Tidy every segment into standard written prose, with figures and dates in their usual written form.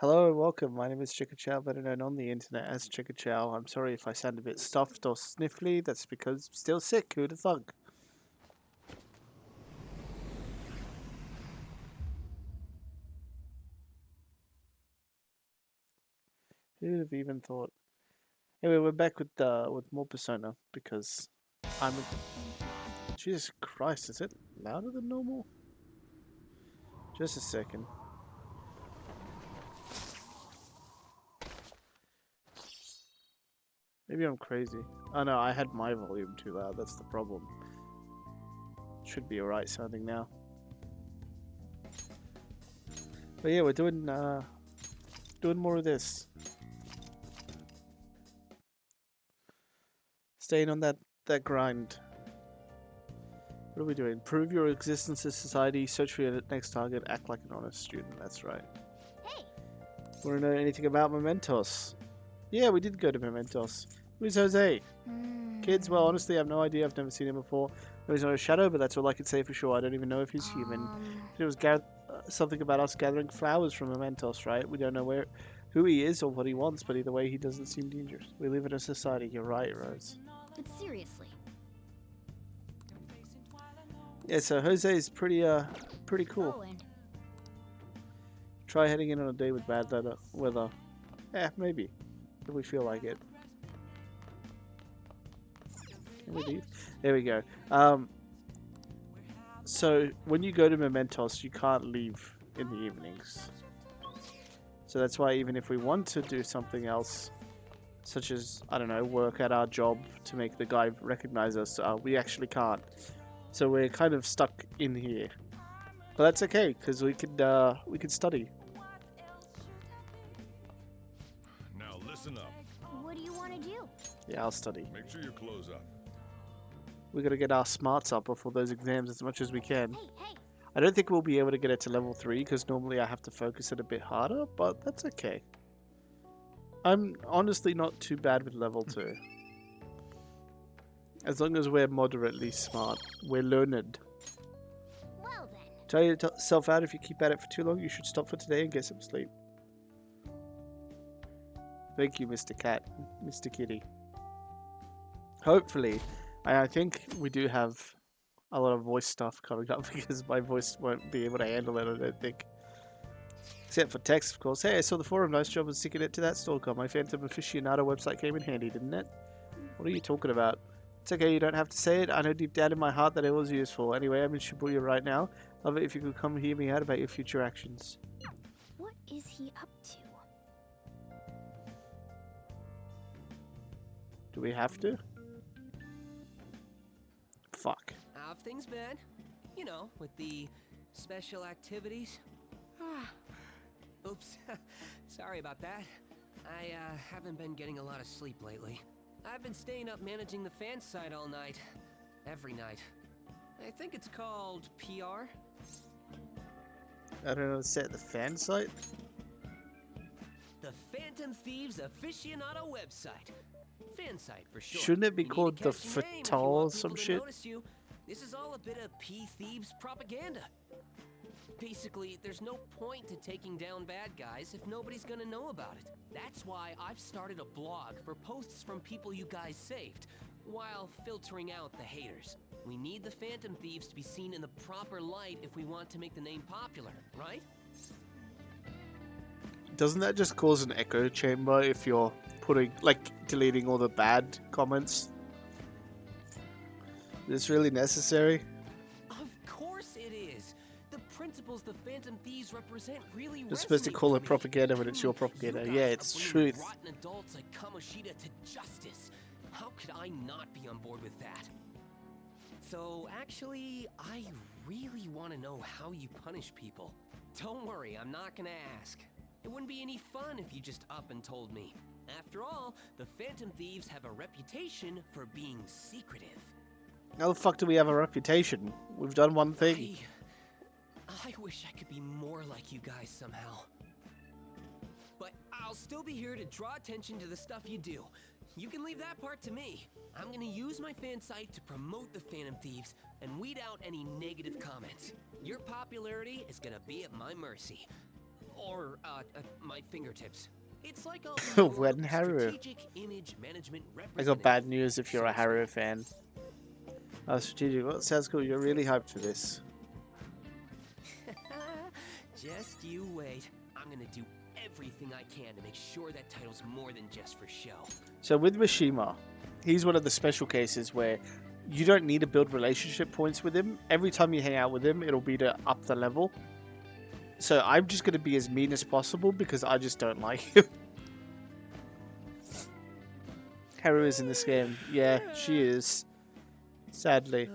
Hello and welcome. My name is Chickachow, better known on the internet as Chickachow. I'm sorry if I sound a bit stuffed or sniffly. That's because I'm still sick. Who'd have thunk? Who'd have even thought? Anyway, we're back with more Persona because I'm. Jesus Christ, is it louder than normal? Just a second. Maybe I'm crazy. Oh no, I had my volume too loud. That's the problem. Should be alright sounding now. But yeah, we're doing more of this. Staying on that grind. What are we doing? Prove your existence in society, search for your next target, act like an honest student. That's right. Hey, Want to know anything about Mementos? Yeah, we did go to Mementos. Who's Jose? Kids, well, honestly, I have no idea. I've never seen him before. No, he's not a shadow, but that's all I can say for sure. I don't even know if he's human. It was something about us gathering flowers from Mementos, right? We don't know who he is or what he wants, but either way, he doesn't seem dangerous. We live in a society. You're right, Rose. but seriously, Yeah, so Jose is pretty cool. Owen, Try heading in on a day with bad weather. Maybe. If we feel like it. Can we leave? There we go. So when you go to Mementos, you can't leave in the evenings. So that's why even if we want to do something else, such as, I don't know, work at our job to make the guy recognize us, we actually can't. So we're kind of stuck in here. But that's okay, because we could study. Now listen up. what do you want to do? Yeah, I'll study. Make sure your clothes up. We gotta get our smarts up before those exams as much as we can. Hey, I don't think we'll be able to get it to level 3 because normally I have to focus it a bit harder, but that's okay. I'm honestly not too bad with level 2. As long as we're moderately smart. We're learned. well then. Tell yourself out if you keep at it for too long, you should stop for today and get some sleep. Thank you, Mr. Cat. Mr. Kitty. Hopefully, I think we do have a lot of voice stuff coming up because my voice won't be able to handle it, I don't think. Except for text, of course. Hey, I saw the forum. Nice job of sticking it to that stalker. My Phantom Aficionado website came in handy, didn't it? What are you talking about? It's okay, you don't have to say it. I know deep down in my heart that it was useful. Anyway, I'm in Shibuya right now. Love it if you could come hear me out about your future actions. What is he up to? Do we have to? Fuck. How have things been? You know, with the special activities? Oops. Sorry about that. I haven't been getting a lot of sleep lately. I've been staying up managing the fan site all night. Every night. I think it's called PR. I don't know, set the fan site? The Phantom Thieves Aficionado website. Fan site for short. Shouldn't it be You need a called the catchy name if you Fatal want or some people to shit? notice you. This is all a bit of P-Thieves propaganda. Basically, there's no point to taking down bad guys if nobody's gonna know about it. That's why I've started a blog for posts from people you guys saved, while filtering out the haters. We need the Phantom Thieves to be seen in the proper light if we want to make the name popular, right? Doesn't that just cause an echo chamber if you're deleting all the bad comments? Is this really necessary? Of course it is. The principles the Phantom Thieves represent really You're supposed to resonate call with it me. propaganda when it's your You propaganda. guys Yeah, are it's bringing truth. rotten adults like Kamoshida to justice. How could I not be on board with that? So actually, I really want to know how you punish people. Don't worry, I'm not gonna ask. It wouldn't be any fun if you just up and told me. After all, the Phantom Thieves have a reputation for being secretive. How the fuck do we have a reputation? We've done one thing. I wish I could be more like you guys somehow. But I'll still be here to draw attention to the stuff you do. You can leave that part to me. I'm gonna use my fan site to promote the Phantom Thieves and weed out any negative comments. Your popularity is gonna be at my mercy. my fingertips. It's like a When Haru. strategic image management I got bad representative. news if you're a Haru fan. Oh, strategic. Well, sounds cool. You're really hyped for this. Just you wait. I'm gonna do everything I can to make sure that title's more than just for show. So with Mishima, he's one of the special cases where you don't need to build relationship points with him. Every time you hang out with him, it'll be to up the level. So I'm just going to be as mean as possible because I just don't like him. Haru is in this game. Yeah, she is. Sadly.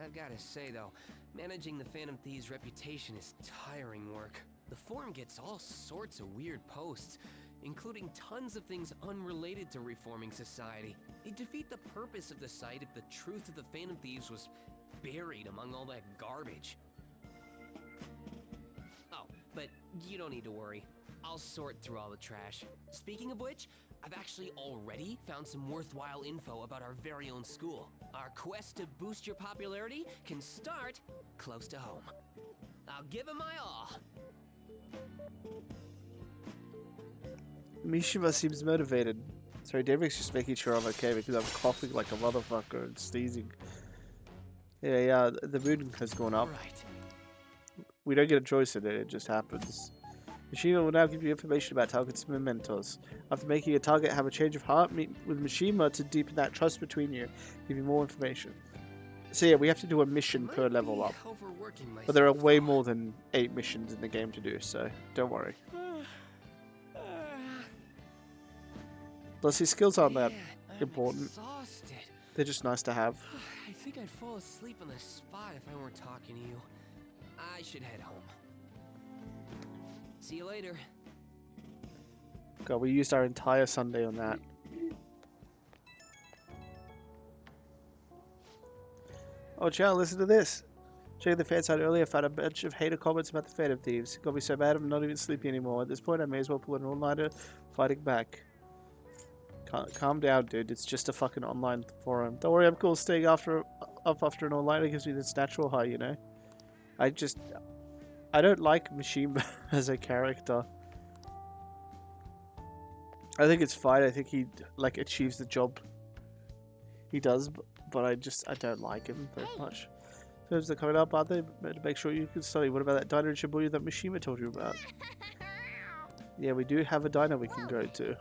I've gotta say though, managing the Phantom Thieves' reputation is tiring work. The forum gets all sorts of weird posts, including tons of things unrelated to reforming society. They defeat the purpose of the site if the truth of the Phantom Thieves was buried among all that garbage. Oh, but you don't need to worry. I'll sort through all the trash. Speaking of which, I've actually already found some worthwhile info about our very own school. Our quest to boost your popularity can start close to home. I'll give it my all. Mishima seems motivated. Sorry, David's just making sure I'm okay because I'm coughing like a motherfucker and sneezing. Yeah, the mood has gone up. Right. We don't get a choice in it, it just happens. Mishima will now give you information about targets and mementos. After making a target have a change of heart, meet with Mishima to deepen that trust between you. Give you more information. So yeah, we have to do a mission per level up. But there are way more than 8 missions in the game to do, so don't worry. Plus, his skills aren't that important. Exhausted. They're just nice to have. I think I'd fall asleep on the spot if I weren't talking to you. I should head home. See you later. God, we used our entire Sunday on that. Oh, Chow, listen to this. Checking the fan site earlier, I found a bunch of hater comments about the Phantom Thieves. It got me so bad I'm not even sleepy anymore. At this point, I may as well pull an all-nighter fighting back. Calm down, dude. It's just a fucking online forum. Don't worry, I'm cool. Staying up after an all-nighter gives me this natural high, you know? I don't like Mishima as a character. I think it's fine. I think he like achieves the job he does, but I don't like him very much. So they're coming up, aren't they? To make sure you can study. What about that diner in Shibuya that Mishima told you about? Yeah, we do have a diner we can go to.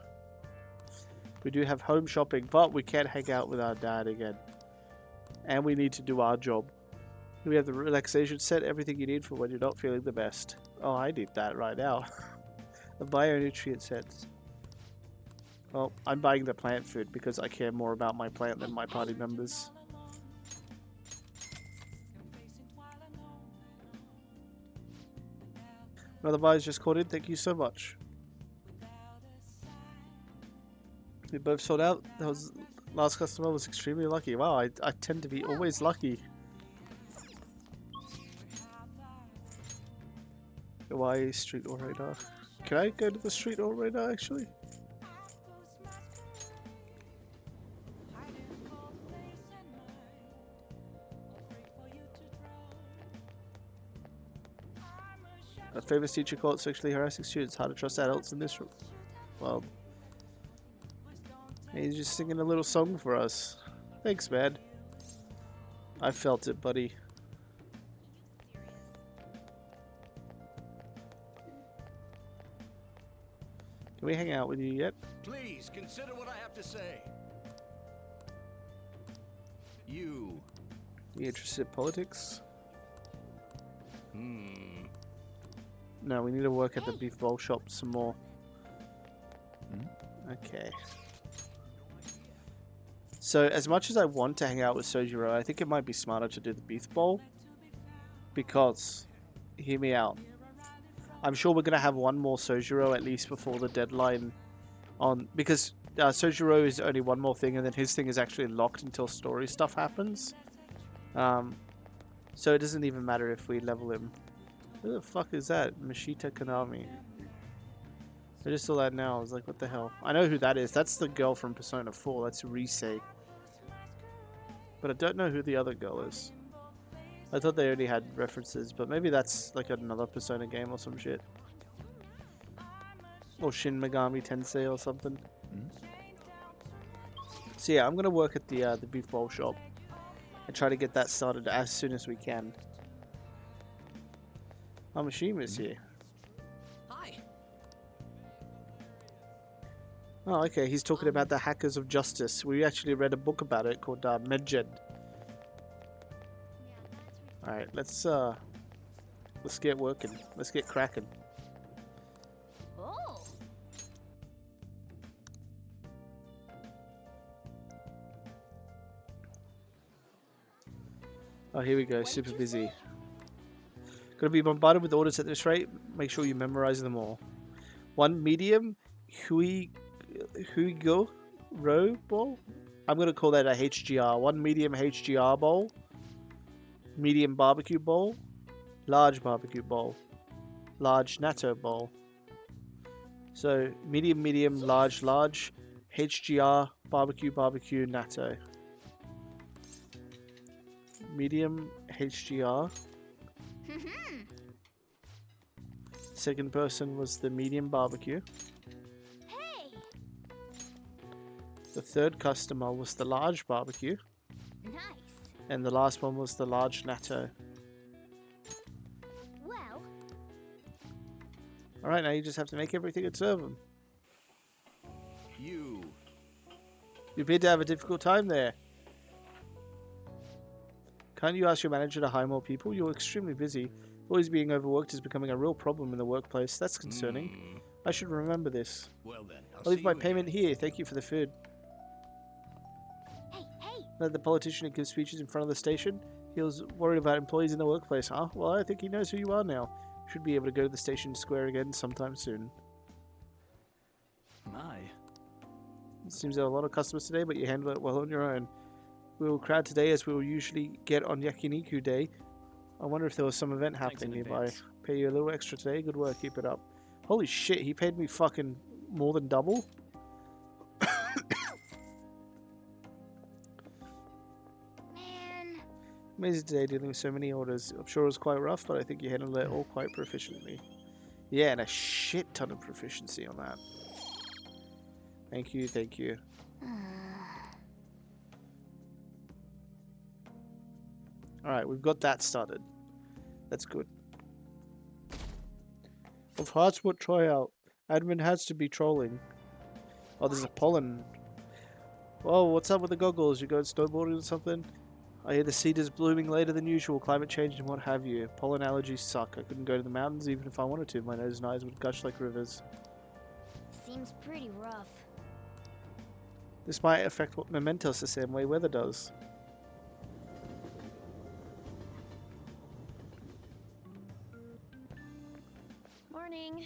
We do have home shopping, but we can't hang out with our dad again. And we need to do our job. We have the relaxation set, everything you need for when you're not feeling the best. Oh, I need that right now. The bionutrient sets. Well, I'm buying the plant food because I care more about my plant than my party members. Another buyer's just called in, thank you so much. We both sold out. That was last customer was extremely lucky. Wow, I tend to be always lucky. Why street orator? Can I go to the street orator actually? A famous teacher called sexually harassing students. How to trust adults in this world. He's just singing a little song for us. Thanks, man. I felt it, buddy. Can we hang out with you yet? Please consider what I have to say. You interested in politics? Hmm. No, we need to work at the beef bowl shop some more. Okay. So, as much as I want to hang out with Sojiro, I think it might be smarter to do the beef bowl. Because, hear me out. I'm sure we're going to have one more Sojiro at least before the deadline on... Because Sojiro is only one more thing and then his thing is actually locked until story stuff happens. So it doesn't even matter if we level him. Who the fuck is that? Mashita Kanami. I just saw that now. I was like, what the hell? I know who that is. That's the girl from Persona 4. That's Rise. But I don't know who the other girl is. I thought they only had references, but maybe that's like another Persona game or some shit. Or Shin Megami Tensei or something. So yeah, I'm gonna work at the beef bowl shop and try to get that started as soon as we can. Oh, Mishima's here. Hi. Oh, okay. He's talking about the Hackers of Justice. We actually read a book about it called Medjed. All right, let's get working. Let's get cracking. Oh. Oh, here we go. What did Super you busy. say? Gonna be bombarded with orders at this rate. Make sure you memorize them all. One medium Huigo row bowl. I'm gonna call that a HGR. One medium HGR bowl. Medium barbecue bowl. Large barbecue bowl. Large natto bowl. So medium, medium, large, large. HGR barbecue, barbecue, natto. Medium HGR. Second person was the medium barbecue. Hey. The third customer was the large barbecue. Nice. And the last one was the large natto. Well. Alright, now you just have to make everything and serve them. You. You appear to have a difficult time there. Can't you ask your manager to hire more people? You're extremely busy. Always being overworked is becoming a real problem in the workplace. That's concerning. I should remember this. Well then, I'll leave my payment here. Thank you for the food. Hey, hey. Let the politician who gives speeches in front of the station. He was worried about employees in the workplace, huh? Well, I think he knows who you are now. You should be able to go to the station square again sometime soon. My. It seems there are a lot of customers today, but you handle it well on your own. We will crowd today as we will usually get on Yakiniku Day. I wonder if there was some event happening nearby. Pay you a little extra today. Good work. Keep it up. Holy shit, he paid me fucking more than double? Man. Amazing today dealing with so many orders. I'm sure it was quite rough, but I think you handled it all quite proficiently. Yeah, and a shit ton of proficiency on that. Thank you, thank you. Alright, we've got that started. That's good. Of hearts, what tryout? Admin has to be trolling. Oh, there's a pollen. Whoa, what's up with the goggles? You going snowboarding or something? I hear the seed is blooming later than usual, climate change and what have you. Pollen allergies suck. I couldn't go to the mountains even if I wanted to. My nose and eyes would gush like rivers. Seems pretty rough. This might affect what Mementos the same way weather does. Morning.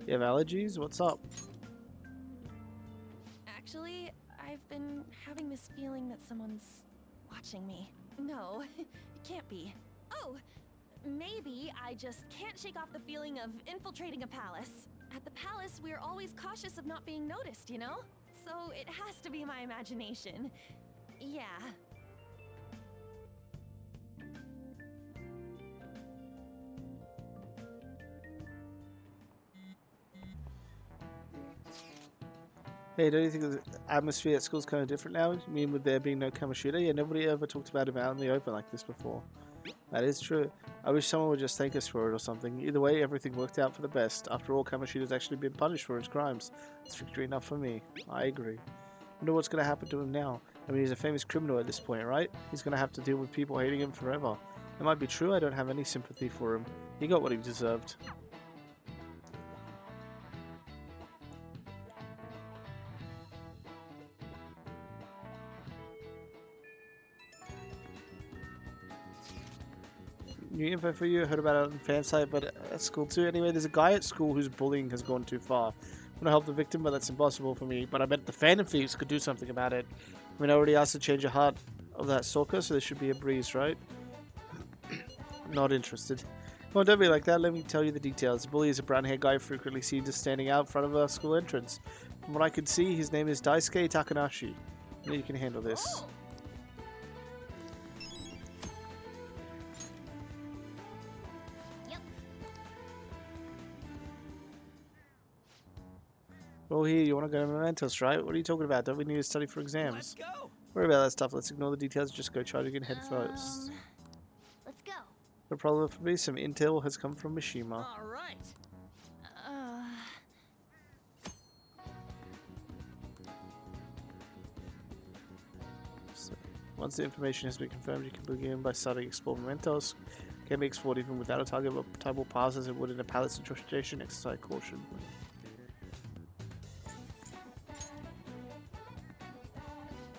You have allergies? What's up? Actually, I've been having this feeling that someone's watching me. No, it can't be. Oh, maybe I just can't shake off the feeling of infiltrating a palace. At the palace, we're always cautious of not being noticed, you know? So it has to be my imagination. Yeah. Hey, don't you think the atmosphere at school's kind of different now? I mean, with there being no Kamoshida? Yeah, nobody ever talked about him out in the open like this before. That is true. I wish someone would just thank us for it or something. Either way, everything worked out for the best. After all, Kamoshida's actually been punished for his crimes. It's victory enough for me. I agree. Wonder what's going to happen to him now. I mean, he's a famous criminal at this point, right? He's going to have to deal with people hating him forever. It might be true, I don't have any sympathy for him. He got what he deserved. New info for you. I heard about it on the fan site, but at school too. Anyway, there's a guy at school whose bullying has gone too far. I want to help the victim, but that's impossible for me. But I bet the Phantom Thieves could do something about it. I mean, I already asked to change the heart of that stalker, so there should be a breeze, right? Not interested. Come on, don't be like that. Let me tell you the details. The bully is a brown-haired guy frequently seen just standing out front of our school entrance. From what I could see, his name is Daisuke Takanashi. I know you can handle this. Well, here, you want to go to Mementos, right? What are you talking about? Don't we need to study for Let's exams? go. Worry about that stuff. Let's ignore the details. Just go charging in head first. Let's go. The problem for me, some intel has come from Mishima. All right. Uh, So, once the information has been confirmed, you can begin by starting exploring Mementos. Can be explored even without a target, but time will pass as it would in a palace situation. Exercise caution.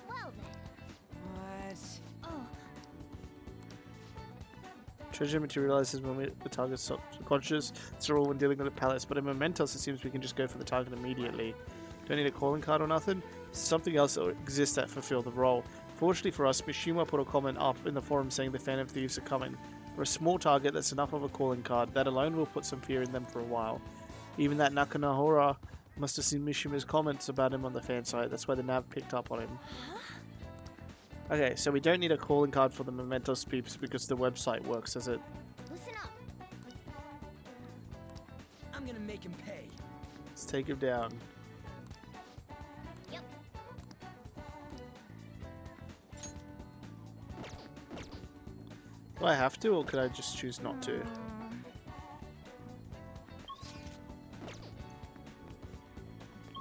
Well then. what? Oh, Treasure materializes when the target's subconscious. It's a rule when dealing with a palace, but in Mementos it seems we can just go for the target immediately. Don't need a calling card or nothing. Something else that exists that fulfill the role. Fortunately for us, Mishima put a comment up in the forum saying the Phantom Thieves are coming. For a small target, that's enough of a calling card. That alone will put some fear in them for a while. Even that Nakanahora must have seen Mishima's comments about him on the fan site. That's why the nav picked up on him. Okay, so we don't need a calling card for the Mementos peeps because the website works as it. listen up. I'm gonna make him pay. Let's take him down. Yep. Do I have to, or could I just choose not to?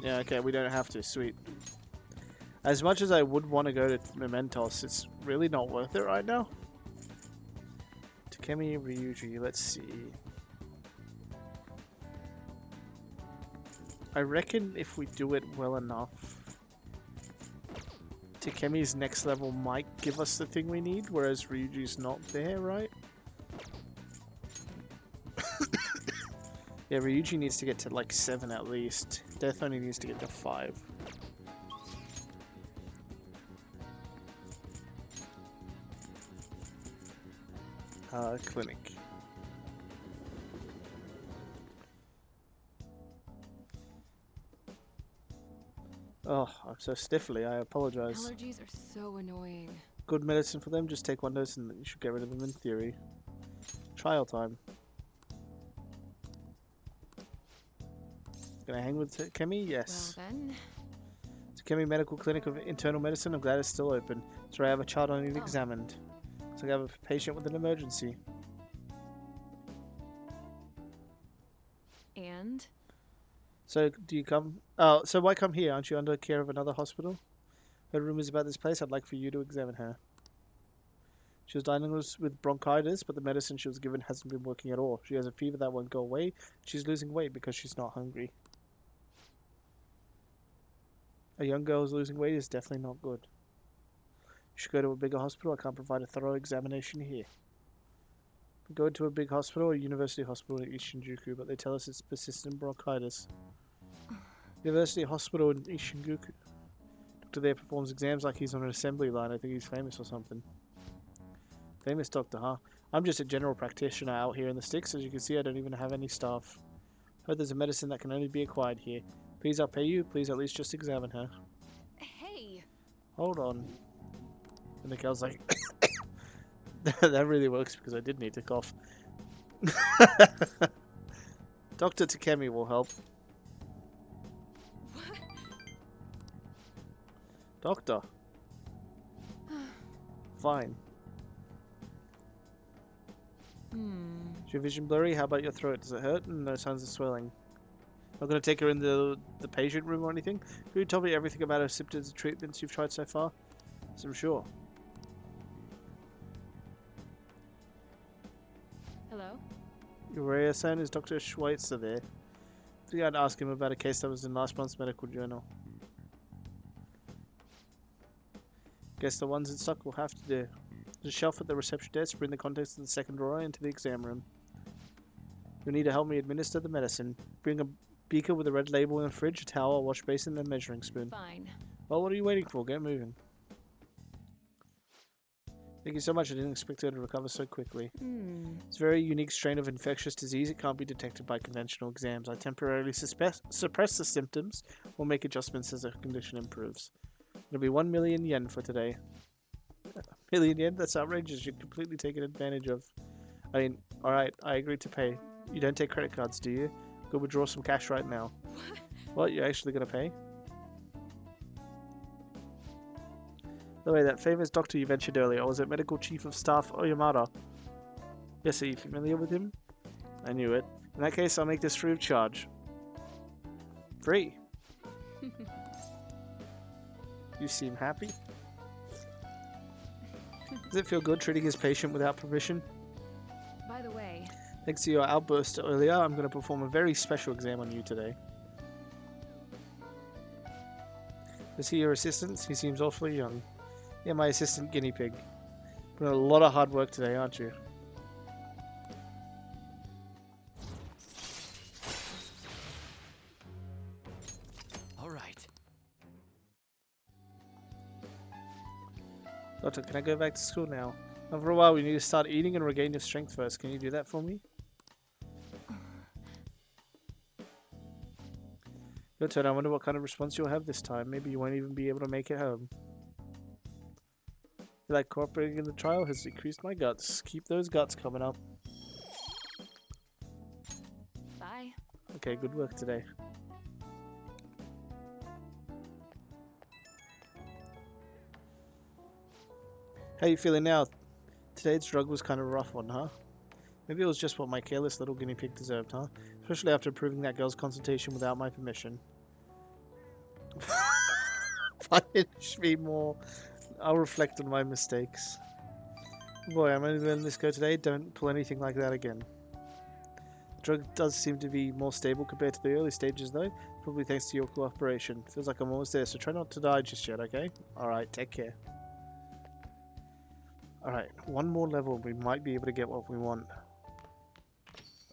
Yeah, okay, we don't have to. Sweet. As much as I would want to go to Mementos, it's really not worth it right now. Takemi Ryuji, let's see. I reckon if we do it well enough, Takemi's next level might give us the thing we need, whereas Ryuji's not there, right? Yeah, Ryuji needs to get to like 7 at least. Death only needs to get to 5. Clinic. Oh, I'm so stiffly, I apologize. Allergies are so annoying. Good medicine for them, just take one dose and you should get rid of them in theory. Trial time. Gonna hang with Kemi? Yes. Well then, Takemi Medical Clinic of Internal Medicine, I'm glad it's still open. So I have a chart I need examined. So I have a patient with an emergency. and So do you come? Oh, so why come here? Aren't you under care of another hospital? Heard rumors about this place. I'd like for you to examine her. She was diagnosed with bronchitis, but the medicine she was given hasn't been working at all. She has a fever that won't go away. She's losing weight because she's not hungry. A young girl who's losing weight is definitely not good. You should go to a bigger hospital. I can't provide a thorough examination here. We go to a big hospital or university hospital in Ishinjuku, but they tell us it's persistent bronchitis. University hospital in Ishinjuku. Doctor there performs exams like he's on an assembly line. I think he's famous or something. Famous doctor, huh? I'm just a general practitioner out here in the sticks. As you can see, I don't even have any staff. Heard there's a medicine that can only be acquired here. Please, I'll pay you. Please, at least just examine her. hey, Hold on. And the girl's like, that really works because I did need to cough. Dr. Takemi will help. Doctor. Fine. Is your vision blurry? How about your throat? Does it hurt? No signs of swelling. Not going to take her in the patient room or anything? Could you tell me everything about her symptoms and treatments you've tried so far? Yes, I'm sure. hello? Urea-san, is Dr. Schweitzer there? I think I'd ask him about a case that was in last month's medical journal. Guess the ones in stock will have to do. There's a shelf at the reception desk. Bring the contents of the second drawer into the exam room. You'll need to help me administer the medicine. Bring a beaker with a red label in the fridge, a towel, a wash basin, and a measuring spoon. Fine. Well, what are you waiting for? Get moving. Thank you so much. I didn't expect her to recover so quickly. It's a very unique strain of infectious disease. It can't be detected by conventional exams. I temporarily suppress the symptoms or make adjustments as the condition improves. It'll be 1 million yen for today. 1 million yen? That's outrageous. You're completely taken advantage of. I mean, alright, I agree to pay. You don't take credit cards, do you? Go withdraw some cash right now. What, you're actually gonna pay? By the way, that famous doctor you mentioned earlier, was it Medical Chief of Staff Oyamada? Yes, are you familiar with him? I knew it. In that case, I'll make this free of charge. Free? You seem happy. Does it feel good treating his patient without permission? By the way, Thanks to your outburst earlier, I'm going to perform a very special exam on you today. Is he your assistant? He seems awfully young. Yeah, my assistant guinea pig. Doing a lot of hard work today, aren't you? All right. Doctor, can I go back to school now? Not for a while, we need to start eating and regain your strength first. Can you do that for me? Your turn. I wonder what kind of response you'll have this time. Maybe you won't even be able to make it home. Feel like cooperating in the trial has increased my guts. Keep those guts coming up. bye. Okay, good work today. How you feeling now? Today's drug was kind of a rough one, huh? Maybe it was just what my careless little guinea pig deserved, huh? Especially after approving that girl's consultation without my permission. Punish me more. I'll reflect on my mistakes. Boy, I'm only letting this go today. Don't pull anything like that again. The drug does seem to be more stable compared to the early stages, though. Probably thanks to your cooperation. Feels like I'm almost there, so try not to die just yet, okay? Alright, take care. Alright, one more level and we might be able to get what we want.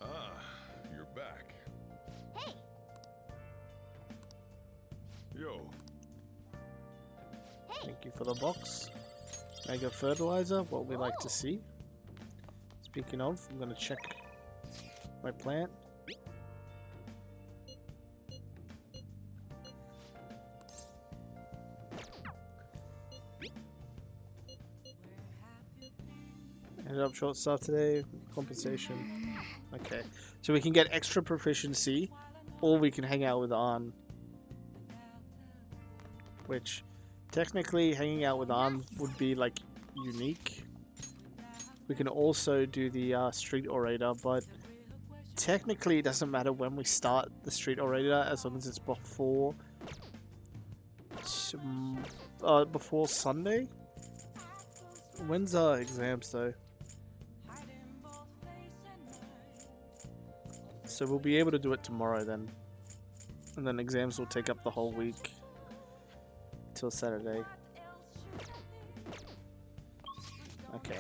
Ah, you're back. Hey, Yo, Thank you for the box. Mega fertilizer, what we like to see. Speaking of, I'm going to check my plant. Ended up short staff today. Compensation. Okay. So we can get extra proficiency, or we can hang out with Arn. Which, technically, hanging out with Arn would be, like, unique. We can also do the street orator, but technically it doesn't matter when we start the street orator as long as it's before before Sunday. When's our exams though? So we'll be able to do it tomorrow then, and then exams will take up the whole week till Saturday. Okay.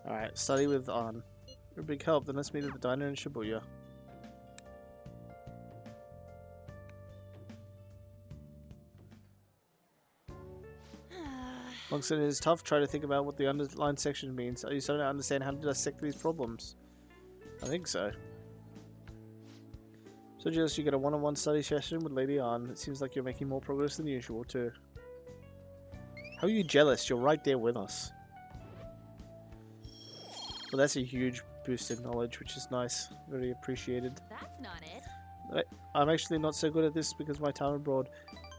Alright, study with An. You're a big help, then let's meet at the diner in Shibuya. Long it is tough, try to think about what the underlined section means. Are you starting to understand how to dissect these problems? I think so. So just you get a one-on-one study session with Lady An. It seems like you're making more progress than usual too. How are you jealous? You're right there with us. Well, that's a huge boost in knowledge, which is nice. Very appreciated. That's not it. I'm actually not so good at this because of my time abroad.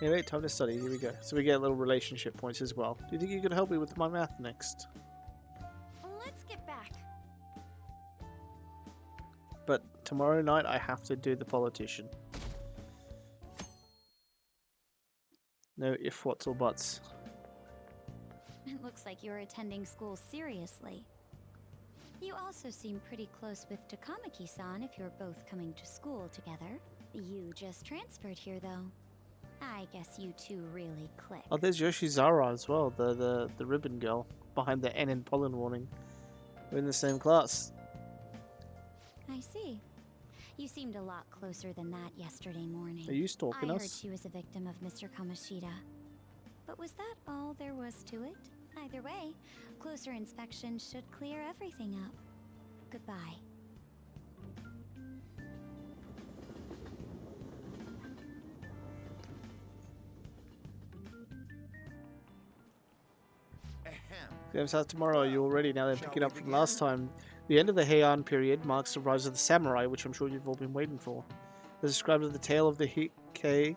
Anyway, time to study. Here we go. So we get little relationship points as well. Do you think you could help me with my math next? Let's get back. But tomorrow night I have to do the politician. No if, whats, or buts. it looks like you're attending school seriously. You also seem pretty close with Takamaki-san if you're both coming to school together. You just transferred here, though. I guess you two really click. Oh, there's Yoshizara as well, the ribbon girl behind the N in pollen warning. We're in the same class. I see. You seemed a lot closer than that yesterday morning. Are you stalking I heard us? she was a victim of Mr. Kamoshida. But was that all there was to it? Either way, closer inspection should clear everything up. Goodbye. Exams out tomorrow. You're ready now. Then pick it up from last time. The end of the Heian period marks the rise of the samurai, which I'm sure you've all been waiting for. As described as the tale of the Hikkei,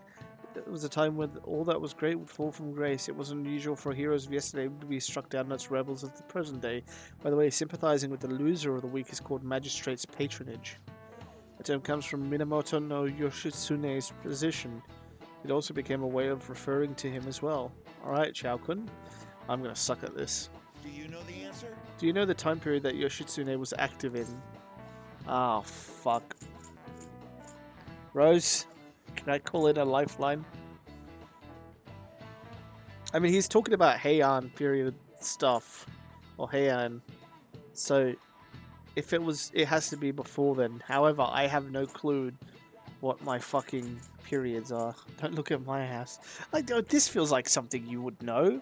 it was a time when all that was great would fall from grace. It was unusual for heroes of yesterday to be struck down as rebels of the present day. By the way, sympathizing with the loser of the week is called magistrate's patronage. The term comes from Minamoto no Yoshitsune's position. It also became a way of referring to him as well. Alright, Chao-kun. I'm gonna suck at this. Do you know the answer? Do you know the time period that Yoshitsune was active in? Ah, fuck. Rose, can I call it a lifeline? I mean, he's talking about Heian period stuff. Or Heian. So, if it was, it has to be before then. However, I have no clue what my fucking periods are. Don't look at my house. This feels like something you would know.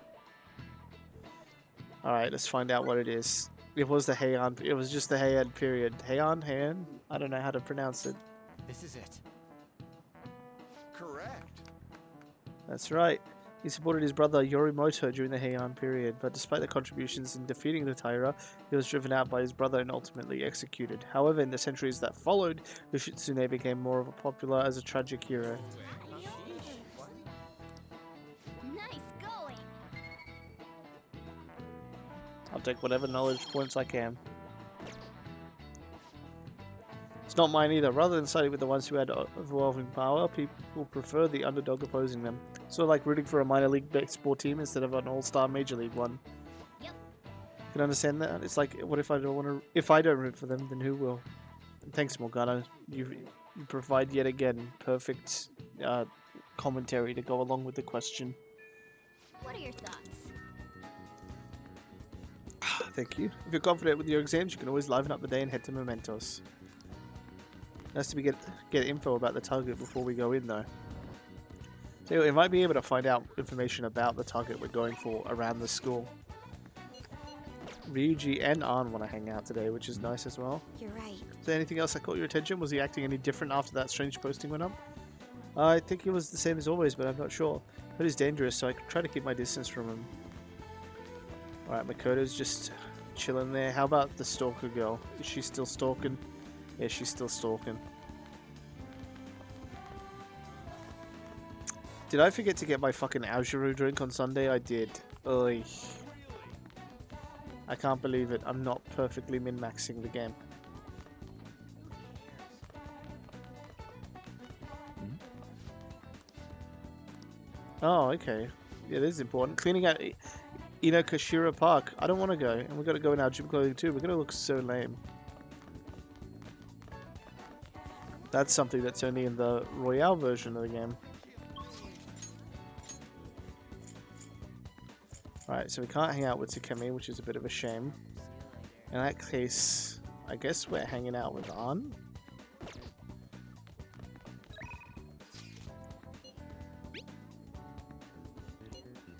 Alright, let's find out what it is. It was the Heian. It was just the Heian period. Heian? I don't know how to pronounce it. This is it. Correct. That's right. He supported his brother Yorimoto during the Heian period, but despite the contributions in defeating the Taira, he was driven out by his brother and ultimately executed. However, in the centuries that followed, Yoshitsune became more of a popular as a tragic hero. Nice going. I'll take whatever knowledge points I can. It's not mine either. Rather than siding with the ones who had overwhelming power, people prefer the underdog opposing them. Sort of like rooting for a minor league baseball team instead of an all-star major league one. Yep. You can understand that? It's like, what if I don't want to? If I don't root for them, then who will? And thanks, Morgana. You provide yet again perfect commentary to go along with the question. What are your thoughts? Thank you. If you're confident with your exams, you can always liven up the day and head to Mementos. Nice to get info about the target before we go in, though. So we might be able to find out information about the target we're going for around the school. Ryuji and An want to hang out today, which is nice as well. You're right. Is there anything else that caught your attention? Was he acting any different after that strange posting went up? I think he was the same as always, but I'm not sure. But he's dangerous, so I could try to keep my distance from him. Alright, Makoto's just chilling there. How about the stalker girl? Is she still stalking? Yeah, she's still stalking. Did I forget to get my fucking Aojuru drink on Sunday? I did. Oy. I can't believe it. I'm not perfectly min-maxing the game. Oh, okay. Yeah, this is important. Cleaning out Inokashira Park. I don't want to go. And we've got to go in our gym clothing too. We're going to look so lame. That's something that's only in the Royale version of the game. Right, so we can't hang out with Takemi, which is a bit of a shame. In that case, I guess we're hanging out with An.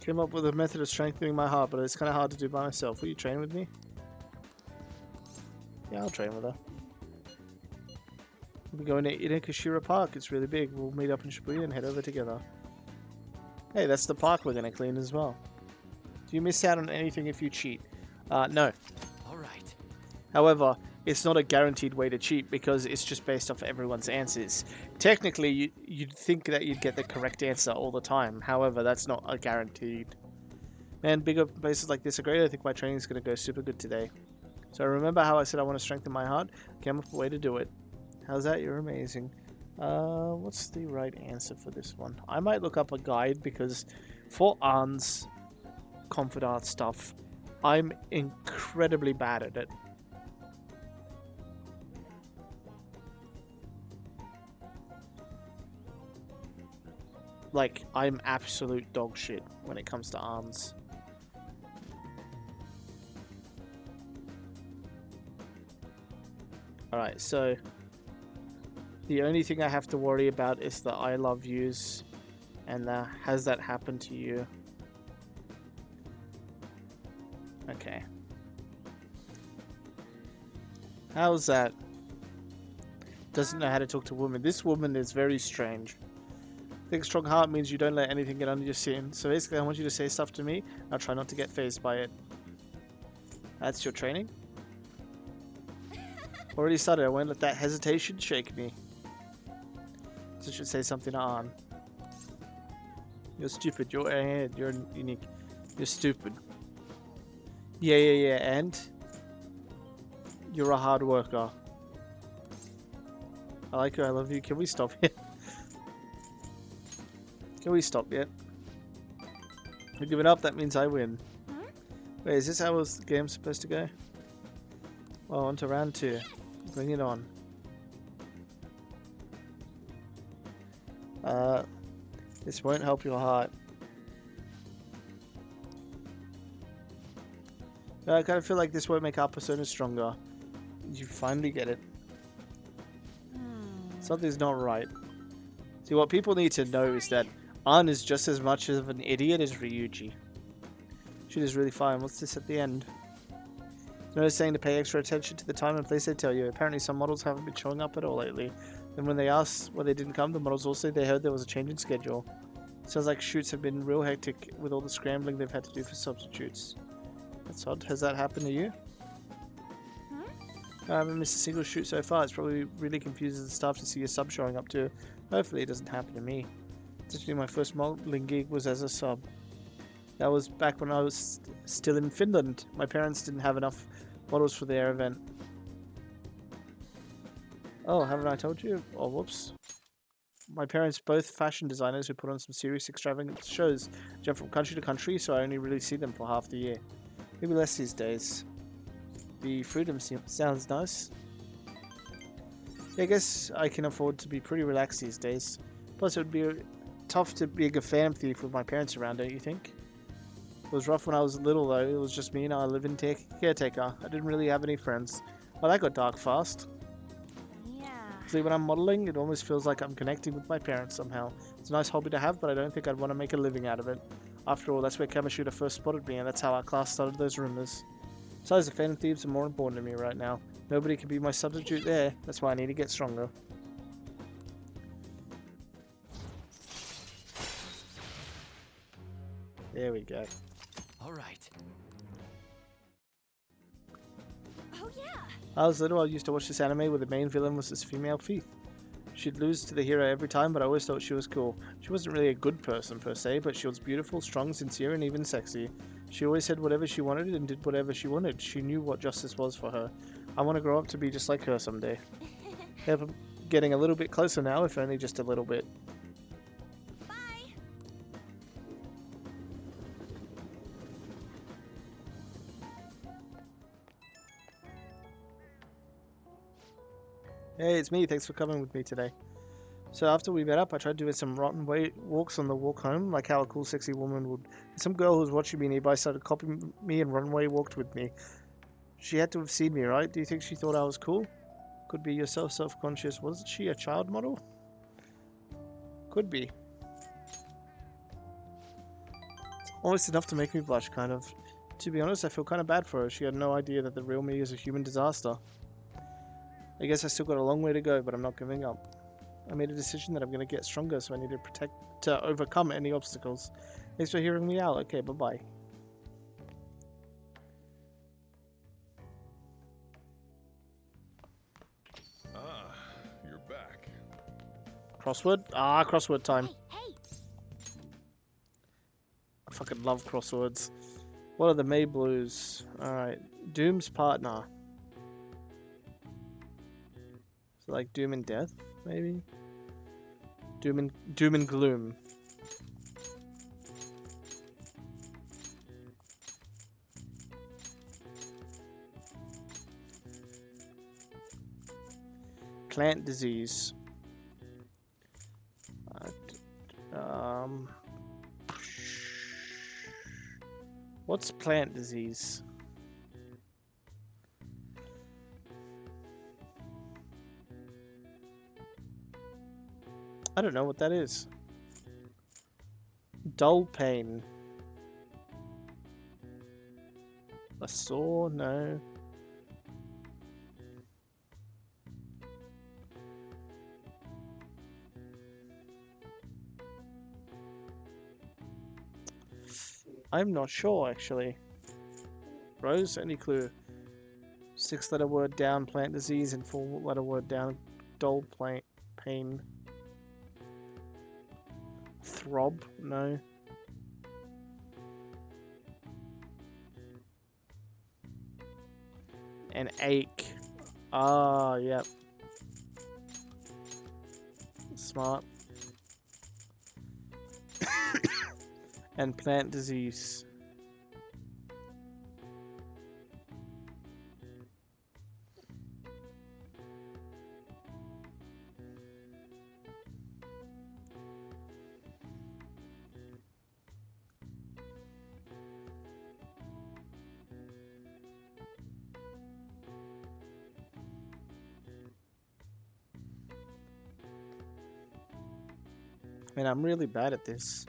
Came up with a method of strengthening my heart, but it's kind of hard to do by myself. Will you train with me? Yeah, I'll train with her. We'll be going to Inokashira Park. It's really big. We'll meet up in Shibuya and head over together. Hey, that's the park we're going to clean as well. Do you miss out on anything if you cheat? No. All right. However, it's not a guaranteed way to cheat because it's just based off everyone's answers. Technically, you'd think that you'd get the correct answer all the time. However, that's not a guaranteed. Man, bigger places like this are great. I think my training's going to go super good today. So remember how I said I want to strengthen my heart? Came up with a way to do it. How's that? You're amazing. What's the right answer for this one? I might look up a guide because for An's confidant stuff, I'm incredibly bad at it. Like, I'm absolute dog shit when it comes to arms. Alright, so the only thing I have to worry about is the I love yous and the has that happened to you. Okay. How's that? Doesn't know how to talk to women. This woman is very strange. I think strong heart means you don't let anything get under your skin. So basically I want you to say stuff to me. I'll try not to get fazed by it. That's your training? Already started. I won't let that hesitation shake me. So I should say something on. You're stupid. You're unique. You're stupid. Yeah. And you're a hard worker. I like you. I love you. Can we stop here? Can we stop yet? You're giving up. That means I win. Wait, is this how the game's supposed to go? Well, on to round 2. Bring it on. This won't help your heart. I kind of feel like this won't make our persona stronger. You finally get it. Something's not right. See, what people need to know is that An is just as much of an idiot as Ryuji. She is really fine. What's this at the end? No saying to pay extra attention to the time and place they tell you. Apparently some models haven't been showing up at all lately. Then when they asked why they didn't come, the models also they heard there was a change in schedule. Sounds like shoots have been real hectic with all the scrambling they've had to do for substitutes. That's odd. Has that happened to you? I haven't missed a single shoot so far. It's probably really confuses the staff to see a sub showing up too. Hopefully it doesn't happen to me. Actually, my first modeling gig was as a sub. That was back when I was still in Finland. My parents didn't have enough models for their event. Oh, haven't I told you? Oh, whoops. My parents, both fashion designers who put on some serious extravagant shows, jump from country to country, so I only really see them for half the year. Maybe less these days. The freedom sounds nice. Yeah, I guess I can afford to be pretty relaxed these days. Plus, it would be tough to be a fan thief with my parents around, don't you think? It was rough when I was little, though. It was just me and I live in caretaker. I didn't really have any friends. Well, that got dark fast. Yeah. See, when I'm modeling, it almost feels like I'm connecting with my parents somehow. It's a nice hobby to have, but I don't think I'd want to make a living out of it. After all, that's where Kamishita first spotted me, and that's how our class started those rumors. Besides, the Phantom Thieves are more important to me right now. Nobody can be my substitute there. That's why I need to get stronger. There we go. All right. Oh yeah. I was little, I used to watch this anime where the main villain was this female thief. She'd lose to the hero every time, but I always thought she was cool. She wasn't really a good person per se, but she was beautiful, strong, sincere, and even sexy. She always said whatever she wanted and did whatever she wanted. She knew what justice was for her. I want to grow up to be just like her someday. Yep, I'm getting a little bit closer now, if only just a little bit. Bye. Hey, it's me. Thanks for coming with me today. So after we met up, I tried doing some rotten walks on the walk home, like how a cool, sexy woman would. Some girl who was watching me nearby started copying me and runway walked with me. She had to have seen me, right? Do you think she thought I was cool? Could be yourself self-conscious. Wasn't she a child model? Could be. It's almost enough to make me blush, kind of. To be honest, I feel kind of bad for her. She had no idea that the real me is a human disaster. I guess I still got a long way to go, but I'm not giving up. I made a decision that I'm going to get stronger, so I need to overcome any obstacles. Thanks for hearing me out. Okay, bye-bye. Ah, you're back. Crossword? Ah, crossword time. Hey, I fucking love crosswords. What are the May Blues? Alright. Doom's partner. So like Doom and Death, maybe? Doom and Gloom. Plant disease. What's plant disease? I don't know what that is. Dull pain. A sore? No. I'm not sure, actually. bros? Any clue? 6-letter word down, plant disease, and 4-letter word down, dull plant pain. Throb? No. An ache. Ah, yep. Smart. And plant disease. Man, I'm really bad at this.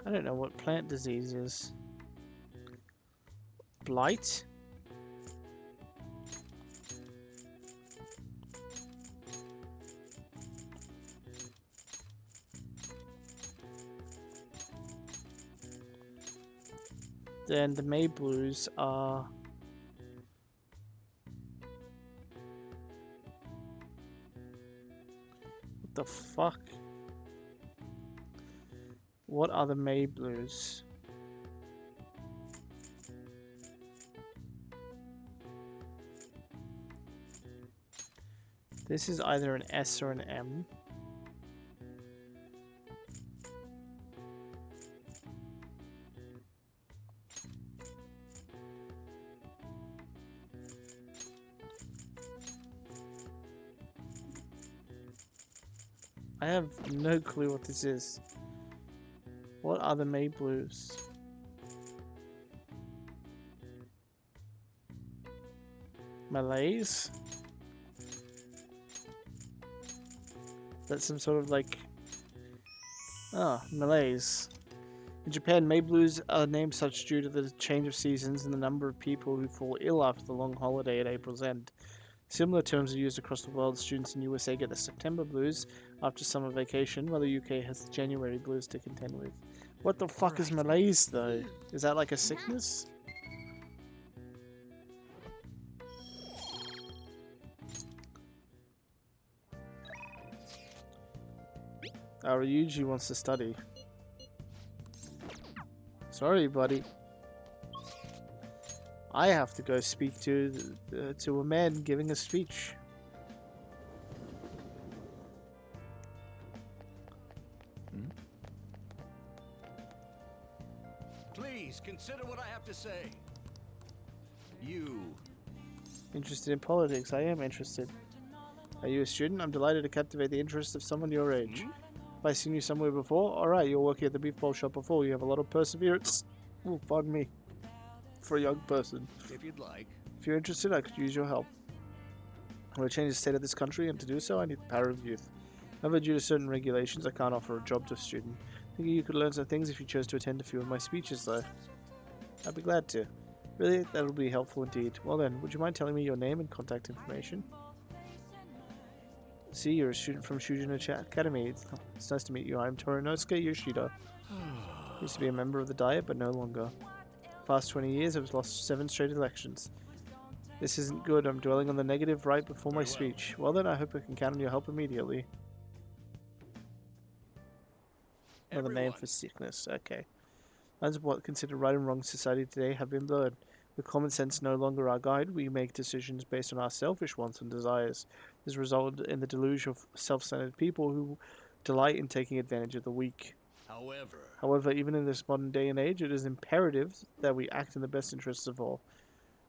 I don't know what plant disease is. Blight? Then the May Blues are... What the fuck? What are the May Blues? This is either an S or an M. I have no clue what this is. What are the May Blues? Malaise? That's some sort of like... Ah, malaise. In Japan, May Blues are named such due to the change of seasons and the number of people who fall ill after the long holiday at April's end. Similar terms are used across the world. Students in USA get the September blues after summer vacation, while the UK has the January blues to contend with. What the fuck is malaise, though? Is that like a sickness? Ryuji wants to study. Sorry, buddy. I have to go speak to a man giving a speech. Please consider what I have to say. You. Interested in politics? I am interested. Are you a student? I'm delighted to captivate the interest of someone your age. Have I seen you somewhere before? Alright, you're working at the beef bowl shop before. You have a lot of perseverance. Oh, pardon me. For a young person. If you'd like. If you're interested, I could use your help. I want to change the state of this country, and to do so, I need the power of youth. However, due to certain regulations, I can't offer a job to a student. Thinking you could learn some things if you chose to attend a few of my speeches, though. I'd be glad to. Really, that'll be helpful indeed. Well then, would you mind telling me your name and contact information? See, you're a student from Chickachow Academy. It's nice to meet you. I'm Torinosuke Yoshida. Used to be a member of the Diet, but no longer. The past 20 years, I've lost 7 straight elections. This isn't good. I'm dwelling on the negative right before my speech. Well then, I hope I can count on your help immediately. Another name for sickness. Okay. Lines of what considered right and wrong in society today have been blurred. With common sense no longer our guide, we make decisions based on our selfish wants and desires. This resulted in the delusion of self-centered people who delight in taking advantage of the weak. However, even in this modern day and age, it is imperative that we act in the best interests of all.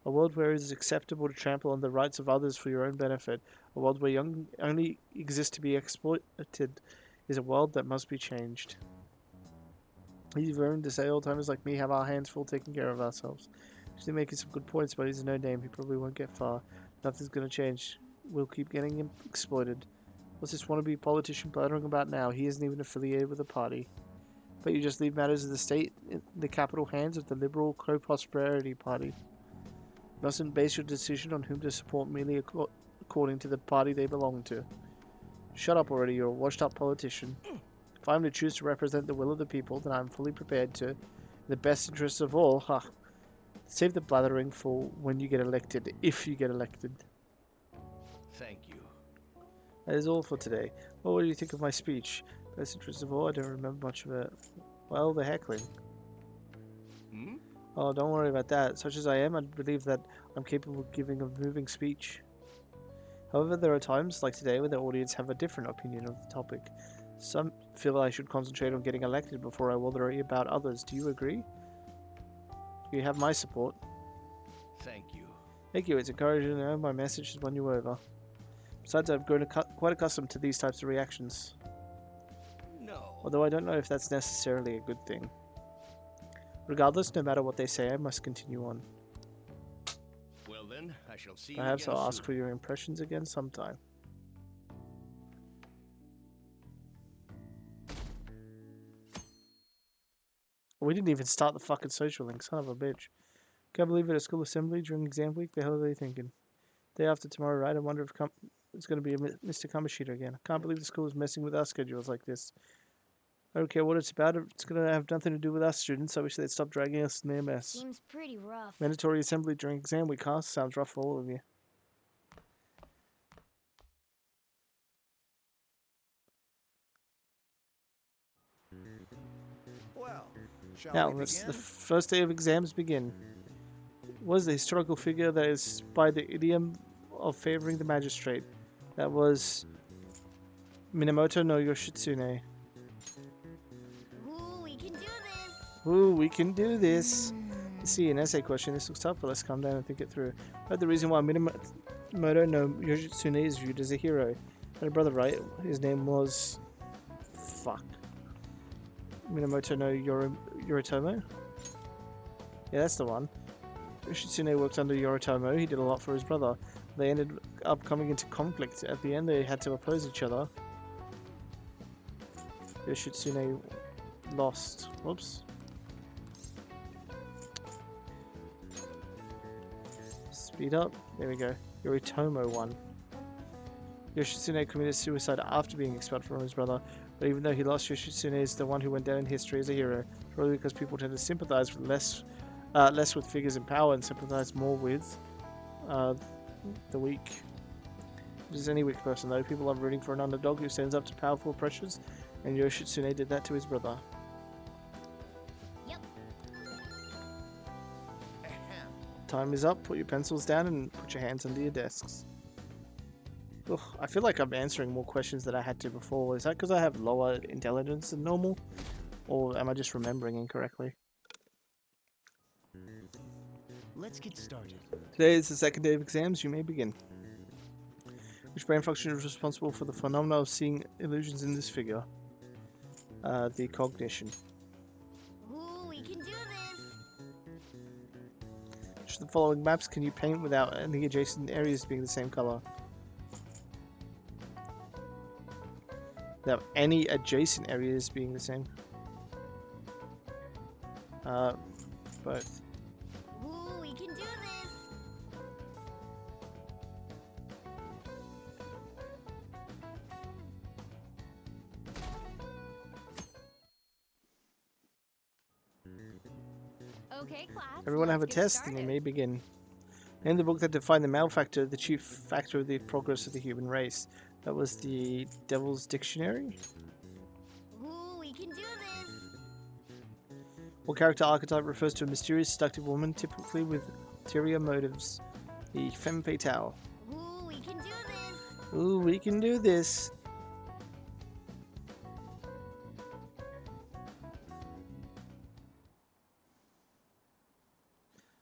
A world where it is acceptable to trample on the rights of others for your own benefit, a world where young only exist to be exploited, is a world that must be changed. He's learned to say old timers like me have our hands full taking care of ourselves. Actually making some good points, but he's a no-name. He probably won't get far. Nothing's gonna change. We'll keep getting him exploited. What's this wannabe politician blathering about now? He isn't even affiliated with the party. But you just leave matters of the state in the capital hands of the Liberal Co-Prosperity Party. You mustn't base your decision on whom to support merely according to the party they belong to. Shut up already, you're a washed-up politician. If I'm to choose to represent the will of the people, then I'm fully prepared to, in the best interests of all, save the blathering for when you get elected, if you get elected. Thank you. That is all for today. What do you think of my speech? Best interest of all, I don't remember much of it. Well, the heckling. Hmm? Oh, don't worry about that. Such as I am, I believe that I'm capable of giving a moving speech. However, there are times, like today, where the audience have a different opinion of the topic. Some feel I should concentrate on getting elected before I worry about others. Do you agree? You have my support. Thank you. Thank you. It's encouraging to know my message has won you over. Besides, I've grown quite accustomed to these types of reactions. No. Although I don't know if that's necessarily a good thing. Regardless, no matter what they say, I must continue on. Well then, I shall see Perhaps you again I'll ask soon. for your impressions again sometime. We didn't even start the fucking social link, son of a bitch. Can't believe it, a school assembly during exam week? The hell are they thinking? Day after tomorrow, right? I wonder if it's going to be a Mr. Kamashita again. I can't believe the school is messing with our schedules like this. I don't care what it's about. It's going to have nothing to do with us students. I wish they'd stop dragging us in their mess. Seems pretty rough. Mandatory assembly during exam week, huh? Sounds rough for all of you. Well, shall Now, we let's begin? the first day of exams begin. What is the historical figure that is by the idiom of favoring the magistrate? That was Minamoto no Yoshitsune. Ooh, we can do this. Ooh, we can do this. See, an essay question. This looks tough, but let's calm down and think it through. But the reason why Minamoto no Yoshitsune is viewed as a hero. Had a brother, right? His name was... Fuck. Minamoto no Yoritomo? Yeah, that's the one. Yoshitsune worked under Yoritomo. He did a lot for his brother. They ended up coming into conflict. At the end, they had to oppose each other. Yoshitsune lost. Whoops. Speed up. There we go. Yoritomo won. Yoshitsune committed suicide after being expelled from his brother, but even though he lost, Yoshitsune is the one who went down in history as a hero, probably because people tend to sympathize with less with figures in power and sympathize more with the weak. Just any weak person, though. People love rooting for an underdog who stands up to powerful oppressors, and Yoshitsune did that to his brother. Yep. Time is up. Put your pencils down and put your hands under your desks. Ugh, I feel like I'm answering more questions than I had to before. Is that because I have lower intelligence than normal? Or am I just remembering incorrectly? Let's get started. Today is the second day of exams. You may begin. Which brain function is responsible for the phenomena of seeing illusions in this figure? The cognition. Ooh, we can do this. Which of the following maps can you paint without any adjacent areas being the same color? Without any adjacent areas being the same. Both. Ooh, we can do this. Okay, class. Everyone have a let's get test and you started. may begin. Name the book that defined the malefactor, the chief factor of the progress of the human race. That was the Devil's Dictionary. Ooh, we can do this. What character archetype refers to a mysterious, seductive woman, typically with ulterior motives? The femme fatale. Ooh, we can do this. Ooh, we can do this.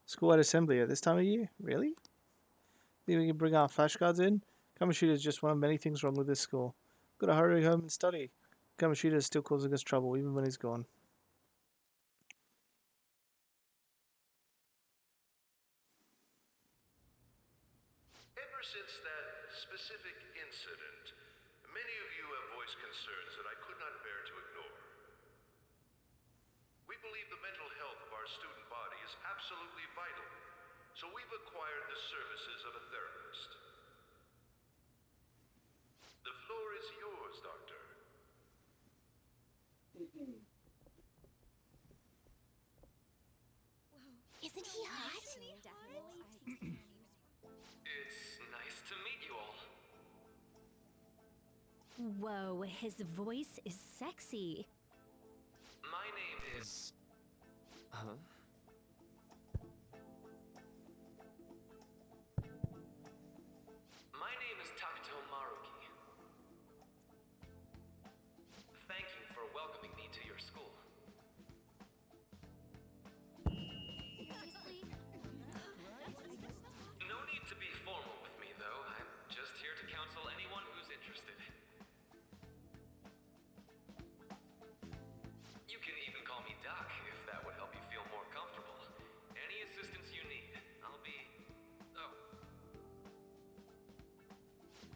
School at assembly at this time of year? Really? Think we can bring our flashcards in? Kamashita is just one of many things wrong with this school. Gotta hurry home and study. Kamashita is still causing us trouble, even when he's gone. Ever since that specific incident, many of you have voiced concerns that I could not bear to ignore. We believe the mental health of our student body is absolutely vital, so we've acquired the services of a therapist. The floor is yours, Doctor. Isn't he hot? It's nice to meet you all. Whoa, his voice is sexy. My name is... Huh? My name is Takuto Maruki. Thank you for welcoming me to your school. Seriously? No need to be formal with me, though. I'm just here to counsel anyone who's interested. You can even call me Doc if that would help you feel more comfortable. Any assistance you need, I'll be... Oh.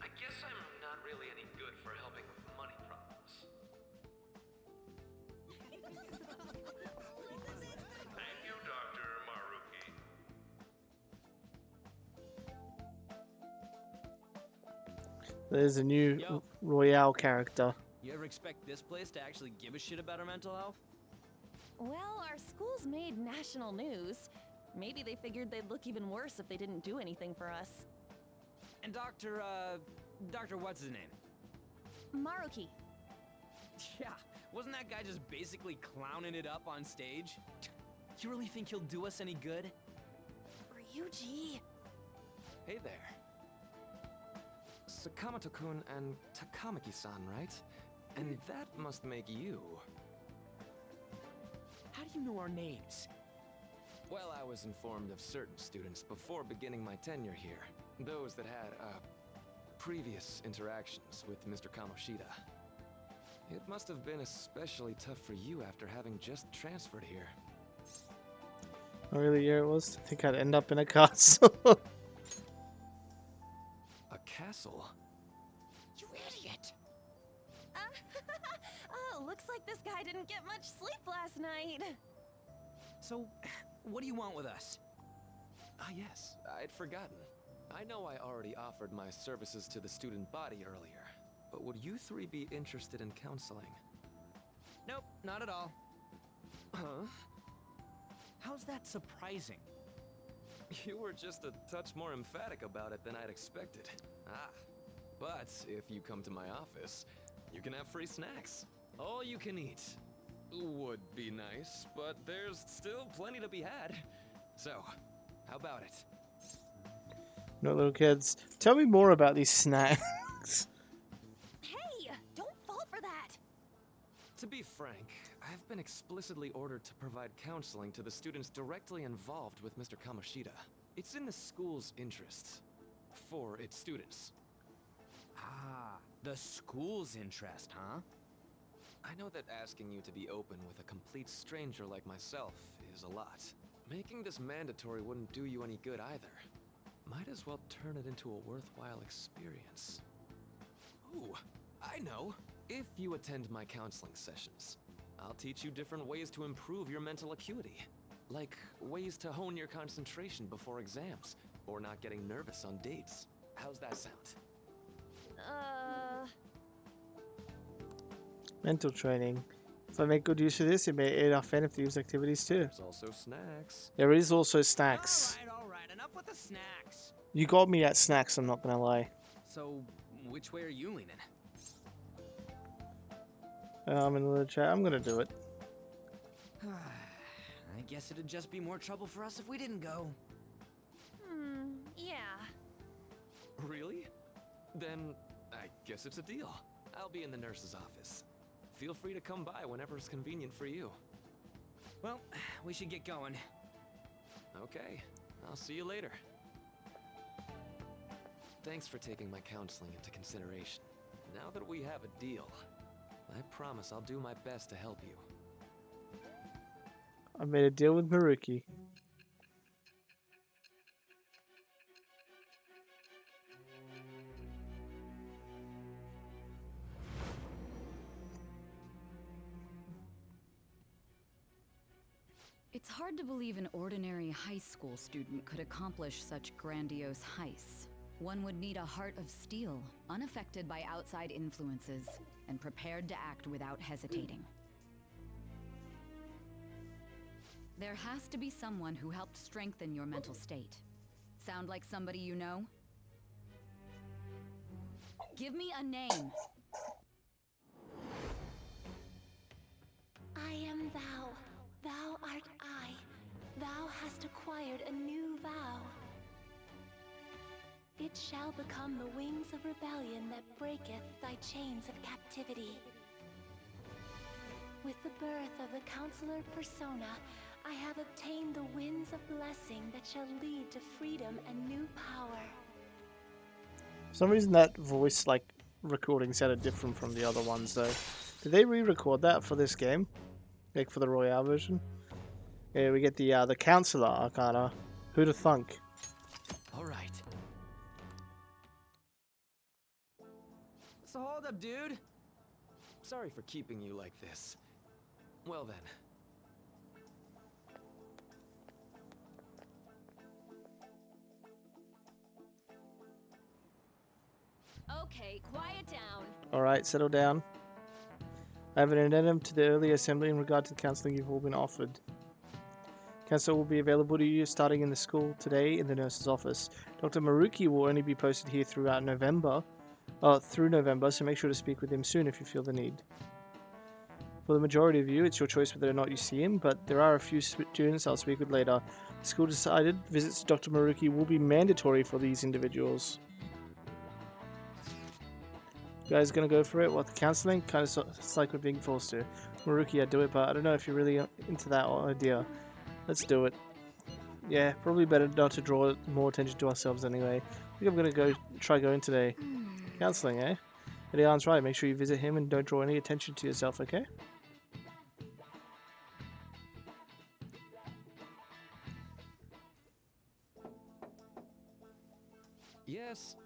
I guess I'm not really any good for helping with money problems. Thank you, Dr. Maruki. There's a new Yo. Royale character. You ever expect this place to actually give a shit about our mental health? Well, our school's made national news. Maybe they figured they'd look even worse if they didn't do anything for us. And Dr. what's his name? Maruki. Yeah, wasn't that guy just basically clowning it up on stage? You really think he'll do us any good? Ryuji. Hey there. Sakamoto-kun and Takamaki-san, right? And that must make you. How do you know our names? Well, I was informed of certain students before beginning my tenure here. Those that had, previous interactions with Mr. Kamoshida. It must have been especially tough for you after having just transferred here. Not really year it was. I think I'd end up in a castle. A castle? You idiot! Oh, looks like this guy didn't get much sleep last night. So, what do you want with us? Ah, yes, I'd forgotten. I know I already offered my services to the student body earlier, but would you three be interested in counseling? Nope, not at all. Huh? How's that surprising? You were just a touch more emphatic about it than I'd expected. Ah, but if you come to my office, you can have free snacks. All you can eat. Would be nice, but there's still plenty to be had. So, how about it? No, little kids. Tell me more about these snacks. Hey, don't fall for that. To be frank, I've been explicitly ordered to provide counseling to the students directly involved with Mr. Kamoshida. It's in the school's interests. For its students. Ah, the school's interest, huh? I know that asking you to be open with a complete stranger like myself is a lot. Making this mandatory wouldn't do you any good either. Might as well turn it into a worthwhile experience. Ooh, I know. If you attend my counseling sessions, I'll teach you different ways to improve your mental acuity. Like ways to hone your concentration before exams, or not getting nervous on dates. How's that sound? Mental training. If I make good use of this, it may aid our fan use activities too. There's also snacks. There is also snacks. All right, enough with the snacks. You got me at snacks, I'm not gonna lie. So, which way are you leaning? I'm in the chat. I'm gonna do it. I guess it'd just be more trouble for us if we didn't go. Yeah. Really? Then I guess it's a deal. I'll be in the nurse's office. Feel free to come by whenever it's convenient for you. Well, we should get going. Okay, I'll see you later. Thanks for taking my counseling into consideration. Now that we have a deal, I promise I'll do my best to help you. I made a deal with Maruki. It's hard to believe an ordinary high school student could accomplish such grandiose heists. One would need a heart of steel, unaffected by outside influences, and prepared to act without hesitating. There has to be someone who helped strengthen your mental state. Sound like somebody you know? Give me a name. I am thou. Thou art I. Thou hast acquired a new vow. It shall become the wings of rebellion that breaketh thy chains of captivity. With the birth of the Counselor Persona, I have obtained the winds of blessing that shall lead to freedom and new power. For some reason that voice recording sounded different from the other ones though. Did they re-record that for this game? Like for the Royale version? Yeah, we get the Counselor Arcana. Who'da thunk? All right. So hold up, dude. Sorry for keeping you like this. Well then. Okay, quiet down. Alright, settle down. I have an addendum to the early assembly in regard to the counseling you've all been offered. Counselor will be available to you starting in the school today in the nurse's office. Dr. Maruki will only be posted here through November, so make sure to speak with him soon if you feel the need. For the majority of you, it's your choice whether or not you see him, but there are a few students I'll speak with later. The school decided visits to Dr. Maruki will be mandatory for these individuals. You guys gonna go for it? What, the counseling? It's like we're being forced to. Maruki, I'd do it, but I don't know if you're really into that idea. Let's do it. Yeah, probably better not to draw more attention to ourselves anyway. I think I'm gonna try going today. Counseling, eh? Elian's right, make sure you visit him and don't draw any attention to yourself, okay? Yes.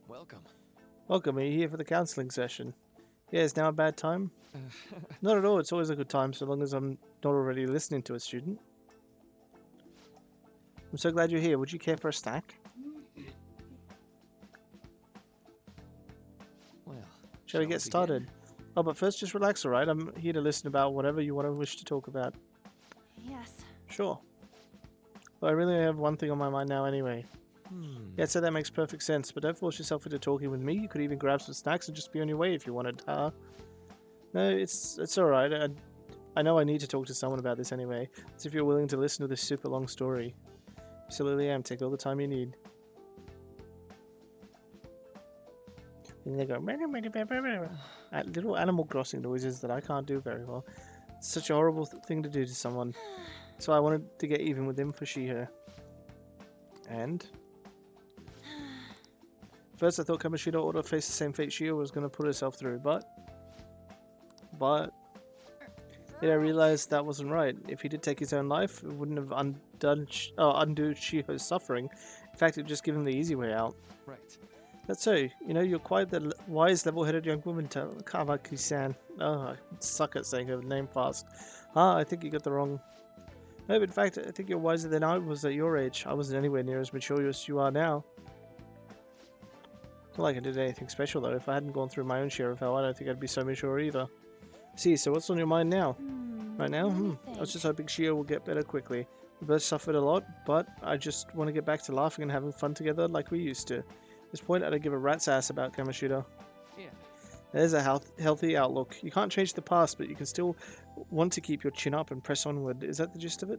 Welcome. Welcome, are you here for the counseling session? Yeah, is now a bad time? Not at all, it's always a good time so long as I'm not already listening to a student. I'm so glad you're here. Would you care for a snack? Well, Shall we get started? Oh, but first just relax, alright? I'm here to listen about whatever you wish to talk about. Yes. Sure. Well, I really only have one thing on my mind now anyway. Yeah, so that makes perfect sense, but don't force yourself into talking with me. You could even grab some snacks and just be on your way if you wanted. No, it's alright. I know I need to talk to someone about this anyway. As if you're willing to listen to this super long story. Absolutely am. Take all the time you need. And they go little Animal Crossing noises that I can't do very well. It's such a horrible thing to do to someone. So I wanted to get even with him for her. And first I thought Kamoshida ought to face the same fate Shio was going to put herself through, but yeah, I realized that wasn't right. If he did take his own life, it wouldn't have undo Shiho's suffering. In fact, it would just give him the easy way out. Right. That's so. You know, you're quite the wise, level-headed young woman, Kawaki-san. Oh, I suck at saying her name fast. I think you got the wrong... No, but in fact, I think you're wiser than I was at your age. I wasn't anywhere near as mature as you are now. Not like I did anything special, though. If I hadn't gone through my own share of hell, I don't think I'd be so mature either. See, so what's on your mind now? Right now? I was just hoping Shio will get better quickly. We both suffered a lot, but I just want to get back to laughing and having fun together like we used to. At this point, I don't give a rat's ass about Kamoshida. Yeah. There's a healthy outlook. You can't change the past, but you can still want to keep your chin up and press onward. Is that the gist of it?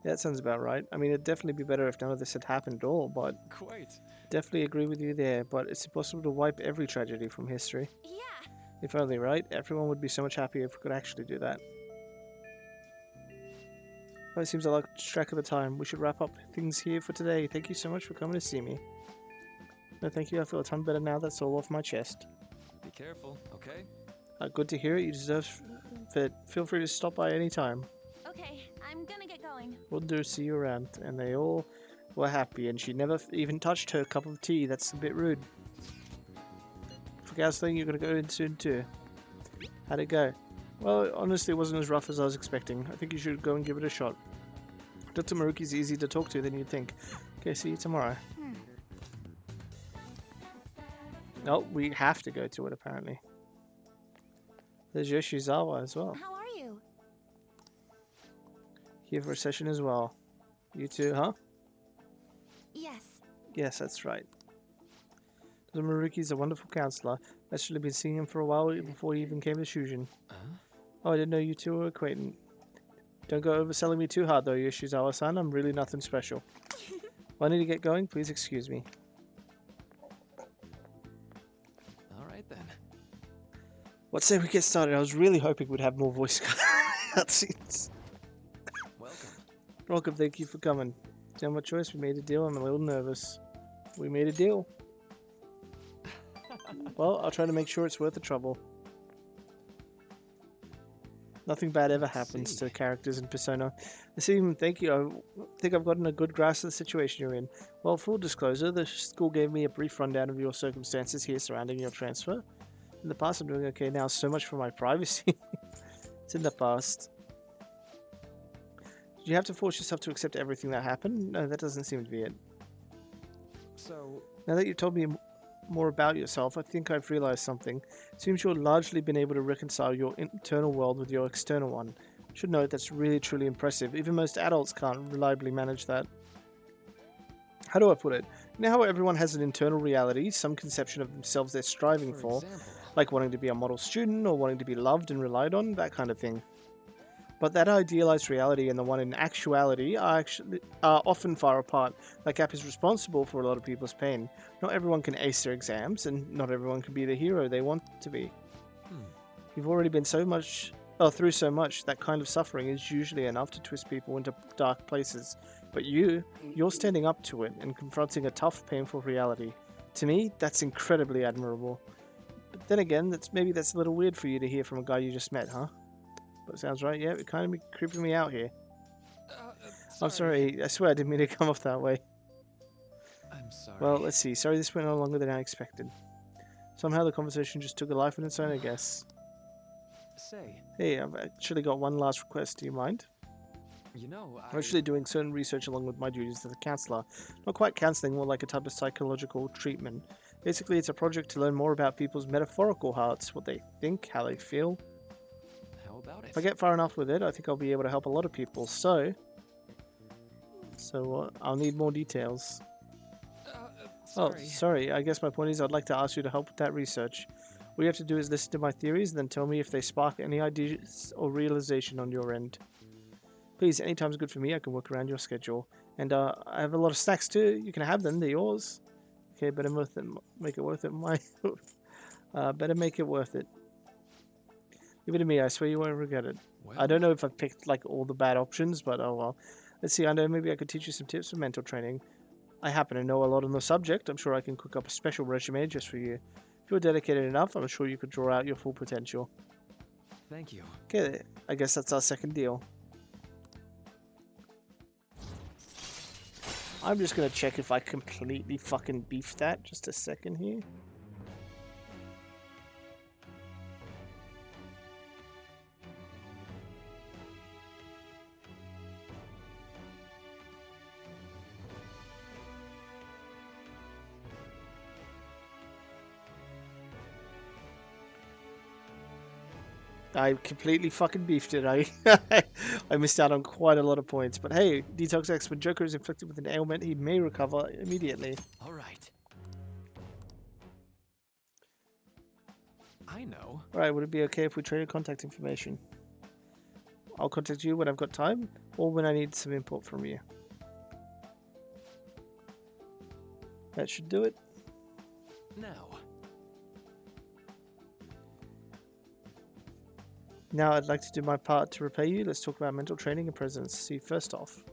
Yeah, that sounds about right. I mean, it'd definitely be better if none of this had happened at all, but... Quite. Definitely agree with you there, but it's impossible to wipe every tragedy from history. Yeah. If only, right? Everyone would be so much happier if we could actually do that. Well, it seems I lost track of the time. We should wrap up things here for today. Thank you so much for coming to see me. No, thank you. I feel a ton better now. That's all off my chest. Be careful, okay? Good to hear it. You deserve it. Feel free to stop by any time. Okay, I'm gonna get going. We'll do. See you around. And they all were happy, and she never even touched her cup of tea. That's a bit rude. counseling. You're gonna go in soon too. How'd it go? Well, honestly, it wasn't as rough as I was expecting. I think you should go and give it a shot. Dr. Maruki's easy to talk to than you'd think. Okay, see you tomorrow. Oh, we have to go to it apparently. There's Yoshizawa as well. How are you? Here for a session as well. You too, huh? Yes. Yes, that's right. Dr. Maruki's a wonderful counselor. I should have been seeing him for a while before he even came to Shujin. Oh, I didn't know you two were acquainted. Don't go overselling me too hard though, Yoshizawa-san. I'm really nothing special. Well, I need to get going. Please excuse me. Alright then. What say we get started? I was really hoping we'd have more voice cutscenes. Welcome. Welcome, thank you for coming. Don't have a choice, we made a deal. I'm a little nervous. We made a deal. Well, I'll try to make sure it's worth the trouble. Nothing bad ever happens to characters in Persona. Thank you. I think I've gotten a good grasp of the situation you're in. Well, full disclosure, the school gave me a brief rundown of your circumstances here surrounding your transfer. In the past, I'm doing okay now. So much for my privacy. It's in the past. Did you have to force yourself to accept everything that happened? No, that doesn't seem to be it. So, Now that you've told me more about yourself, I think I've realized something. It seems you've largely been able to reconcile your internal world with your external one. I should note that's really truly impressive. Even most adults can't reliably manage that. How do I put it? You know how everyone has an internal reality, some conception of themselves they're striving for, like wanting to be a model student or wanting to be loved and relied on, that kind of thing. But that idealized reality and the one in actuality are often far apart. That gap is responsible for a lot of people's pain. Not everyone can ace their exams, and not everyone can be the hero they want to be. You've already been through so much, that kind of suffering is usually enough to twist people into dark places. But you're standing up to it and confronting a tough, painful reality. To me, that's incredibly admirable. But then again, maybe that's a little weird for you to hear from a guy you just met, huh? But sounds right, yeah, it kind of be creeping me out here. I'm sorry, I swear I didn't mean to come off that way. I'm sorry. Well, let's see. Sorry this went on longer than I expected. Somehow the conversation just took a life of its own, I guess. Say. Hey, I've actually got one last request. Do you mind? You know, I'm actually doing certain research along with my duties as a counselor. Not quite counseling, more like a type of psychological treatment. Basically, it's a project to learn more about people's metaphorical hearts, what they think, how they feel. How about it? If I get far enough with it, I think I'll be able to help a lot of people. So I'll need more details. Sorry. Oh, sorry. I guess my point is I'd like to ask you to help with that research. All you have to do is listen to my theories and then tell me if they spark any ideas or realization on your end. Please, anytime's good for me. I can work around your schedule. And I have a lot of snacks too. You can have them. They're yours. Okay, better make it worth it. Better make it worth it. Give it to me. I swear you won't regret it. Well, I don't know if I've picked like all the bad options, but oh well. Let's see. I know maybe I could teach you some tips for mental training. I happen to know a lot on the subject. I'm sure I can cook up a special regimen just for you. If you're dedicated enough, I'm sure you could draw out your full potential. Thank you. Okay, I guess that's our second deal. I'm just gonna check if I completely fucking beefed that. Just a second here. I completely fucking beefed it. I missed out on quite a lot of points. But hey, Detox X, when Joker is inflicted with an ailment, he may recover immediately. All right. I know. Alright, would it be okay if we traded contact information? I'll contact you when I've got time, or when I need some input from you. That should do it. Now. Now I'd like to do my part to repay you. Let's talk about mental training and presidency. First off,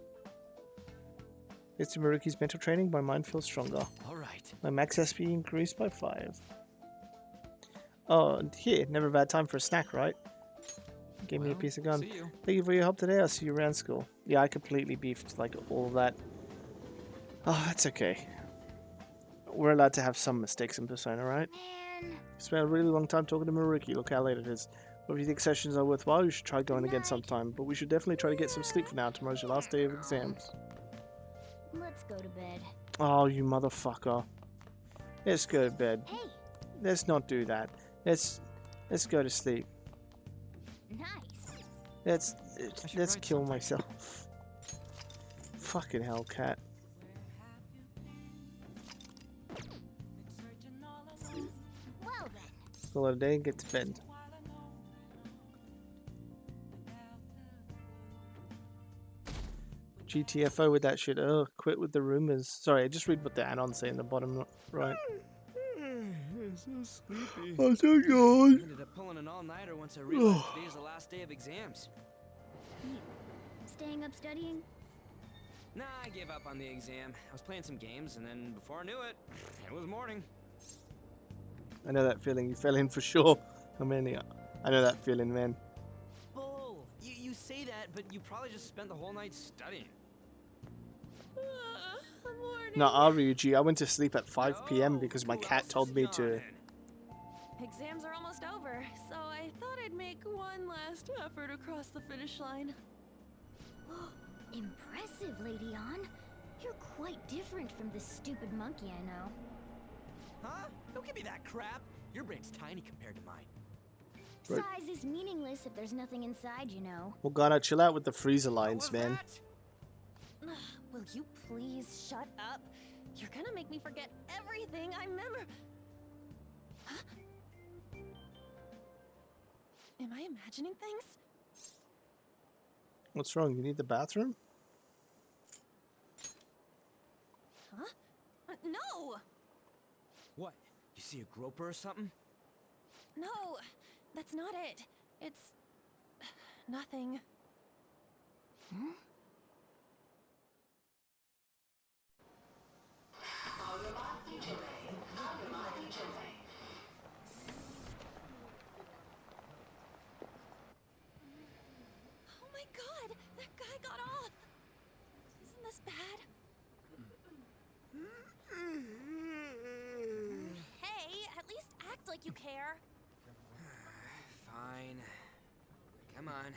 thanks to Maruki's mental training, my mind feels stronger. All right. My max SP increased by 5. Oh, and here, never a bad time for a snack, right? Give me a piece of gum. See you. Thank you for your help today. I'll see you around school. Yeah, I completely beefed like all of that. Oh, that's okay. We're allowed to have some mistakes in Persona, right? Spent a really long time talking to Maruki. Look how late it is. Well, if you think sessions are worthwhile, you should try going again sometime. But we should definitely try to get some sleep for now. Tomorrow's your last day of exams. Let's go to bed. Oh, you motherfucker. Let's go to bed. Hey, Let's not do that. Let's go to sleep. nice. Let's kill myself. Fucking hell, cat. Well then. Call it a day and get to bed. GTFO with that shit. Oh, quit with the rumors. Sorry, I just read what the anons say in the bottom right. I'm so sleepy. I'm so good. Ended up pulling an all-nighter once I realized today's the last day of exams. You staying up studying? Nah, I gave up on the exam. I was playing some games, and then before I knew it, it was morning. I know that feeling. You fell in for sure. I mean, I know that feeling, man. Bull! You say that, but you probably just spent the whole night studying. Morning. No, Ryuji, I went to sleep at 5 p.m. because my Who cat else told is me gone to. then? Exams are almost over, so I thought I'd make one last effort across the finish line. Impressive, Lady Ann. You're quite different from this stupid monkey I know. Huh? Don't give me that crap. Your brain's tiny compared to mine. Right. Size is meaningless if there's nothing inside, you know. Well, Ghana, chill out with the freezer What lines, was man. that? Will you please shut up? You're gonna make me forget everything I remember. Huh? Am I imagining things? What's wrong? You need the bathroom? Huh? No! What? You see a groper or something? No, that's not it. It's nothing. Oh my god, that guy got off. Isn't this bad? Hey, at least act like you care. Fine. Come on.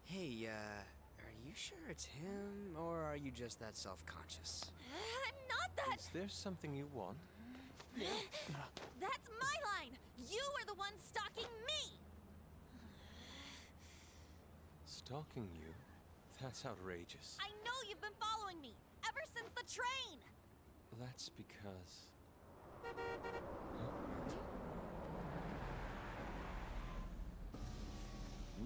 Hey, are you sure it's him, or are you just that self-conscious? I'm not that. Is there something you want? That's my line. You are the one stalking me. Stalking you? That's outrageous. I know you've been following me ever since the train. That's because...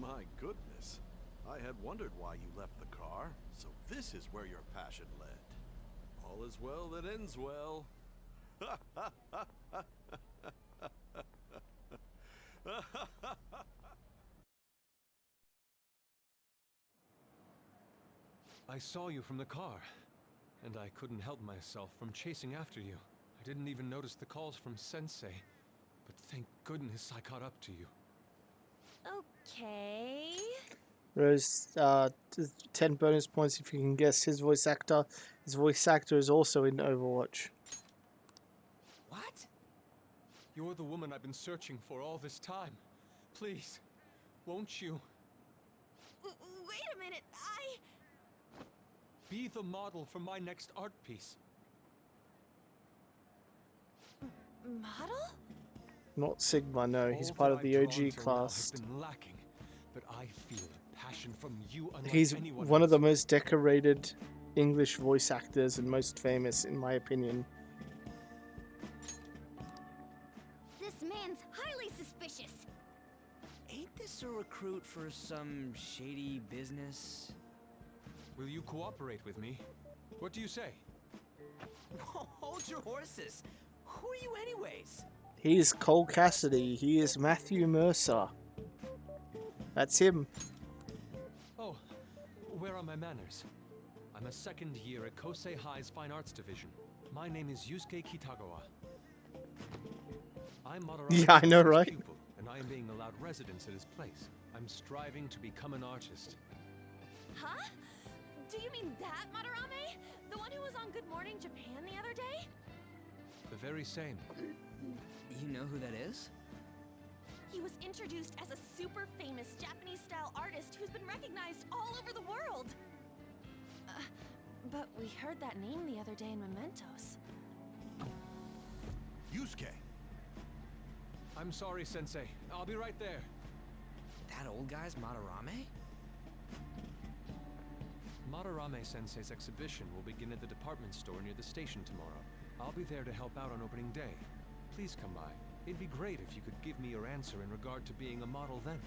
My goodness. I had wondered why you left the car. So this is where your passion led. All is well that ends well. I saw you from the car, and I couldn't help myself from chasing after you. I didn't even notice the calls from Sensei, but thank goodness I caught up to you. Okay. Rose, 10 bonus points if you can guess his voice actor. His voice actor is also in Overwatch. What? You're the woman I've been searching for all this time. Please, won't you Wait a minute. be the model for my next art piece? Model? Not Sigma, no. He's All part that of the I've drawn OG till now class. has been lacking, but I feel a passion from you unlike He's anyone one of the else. most decorated English voice actors and most famous, in my opinion. This man's highly suspicious. Ain't this a recruit for some shady business? Will you cooperate with me? What do you say? Hold your horses. Who are you anyways? He's Cole Cassidy. He is Matthew Mercer. That's him. Oh, where are my manners? I'm a second year at Kosei High's Fine Arts Division. My name is Yusuke Kitagawa. I'm Madarama's Yeah, I know, right? pupil, and I am being allowed residence at his place. I'm striving to become an artist. Huh? Do you mean that Madarame? The one who was on Good Morning Japan the other day? The very same. You know who that is? He was introduced as a super famous Japanese-style artist who's been recognized all over the world. But we heard that name the other day in Mementos. Yusuke! I'm sorry, Sensei. I'll be right there. That old guy's Madarame? Madarame Sensei's exhibition will begin at the department store near the station tomorrow. I'll be there to help out on opening day. Please come by. It'd be great if you could give me your answer in regard to being a model then.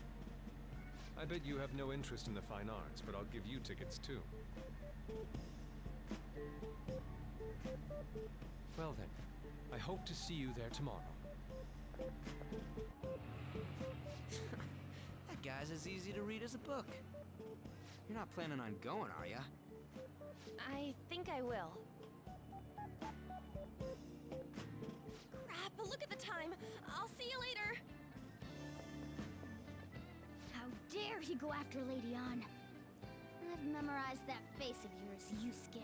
I bet you have no interest in the fine arts, but I'll give you tickets too. Well then, I hope to see you there tomorrow. That guy's as easy to read as a book. You're not planning on going, are ya? I think I will. Crap, look at the time. I'll see you later. How dare he go after Lady Ann? I've memorized that face of yours, Yusuke.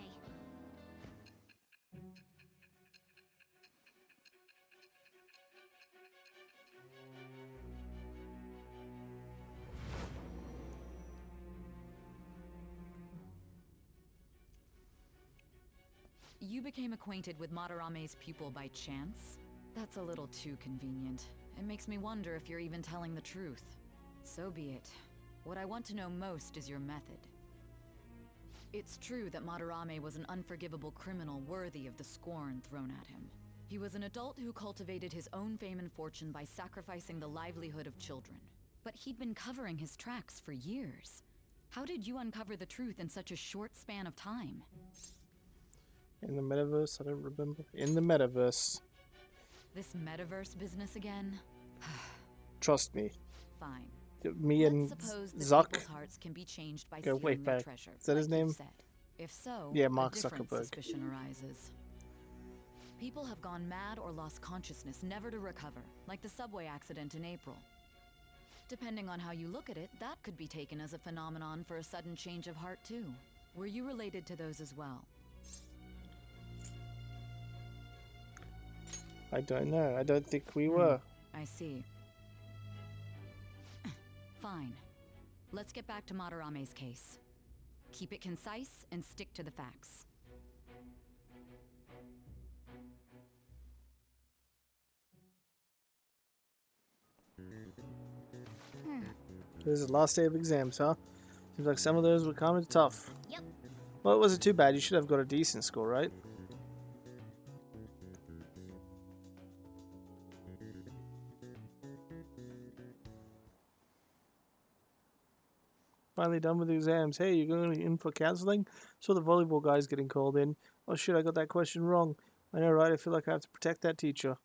You became acquainted with Madarame's pupil by chance? That's a little too convenient. It makes me wonder if you're even telling the truth. So be it. What I want to know most is your method. It's true that Madarame was an unforgivable criminal worthy of the scorn thrown at him. He was an adult who cultivated his own fame and fortune by sacrificing the livelihood of children. But he'd been covering his tracks for years. How did you uncover the truth in such a short span of time? In the metaverse? I don't remember. In the metaverse. This metaverse business again? Trust me. Fine. Me and Let's suppose that Zuck people's hearts can be changed by go way stealing their back. treasure, Is that his like you've name? said. If so, Yeah, Mark a different Zuckerberg. suspicion arises. People have gone mad or lost consciousness, never to recover, like the subway accident in April. Depending on how you look at it, that could be taken as a phenomenon for a sudden change of heart too. Were you related to those as well? I don't know. I don't think we were. I see. Fine. Let's get back to Madarame's case. Keep it concise and stick to the facts. This is the last day of exams, huh? Seems like some of those were kind of tough. Yep. Well, it wasn't too bad. You should have got a decent score, right? Finally done with the exams. Hey, you're going in for counseling? Saw the volleyball guys getting called in. Oh shit, I got that question wrong. I know, right? I feel like I have to protect that teacher.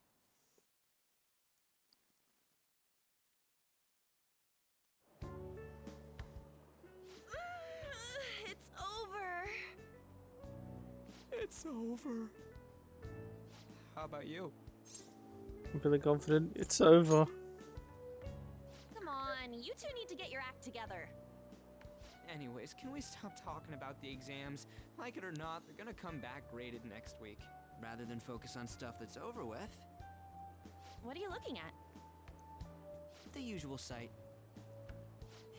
It's over. It's over. How about you? I'm feeling confident. It's over. Come on, you two need to get your act together. Anyways, can we stop talking about the exams? Like it or not, they're gonna come back graded next week. Rather than focus on stuff that's over with. What are you looking at? The usual site.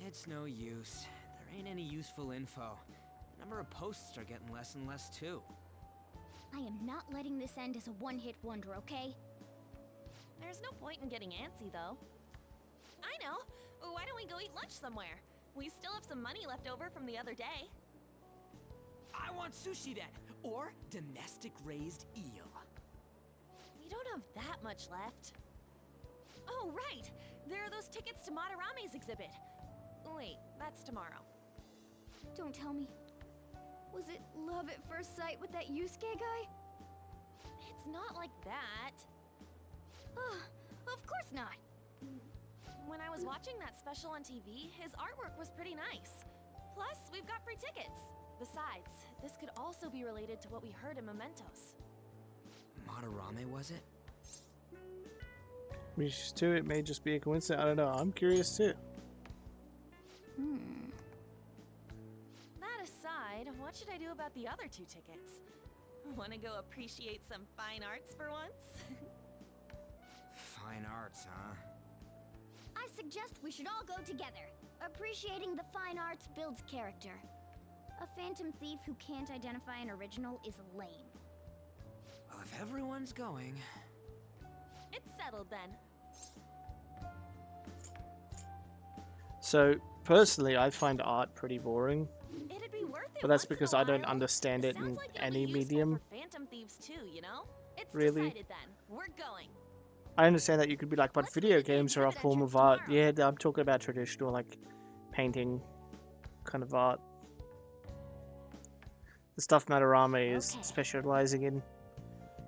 It's no use. There ain't any useful info. The number of posts are getting less and less too. I am not letting this end as a one-hit wonder, okay? There's no point in getting antsy, though. I know. Why don't we go eat lunch somewhere? We still have some money left over from the other day. I want sushi then, or domestic raised eel. We don't have that much left. Oh, right! There are those tickets to Madarame's exhibit. Wait, that's tomorrow. Don't tell me. Was it love at first sight with that Yusuke guy? It's not like that. Of course not. When I was watching that special on TV, his artwork was pretty nice. Plus, we've got free tickets. Besides, this could also be related to what we heard in Mementos. Madarame, was it? Me too. It may just be a coincidence. I don't know. I'm curious too. That aside, what should I do about the other 2 tickets? Want to go appreciate some fine arts for once? Fine arts, huh? I suggest we should all go together. Appreciating the fine arts builds character. A phantom thief who can't identify an original is lame. Well, if everyone's going... It's settled then. So, personally, I find art pretty boring. It'd be worth it But that's once in a because I don't while. understand it in Sounds like it'll any be useful medium. for phantom thieves too, you know? It's Really? decided then. We're going. I understand that you could be like, but Let's video meet at the games are a exhibit form entrance of art. tomorrow. Yeah, I'm talking about traditional, like, painting kind of art. The stuff Madarame is Okay. specializing in.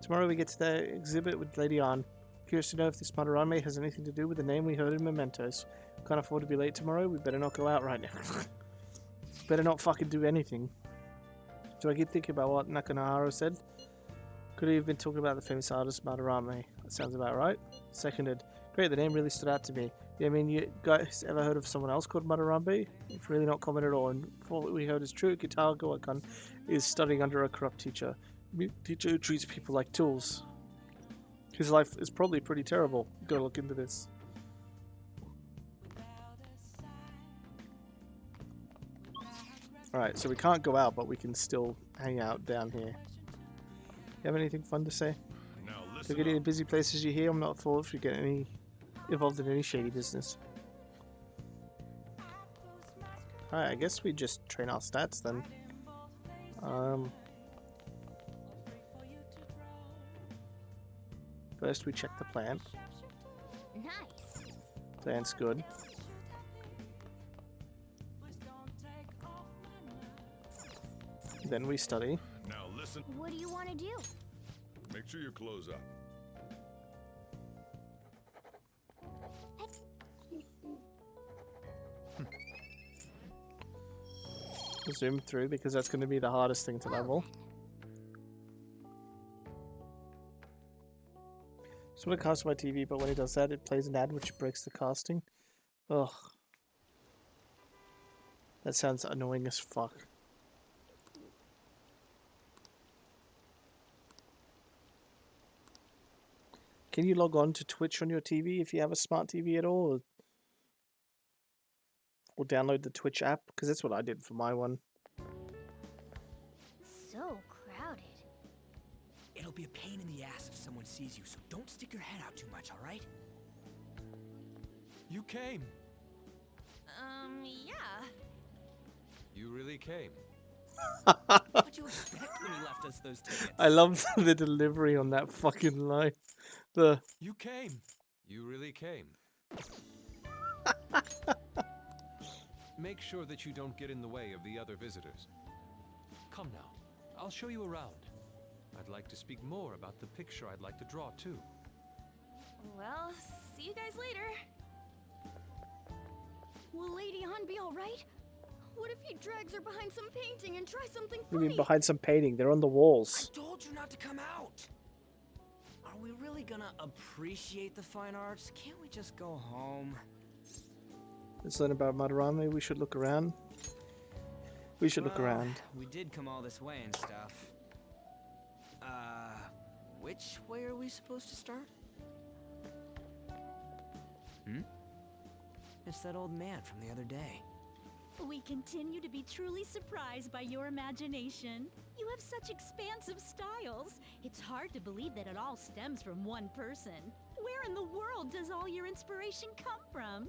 Tomorrow we get to the exhibit with Lady Ann. Curious to know if this Madarame has anything to do with the name we heard in Mementos. Can't afford to be late tomorrow. We better not go out right now. Better not fucking do anything. Do I keep thinking about what Nakanohara said? Could he have been talking about the famous artist Madarame? That sounds about right. Seconded. Great, the name really stood out to me. Yeah, I mean, you guys ever heard of someone else called Madarame? It's really not common at all, and for what we heard is true, Kitao Goakan is studying under a corrupt teacher. Teacher who treats people like tools. His life is probably pretty terrible. Go look into this. Alright, so we can't go out, but we can still hang out down here. You have anything fun to say? Now Do listen you get any up. busy places you hear? I'm not full if you get any involved in any shady business. Alright, I guess we just train our stats then. First we check the plant. Nice. Plant's good. Then we study. Now listen. What do you want to do? Make sure you close up. Zoom through because that's going to be the hardest thing to level. Just want to cast my TV, but when it does that, it plays an ad which breaks the casting. Ugh. That sounds annoying as fuck. Can you log on to Twitch on your TV if you have a smart TV at all? Or download the Twitch app? Because that's what I did for my one. So crowded. It'll be a pain in the ass if someone sees you, so don't stick your head out too much, alright? You came. Yeah. You really came. What'd you expect when you left us those tickets? I love the delivery on that fucking line. The You came. You really came. Make sure that you don't get in the way of the other visitors. Come now. I'll show you around. I'd like to speak more about the picture I'd like to draw too. Well, see you guys later. Will Lady Han be alright? What if he drags her behind some painting and tries something we funny? mean behind some painting. They're on the I walls. told you not to come out! Are we really gonna appreciate the fine arts? Can't we just go home? Let's learn about Madarame. We should look around. We should look Well, around. We did come all this way and stuff. Which way are we supposed to start? It's that old man from the other day. We continue to be truly surprised by your imagination. You have such expansive styles. It's hard to believe that it all stems from one person. Where in the world does all your inspiration come from?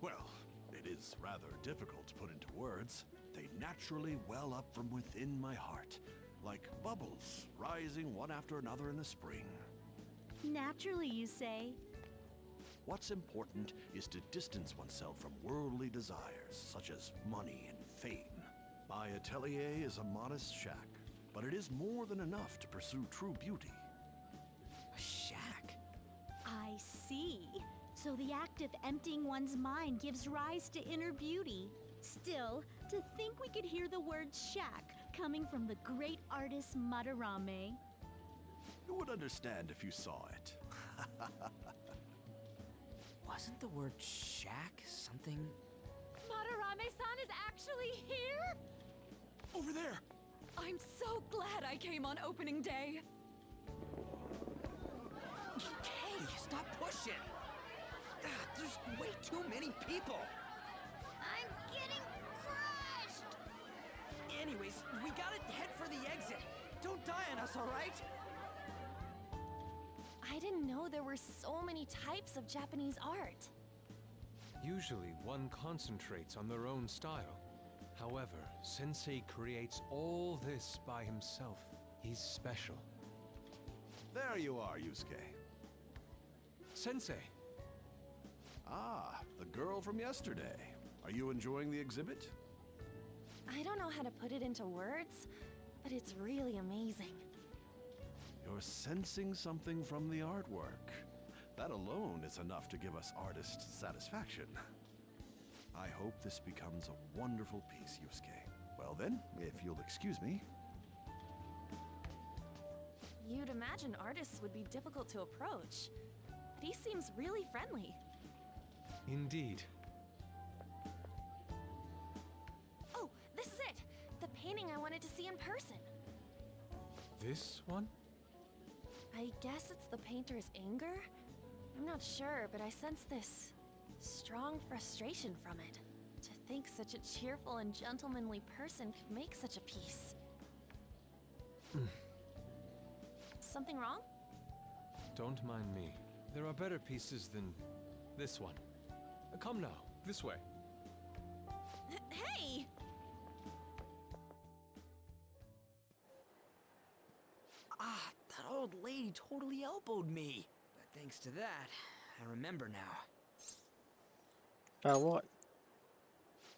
Well, it is rather difficult to put into words. They naturally well up from within my heart, like bubbles rising one after another in the spring. Naturally, you say. What's important is to distance oneself from worldly desires, such as money and fame. My atelier is a modest shack, but it is more than enough to pursue true beauty. A shack? I see. So the act of emptying one's mind gives rise to inner beauty. Still, to think we could hear the word shack coming from the great artist Madarame. You would understand if you saw it. Wasn't the word shack something? Madarame-san is actually here? Over there! I'm so glad I came on opening day. Hey, stop pushing! There's way too many people! I'm getting crushed! Anyways, we gotta head for the exit. Don't die on us, alright? I didn't know there were so many types of Japanese art. Usually, one concentrates on their own style. However, Sensei creates all this by himself. He's special. There you are, Yusuke. Sensei! Ah, the girl from yesterday. Are you enjoying the exhibit? I don't know how to put it into words, but it's really amazing. You're sensing something from the artwork. That alone is enough to give us artist satisfaction. I hope this becomes a wonderful piece, Yusuke. Well then, if you'll excuse me. You'd imagine artists would be difficult to approach, but he seems really friendly. Indeed. Oh, this is it! The painting I wanted to see in person. This one? I guess it's the painter's anger? I'm not sure, but I sense this strong frustration from it. To think such a cheerful and gentlemanly person could make such a piece. Something wrong? Don't mind me. There are better pieces than this one. Come now, this way. Hey! Ah, that old lady totally elbowed me. But thanks to that, I remember now. What?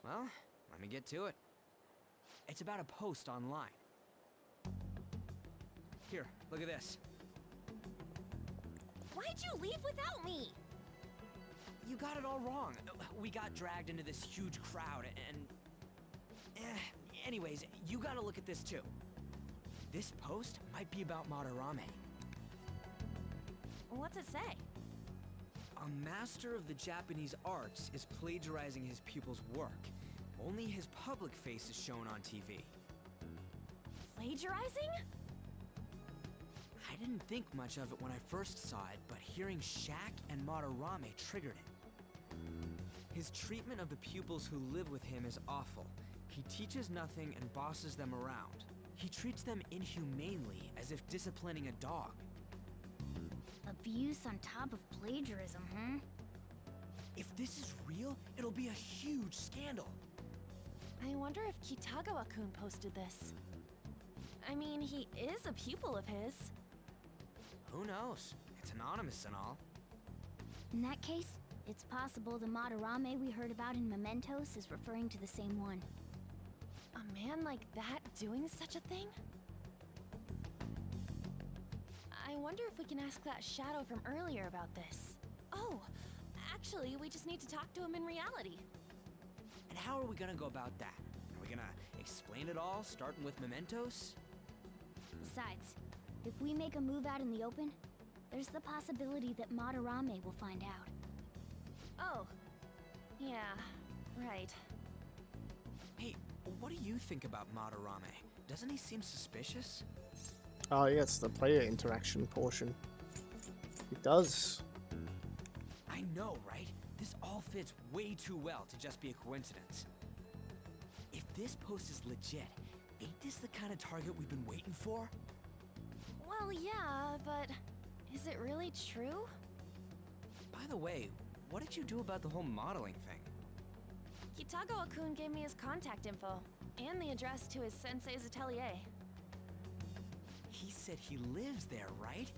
Well, let me get to it. It's about a post online. Here, look at this. Why'd you leave without me? You got it all wrong. We got dragged into this huge crowd and... anyways, you gotta look at this too. This post might be about Madarame. What's it say? A master of the Japanese arts is plagiarizing his pupil's work. Only his public face is shown on TV. Plagiarizing? I didn't think much of it when I first saw it, but hearing Shack and Madarame triggered it. His treatment of the pupils who live with him is awful. He teaches nothing and bosses them around. He treats them inhumanely, as if disciplining a dog. Abuse on top of plagiarism, huh? If this is real, it'll be a huge scandal. I wonder if Kitagawa-kun posted this. I mean, he is a pupil of his. Who knows? It's anonymous and all. In that case, it's possible the Madarame we heard about in Mementos is referring to the same one. A man like that doing such a thing? I wonder if we can ask that shadow from earlier about this. Oh, actually, we just need to talk to him in reality. And how are we gonna go about that? Are we gonna explain it all, starting with Mementos? Besides, if we make a move out in the open, there's the possibility that Madarame will find out. Oh, yeah, right. Hey, what do you think about Madarame? Doesn't he seem suspicious? Oh, yes, the player interaction portion. It does. I know, right? This all fits way too well to just be a coincidence. If this post is legit, ain't this the kind of target we've been waiting for? Well, yeah, but is it really true? By the way, what did you do about the whole modeling thing? Kitagawa-kun gave me his contact info and the address to his sensei's atelier. He said he lives there, right?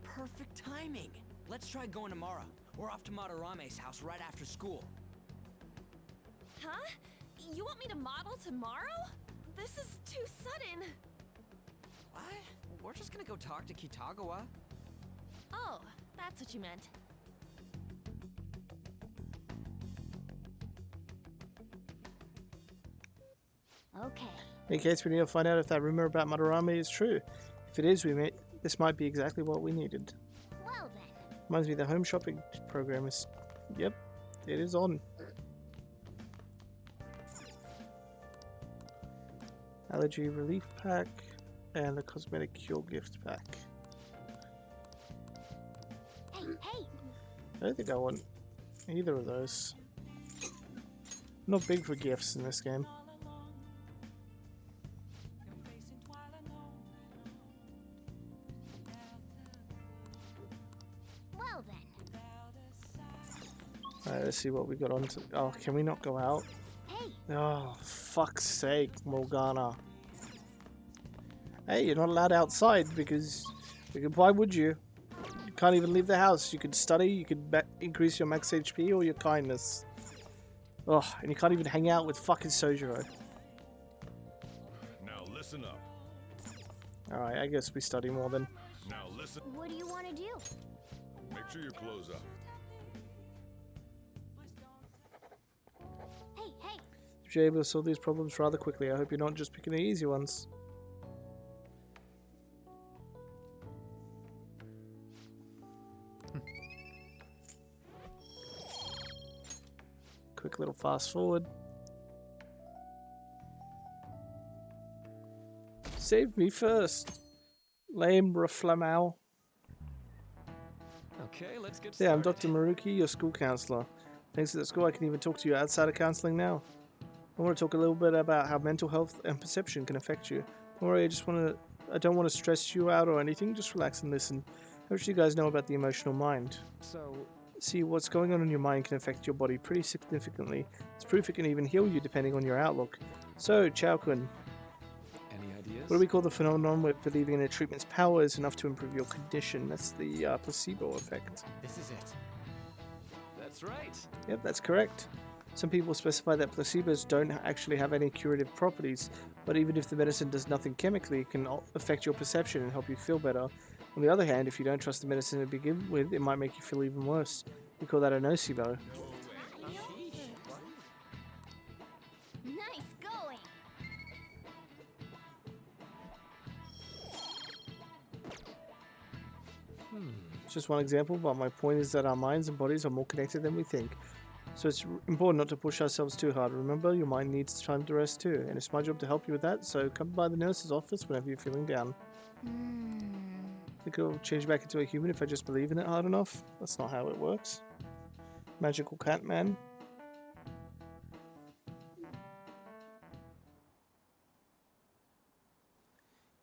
Perfect timing. Let's try going tomorrow. We're off to Madarame's house right after school. Huh? You want me to model tomorrow? This is too sudden. What? We're just gonna go talk to Kitagawa. Oh, that's what you meant. Okay. In case we need to find out if that rumor about Madarame is true. If it is, this might be exactly what we needed. Well then. Reminds me the home shopping program is... Yep, it is on. Allergy relief pack and the cosmetic cure gift pack. Hey, hey! I don't think I want either of those. Not big for gifts in this game. Well then. Alright, let's see what we got on to... Oh, can we not go out? Hey! Oh, fuck's sake, Morgana. Hey, you're not allowed outside because why would you? You can't even leave the house. You could study, you could increase your max HP or your kindness. Oh, and you can't even hang out with fucking Sojiro. Now listen up. Alright, I guess we study more then. Now listen. What do you want to do? Make sure your clothes up. Hey, hey! If you're able to solve these problems rather quickly, I hope you're not just picking the easy ones. Quick little fast forward. Save me first. Lame Raflamau. Okay, let's get Yeah, I'm started. Dr. Maruki, your school counselor. Thanks to the school, I can even talk to you outside of counseling now. I want to talk a little bit about how mental health and perception can affect you. Don't worry, I don't want to stress you out or anything. Just relax and listen. How much do you guys know about the emotional mind? So, See, what's going on in your mind can affect your body pretty significantly. It's proof it can even heal you depending on your outlook. So, Chao-kun, any ideas? what do we call the phenomenon where believing in a treatment's power is enough to improve your condition? That's the placebo effect. This is it. That's right. Yep, that's correct. Some people specify that placebos don't actually have any curative properties, but even if the medicine does nothing chemically, it can affect your perception and help you feel better. On the other hand, if you don't trust the medicine to begin with, it might make you feel even worse. We call that a nocebo. Nice going! It's just one example, but my point is that our minds and bodies are more connected than we think. So it's important not to push ourselves too hard. Remember, your mind needs time to rest too, and it's my job to help you with that, so come by the nurse's office whenever you're feeling down. Think it'll change back into a human if I just believe in it hard enough? That's not how it works. Magical cat man.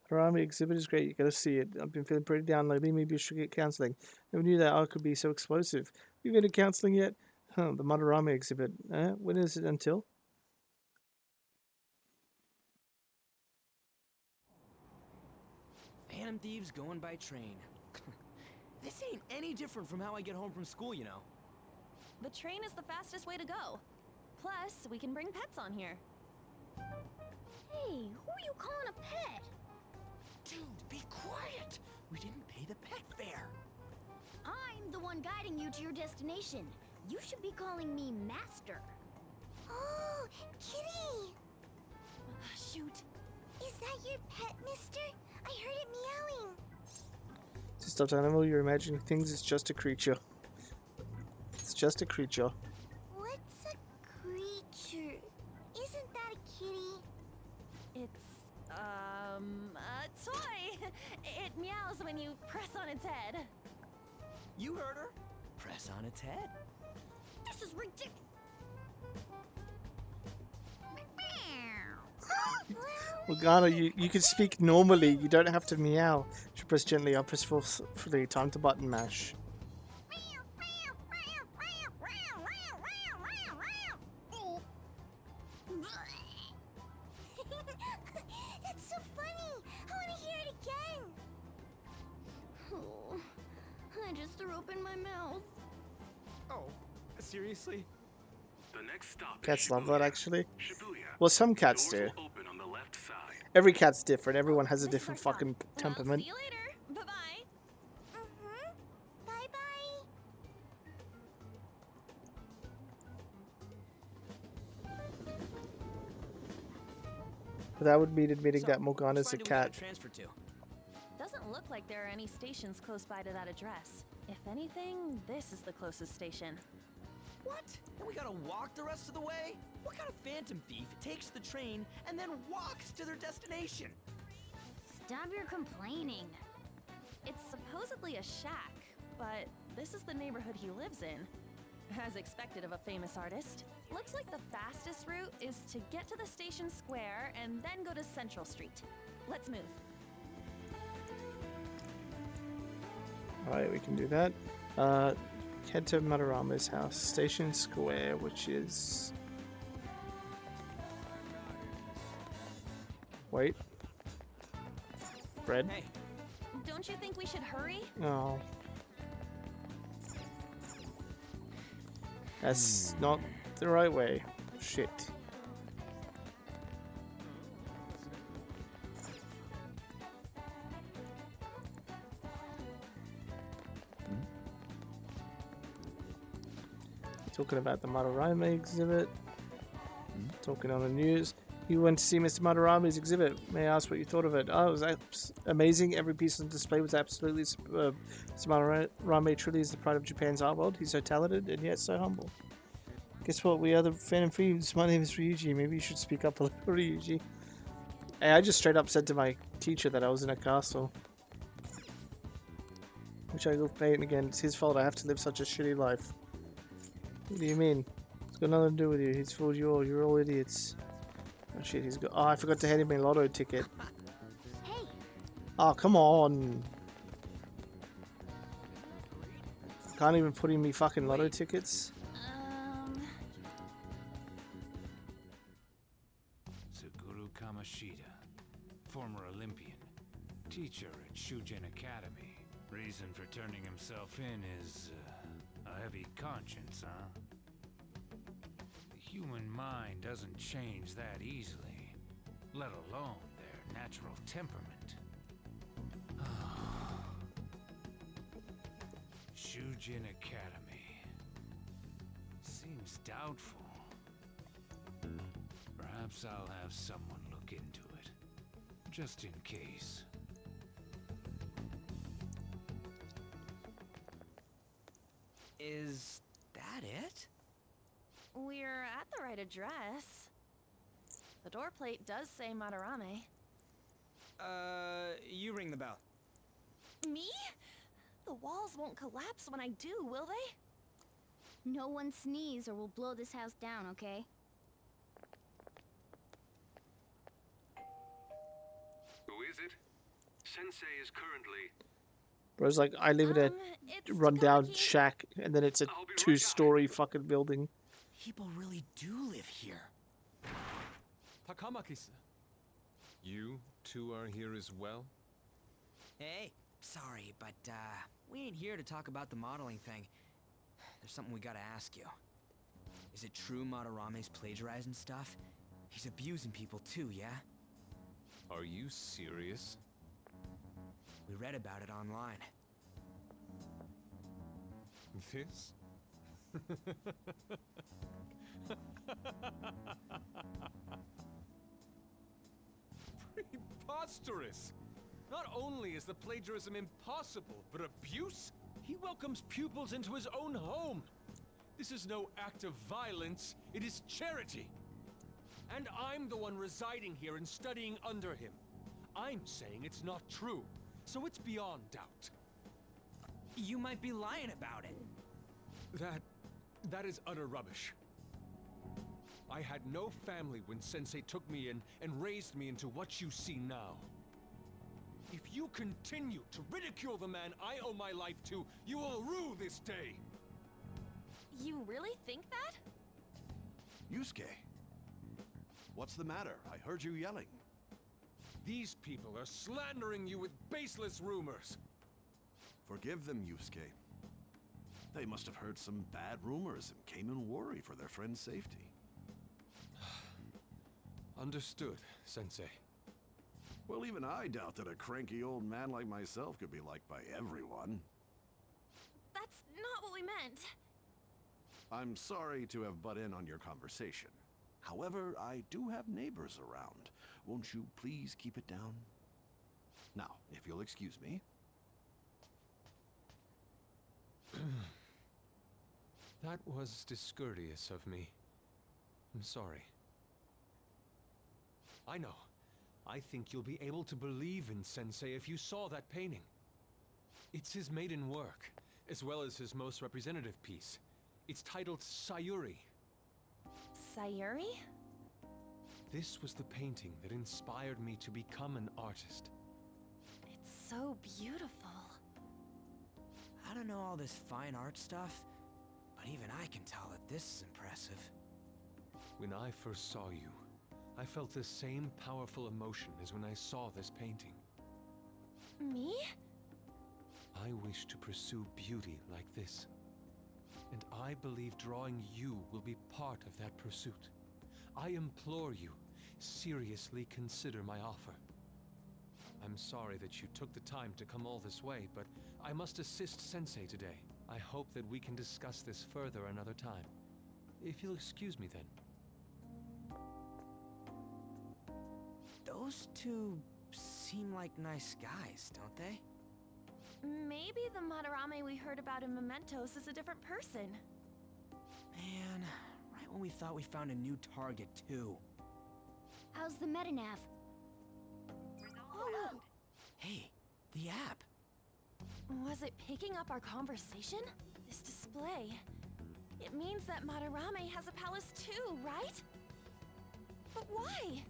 Panorama exhibit is great, you gotta see it. I've been feeling pretty down lately, maybe you should get counselling. Never knew that art could be so explosive. You been to counselling yet? Huh, the Madarame exhibit. When is it until? Phantom thieves going by train. This ain't any different from how I get home from school, you know. The train is the fastest way to go. Plus, we can bring pets on here. Hey, who are you calling a pet? Dude, be quiet! We didn't pay the pet fare. I'm the one guiding you to your destination. You should be calling me Master. Oh, Kitty! Shoot. Is that your pet, mister? I heard it meowing. It's a stuffed animal, you're imagining things, it's just a creature. It's just a creature. What's a creature? Isn't that a kitty? It's, a toy. It meows when you press on its head. You heard her. Press on its head. This is ridiculous. Morgana, you can speak normally. You don't have to meow. Should press gently up, press forcefully. Time to button mash. That's so funny. I want to hear it again. Oh, I just threw up in my mouth. Oh, seriously? The next stop Cats is love that, Shibuya. actually. Shibuya. Well, some cats Doors do. will open on the left side. Every cat's different. Everyone has a This is our different stop. fucking Well, temperament. see you later. Bye-bye. Bye-bye. But that would mean admitting So, that which Morgana's a line do we gotta cat. transfer to? Doesn't look like there are any stations close by to that address. If anything, this is the closest station. What? And we gotta walk the rest of the way? What kind of phantom thief takes the train and then walks to their destination? Stop your complaining. It's supposedly a shack, but this is the neighborhood he lives in. As expected of a famous artist. Looks like the fastest route is to get to the station square and then go to Central Street. Let's move. Alright, we can do that. Head to Madarama's house. Station Square, which is... Wait. Bread? Hey, don't you think we should hurry? No. That's not the right way. Shit. Talking about the Madarame exhibit. Talking on the news. You went to see Mr. Madarame's exhibit. May I ask what you thought of it? Oh, it was amazing. Every piece on display was absolutely superb. Mr. Madarame truly is the pride of Japan's art world. He's so talented and yet so humble. Guess what? We are the Phantom Thieves. My name is Ryuji. Maybe you should speak up a little, Ryuji. Hey, I just straight up said to my teacher that I was in a castle. Which I go paint again. It's his fault I have to live such a shitty life. What do you mean? It's got nothing to do with you. He's fooled you all. You're all idiots. Oh shit, he's got... Oh, I forgot to hand him a lotto ticket. Hey, Oh, come on. Can't even put in me fucking lotto tickets. Suguru Kamashita, former Olympian, teacher at Shujin Academy. Reason for turning himself in is a heavy conscience, huh? The human mind doesn't change that easily, let alone their natural temperament. Shujin Academy. Seems doubtful. Perhaps I'll have someone look into it, just in case. Is that it? We're at the right address. The door plate does say Madarame. You ring the bell. Me? The walls won't collapse when I do, will they? No one sneeze or we'll blow this house down, okay? Who is it? Sensei is currently... Bro's like, I live in a It's rundown Chickachow. shack, and then it's a I'll be right two-story fucking building. People really do live here. Takamaki-san. You two are here as well? Hey, sorry, but we ain't here to talk about the modeling thing. There's something we gotta ask you. Is it true Madarame's plagiarizing stuff? He's abusing people too, yeah? Are you serious? We read about it online. This? Preposterous! Not only is the plagiarism impossible, but abuse? He welcomes pupils into his own home. This is no act of violence, it is charity. And I'm the one residing here and studying under him. I'm saying it's not true, so it's beyond doubt. You might be lying about it. That is utter rubbish. I had no family when Sensei took me in and raised me into what you see now. If you continue to ridicule the man I owe my life to, you will rue this day. You really think that? Yusuke, what's the matter? I heard you yelling. These people are slandering you with baseless rumors. Forgive them, Yusuke. They must have heard some bad rumors and came in worry for their friend's safety. Understood, Sensei. Well, even I doubt that a cranky old man like myself could be liked by everyone. That's not what we meant. I'm sorry to have butt in on your conversation. However, I do have neighbors around. Won't you please keep it down? Now, if you'll excuse me. That was discourteous of me. I'm sorry. I know. I think you'll be able to believe in Sensei if you saw that painting. It's his maiden work, as well as his most representative piece. It's titled Sayuri. Sayuri? This was the painting that inspired me to become an artist. It's so beautiful. I don't know all this fine art stuff, but even I can tell that this is impressive. When I first saw you, I felt the same powerful emotion as when I saw this painting. Me? I wish to pursue beauty like this. And I believe drawing you will be part of that pursuit. I implore you, seriously consider my offer. I'm sorry that you took the time to come all this way, but I must assist Sensei today. I hope that we can discuss this further another time. If you'll excuse me then. Those two seem like nice guys, don't they? Maybe the Madarame we heard about in Mementos is a different person. Man, right when we thought we found a new target, too. How's the metanav? Oh, Hey, the app. was it picking up our conversation? This display. It means that Madarame has a palace too, right? But why?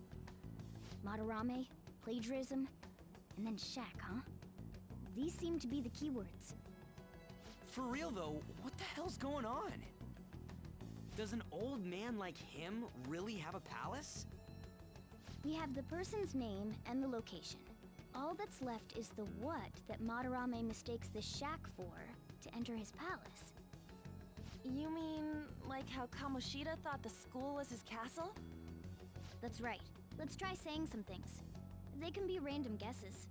Madarame, plagiarism, and then shack, huh? These seem to be the keywords. For real though, what the hell's going on? Does an old man like him really have a palace? We have the person's name and the location. All that's left is the what that Madarame mistakes the shack for to enter his palace. You mean like how Kamoshida thought the school was his castle? That's right. Let's try saying some things. They can be random guesses.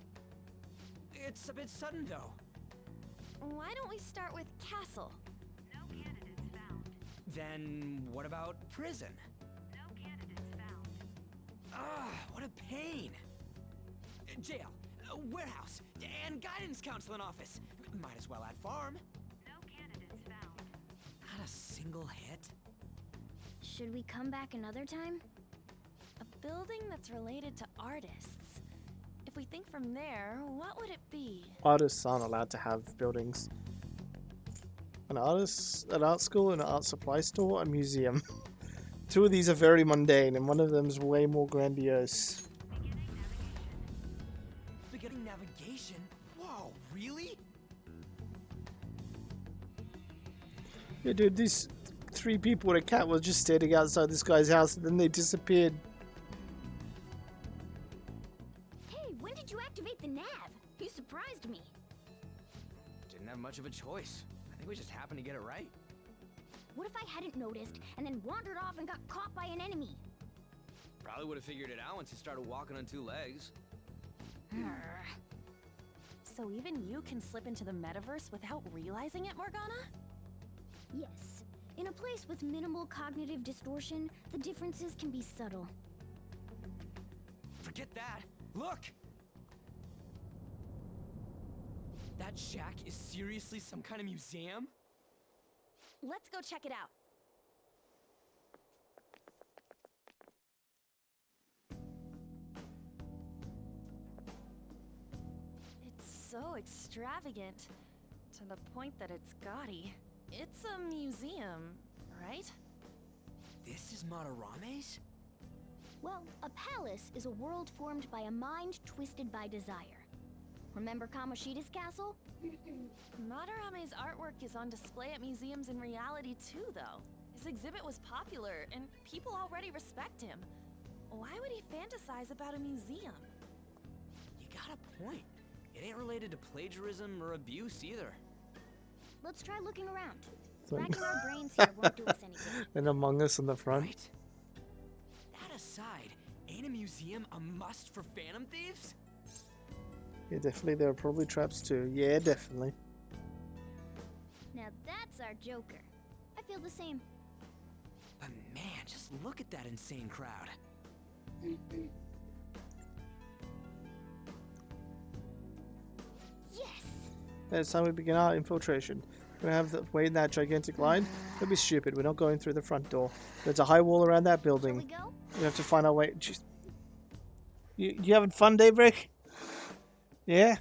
It's a bit sudden though. Why don't we start with castle? No candidates found. Then what about prison? No candidates found. Ah, what a pain. Jail, warehouse, and guidance counseling office. Might as well add farm. No candidates found. Not a single hit. Should we come back another time? A building that's related to artists. If we think from there, what would it be? Artists aren't allowed to have buildings. An art school, an art supply store, a museum. Two of these are very mundane, and one of them is way more grandiose. Beginning navigation? Whoa, really? Yeah, dude, these 3 people and a cat were just standing outside this guy's house, and then they disappeared. Hey, when did you activate the nav? You surprised me. Didn't have much of a choice. I think we just happened to get it right. What if I hadn't noticed and then wandered off and got caught by an enemy? Probably would have figured it out once you started walking on 2 legs. So even you can slip into the metaverse without realizing it, Morgana? Yes. In a place with minimal cognitive distortion, the differences can be subtle. Forget that. Look! That shack is seriously some kind of museum? Let's go check it out. It's so extravagant, to the point that it's gaudy. It's a museum, right? This is Madarame's? Well, a palace is a world formed by a mind twisted by desire. Remember Kamoshida's castle? Madarame's artwork is on display at museums in reality too, though. His exhibit was popular, and people already respect him. Why would he fantasize about a museum? You got a point. It ain't related to plagiarism or abuse either. Let's try looking around. Think. Racking our brains here won't do us any good. And Among Us in the front. Right. That aside, Ain't a museum a must for phantom thieves? Yeah, definitely. There are probably traps too. Yeah, definitely. Now that's our Joker. I feel the same. But man, just look at that insane crowd. Yes! It's time we begin our infiltration. We're gonna have to wait in that gigantic line. Don't be stupid. We're not going through the front door. There's a high wall around that Shall we building. go? We have to find our way. Jeez. You having fun, Daybreak? Yeah?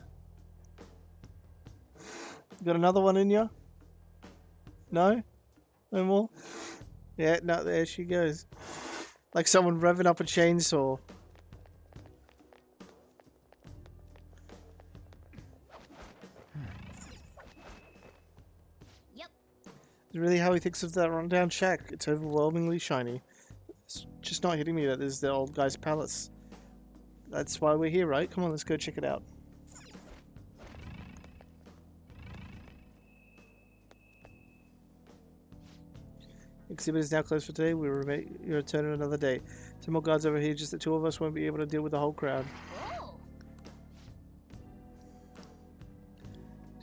You got another one in you? No? No more? Yeah, no, there she goes. Like someone revving up a chainsaw. Yep. Is really how he thinks of that rundown shack. It's overwhelmingly shiny. It's just not hitting me that this is the old guy's palace. That's why we're here, right? Come on, let's go check it out. Exhibit is now closed for today. We return another day. 10 more guards over here. Just the two of us won't be able to deal with the whole crowd. Oh.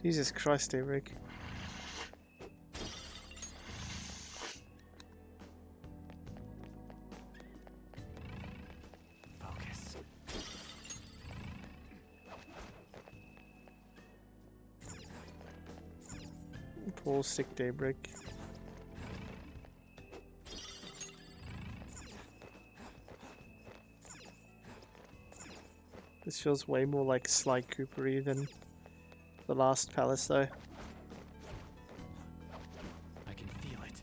Jesus Christ, Eric. Focus. Poor sick Daybreak. This feels way more like Sly Coopery than the last palace, though. I can feel it.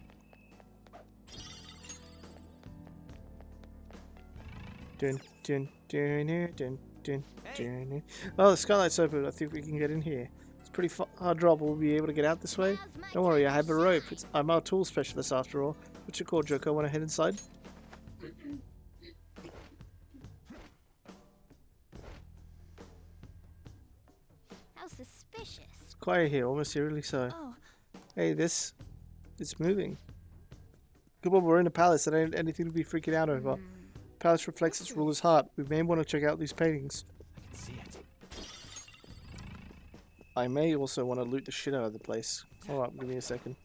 Dun dun dun dun dun dun. Oh, the skylight's open. I think we can get in here. It's pretty hard drop. We'll be able to get out this way. Don't worry, I have a rope. I'm our tool specialist after all. What's your call, Joker? Want to head inside? How suspicious. It's quiet here, almost eerily so. Oh, Hey, it's moving. Good, we're in a palace. That ain't anything to be freaking out over. Palace reflects its ruler's heart. We may want to check out these paintings. I can see it. I may also want to loot the shit out of the place. Hold up, give me a second.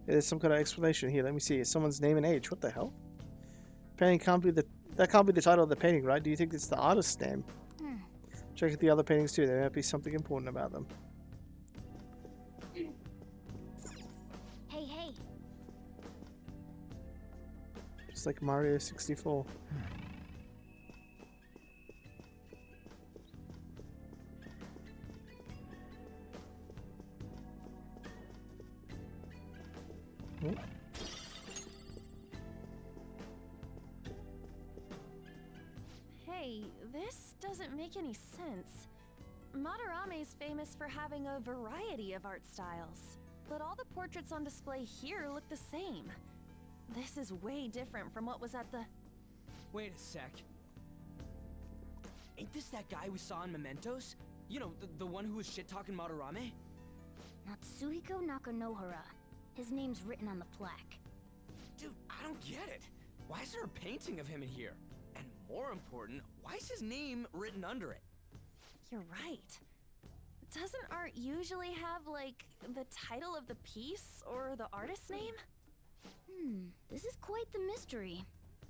There's some kind of explanation here. Let me see. It's someone's name and age. What the hell? Painting can't be that can't be the title of the painting, right? Do you think it's the artist's name? Check out the other paintings too. There might be something important about them. Hey, hey. Just like Mario 64. Oh. hey, this doesn't make any sense. Matarame's famous for having a variety of art styles, but all the portraits on display here look the same. This is way different from what was at the... Wait a sec. Ain't this that guy we saw in Mementos? You know, the one who was shit-talking Madarame? Natsuhiko Nakanohara. His name's written on the plaque. Dude, I don't get it. Why is there a painting of him in here? And more important, why is his name written under it? You're right. Doesn't art usually have, like, the title of the piece or the artist's name? This is quite the mystery.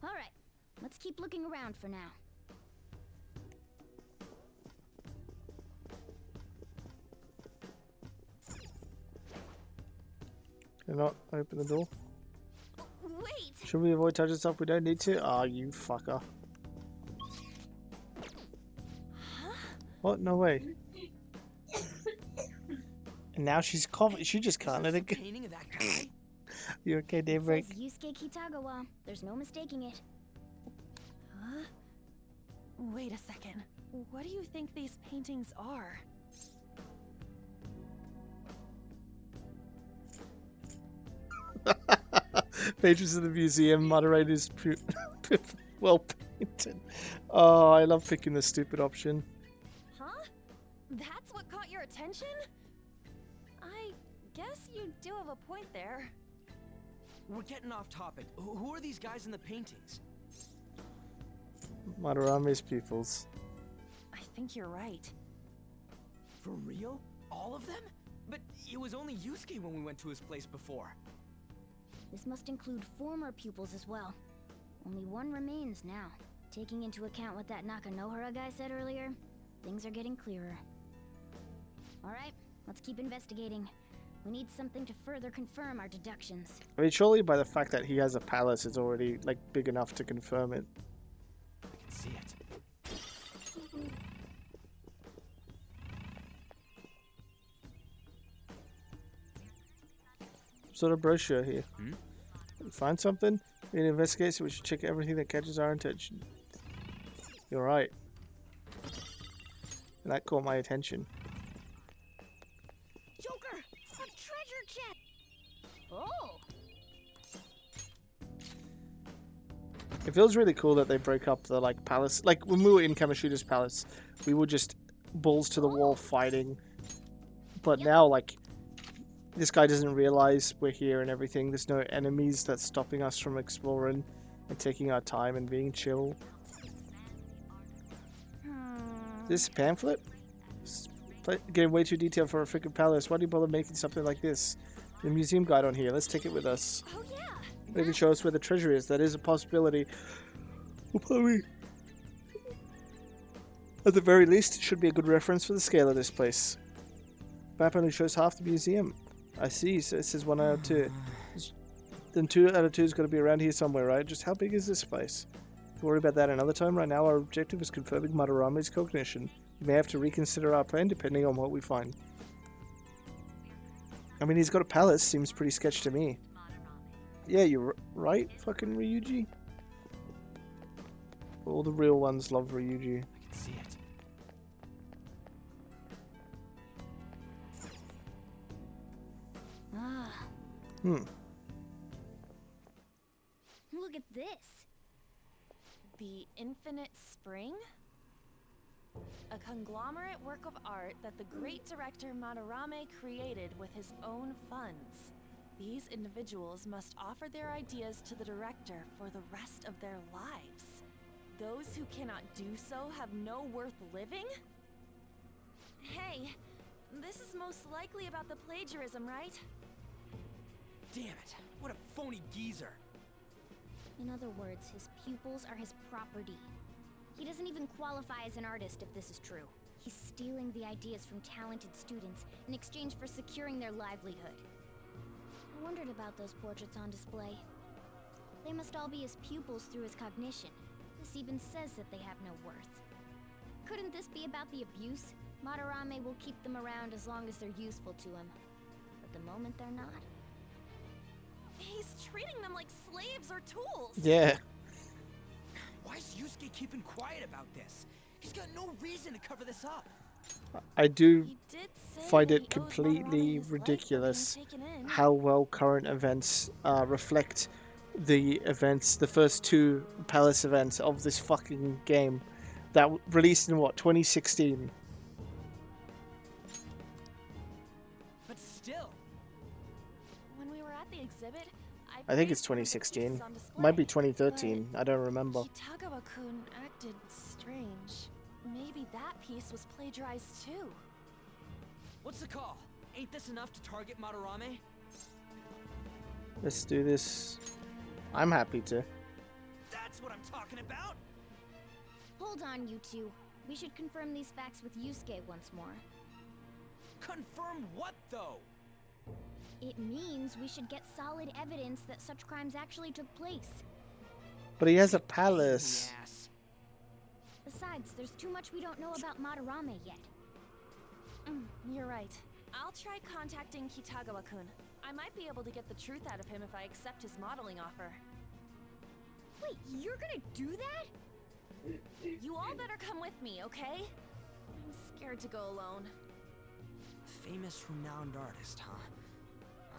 Alright, let's keep looking around for now. Cannot open the door. Wait! Should we avoid touching stuff we don't need to? Ah, you fucker. What? No way. And now she's coughing. She just can't let it go. Painting of that guy? You okay, It Daybreak? says Yusuke Kitagawa. There's no mistaking it. Huh? Wait a second. What do you think these paintings are? Patrons of the museum, moderators, well painted. Oh, I love picking the stupid option. Huh? That's what caught attention? I guess you do have a point there. We're getting off topic. Who are these guys in the paintings? Madarame's pupils. I think you're right. For real? All of them? But it was only Yusuke when we went to his place before. This must include former pupils as well. Only one remains now. Taking into account what that Nakanohara guy said earlier, things are getting clearer. Alright, let's keep investigating. We need something to further confirm our deductions. I mean, surely by the fact that he has a palace, it's already like big enough to confirm it. I can see it. Sort of brochure here. Find something? We need to investigate, so we should check everything that catches our attention. You're right. And that caught my attention. Joker! A treasure chest! Oh! It feels really cool that they break up the like palace. Like when we were in Kamoshida's palace, we were just balls to the wall fighting. But now, like, this guy doesn't realize we're here and everything. There's no enemies that's stopping us from exploring and taking our time and being chill. This pamphlet? Getting way too detailed for a freaking palace. Why do you bother making something like this? The museum guide on here. Let's take it with us. Oh yeah. Maybe show us where the treasure is. That is a possibility. Well, probably. At the very least, it should be a good reference for the scale of this place. Map only shows half the museum. I see. So it says 1 out of 2. Then 2 out of 2 is going to be around here somewhere, right? Just how big is this place? We'll worry about that another time. Right now, our objective is confirming Madarame's cognition. We may have to reconsider our plan depending on what we find. I mean, he's got a palace. Seems pretty sketch to me. Yeah, you're right, fucking Ryuji. All the real ones love Ryuji. I can see it. Ah. Look at this. The Infinite Spring? A conglomerate work of art that the great director Madarame created with his own funds. These individuals must offer their ideas to the director for the rest of their lives. Those who cannot do so have no worth living? Hey, this is most likely about the plagiarism, right? Damn it! What a phony geezer! In other words, his pupils are his property. He doesn't even qualify as an artist if this is true. He's stealing the ideas from talented students in exchange for securing their livelihood. I wondered about those portraits on display. They must all be his pupils through his cognition. This even says that they have no worth. Couldn't this be about the abuse? Madarame will keep them around as long as they're useful to him. But the moment they're not... He's treating them like slaves or tools! Yeah. Why is Yusuke keeping quiet about this? He's got no reason to cover this up. I do He did say find that it he owes completely Madarame his life for being ridiculous taken in. how well current events reflect the events, the first 2 palace events of this fucking game that released in what, 2016? But still. When we were at the exhibit, I think it's placed one of the pieces 2016. on display, Might be 2013. I don't remember. but Kitagawa-kun acted strange. Maybe that piece was plagiarized too. What's the call? Ain't this enough to target Madarame? Let's do this. I'm happy to. That's what I'm talking about! Hold on, you two. We should confirm these facts with Yusuke once more. Confirm what, though? It means we should get solid evidence that such crimes actually took place. But he has a palace. Yes. Besides, there's too much we don't know about Madarame yet. You're right. I'll try contacting Kitagawa-kun. I might be able to get the truth out of him if I accept his modeling offer. Wait, you're gonna do that? You all better come with me, okay? I'm scared to go alone. Famous renowned artist, huh?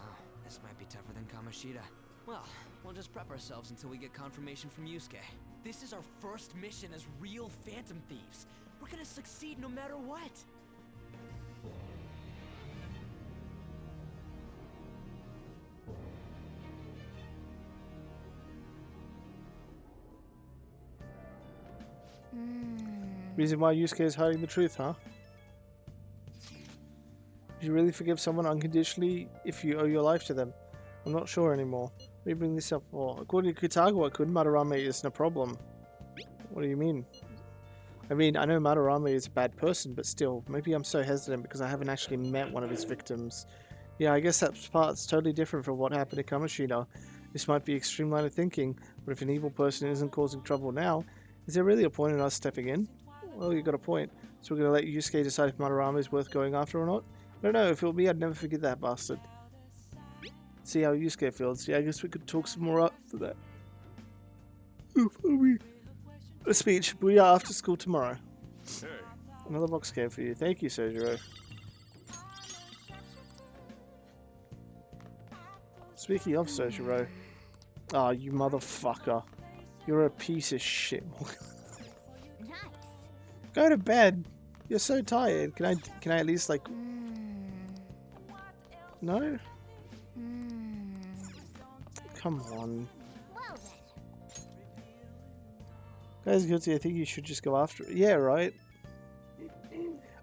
Oh, this might be tougher than Kamoshida. Well, we'll just prep ourselves until we get confirmation from Yusuke. This is our first mission as real Phantom Thieves. We're gonna succeed no matter what. Reason why Yusuke is hiding the truth, huh? Would you really forgive someone unconditionally if you owe your life to them? I'm not sure anymore. What do you bring this up for? According to Kitagawa-kun, Madarame isn't a problem. What do you mean? I mean, I know Madarame is a bad person, but still, maybe I'm so hesitant because I haven't actually met one of his victims. Yeah, I guess that part's totally different from what happened to Kamoshida. This might be extreme line of thinking, but if an evil person isn't causing trouble now, is there really a point in us stepping in? Well, you got a point. So we're gonna let Yusuke decide if Madarame is worth going after or not? I don't know, if it were me, I'd never forget that bastard. See how Yusuke feels. Yeah, I guess we could talk some more after that. A speech. We are after school tomorrow. Hey. Another box came for you. Thank you, Sojiro. Speaking of Sojiro. Ah, oh, you motherfucker. You're a piece of shit. Nice. Go to bed. You're so tired. Can I at least like No? Come on. Well then. Guy's guilty. I think you should just go after it. Yeah, right.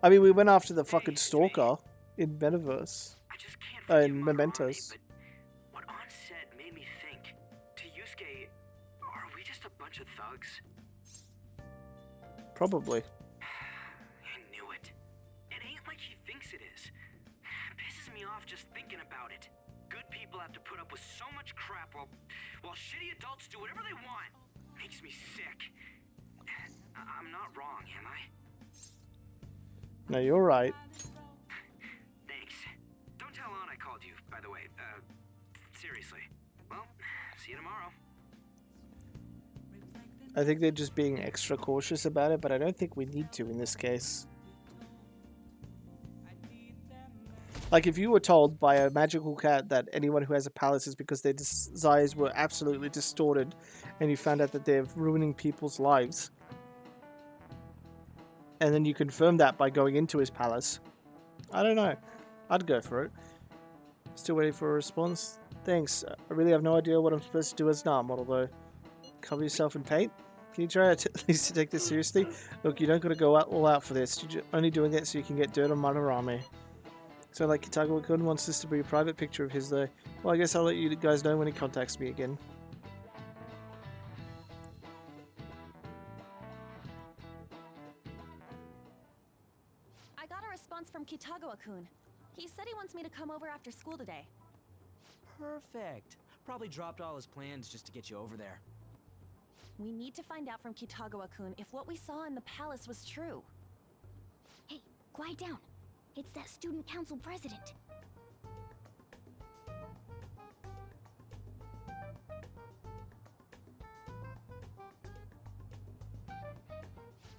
I mean, we went after the fucking stalker in Metaverse. In Mementos. What An said made me think. To Yusuke, are we just a bunch of thugs? Probably. I knew it. It ain't like he thinks it is. Pisses me off just thinking about it. Good people have to put up with so much crap while shitty adults do whatever they want. Makes me sick. I'm not wrong, am I? No, you're right. Thanks. Don't tell An I called you, by the way. Seriously. Well, see you tomorrow. I think they're just being extra cautious about it, but I don't think we need to in this case. Like, if you were told by a magical cat that anyone who has a palace is because their desires were absolutely distorted, and you found out that they're ruining people's lives, and then you confirm that by going into his palace, I don't know. I'd go for it. Still waiting for a response? Thanks. I really have no idea what I'm supposed to do as an art model, though. Cover yourself in paint? Can you try at least to take this seriously? Look, you don't gotta go all out for this. You're only doing it so you can get dirt on Madarame. So, like, Kitagawa-kun wants this to be a private picture of his, though. Well, I guess I'll let you guys know when he contacts me again. I got a response from Kitagawa-kun. He said he wants me to come over after school today. Perfect. Probably dropped all his plans just to get you over there. We need to find out from Kitagawa-kun if what we saw in the palace was true. Hey, quiet down. It's that student council president.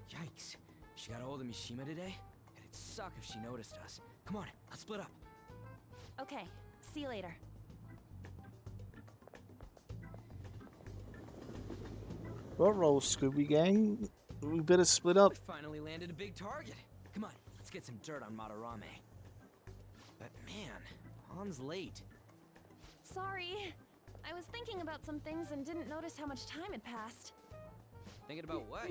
Yikes. She got a hold of Mishima today? It'd suck if she noticed us. Come on, let's split up. Okay, see you later. What roll, Scooby Gang? We better split up. We finally landed a big target. Come on, let's get some dirt on Madarame. But man, An's late. Sorry. I was thinking about some things and didn't notice how much time had passed. Thinking about what?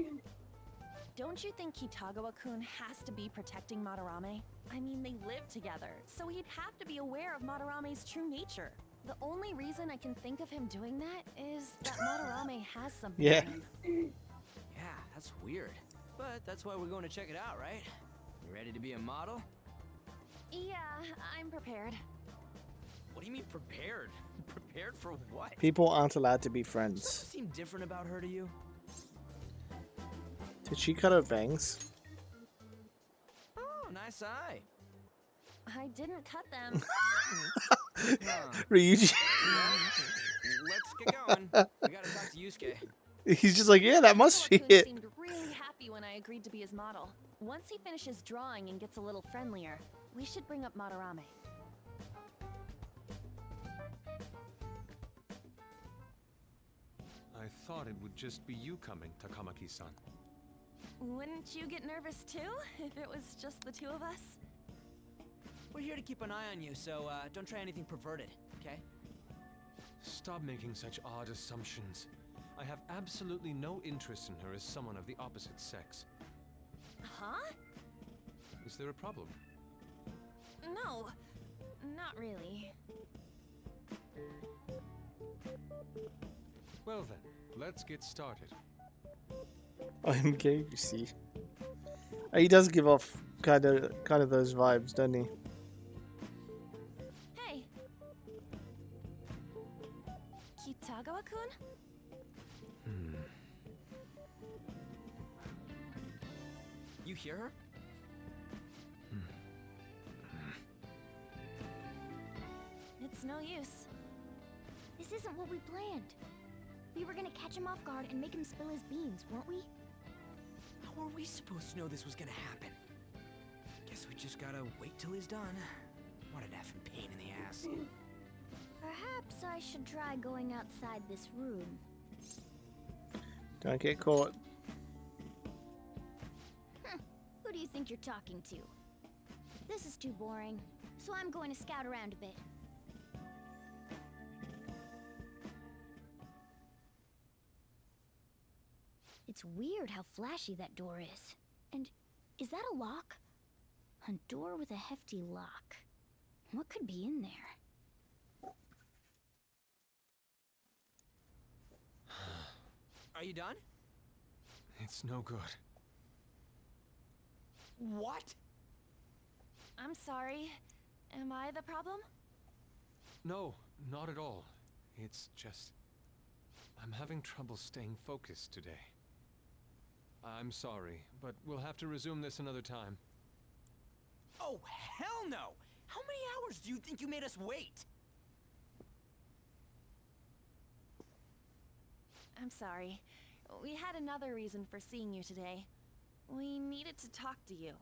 Don't you think Kitagawa-kun has to be protecting Madarame? I mean, they live together, so he'd have to be aware of Madarame's true nature. The only reason I can think of him doing that is that Madarame has something Yeah. on him. Yeah, that's weird. But that's why we're going to check it out, right? You ready to be a model? Yeah, I'm prepared. What do you mean prepared? Prepared for what? People aren't allowed to be friends. Something seem different about her to you? Did she cut her bangs? Oh, nice eye. I didn't cut them. Ryuji. Let's get going. We gotta talk to Yusuke. He's just like, yeah, that must be Kitagawa-kun it. seemed really happy when I agreed to be his model. Once he finishes drawing and gets a little friendlier, we should bring up Madarame. I thought it would just be you coming, Takamaki-san. Wouldn't you get nervous too, if it was just the two of us? We're here to keep an eye on you, so don't try anything perverted, okay? Stop making such odd assumptions. I have absolutely no interest in her as someone of the opposite sex. Huh? Is there a problem? No, not really. Well then, let's get started. I'm gay, you see. He does give off kind of those vibes, doesn't he? Hey. Kitagawa-kun? You hear her? It's no use. This isn't what we planned. We were gonna catch him off guard and make him spill his beans, weren't we? How were we supposed to know this was gonna happen? Guess we just gotta wait till he's done. What an effing pain in the ass. Perhaps I should try going outside this room. Don't get caught. Who do you think you're talking to? This is too boring, so I'm going to scout around a bit. It's weird how flashy that door is. And is that a lock? A door with a hefty lock. What could be in there? Are you done? It's no good. What? I'm sorry. Am I the problem? No, not at all. It's just... I'm having trouble staying focused today. I'm sorry, but we'll have to resume this another time. Oh, hell no! How many hours do you think you made us wait? I'm sorry. We had another reason for seeing you today. We needed to talk to you.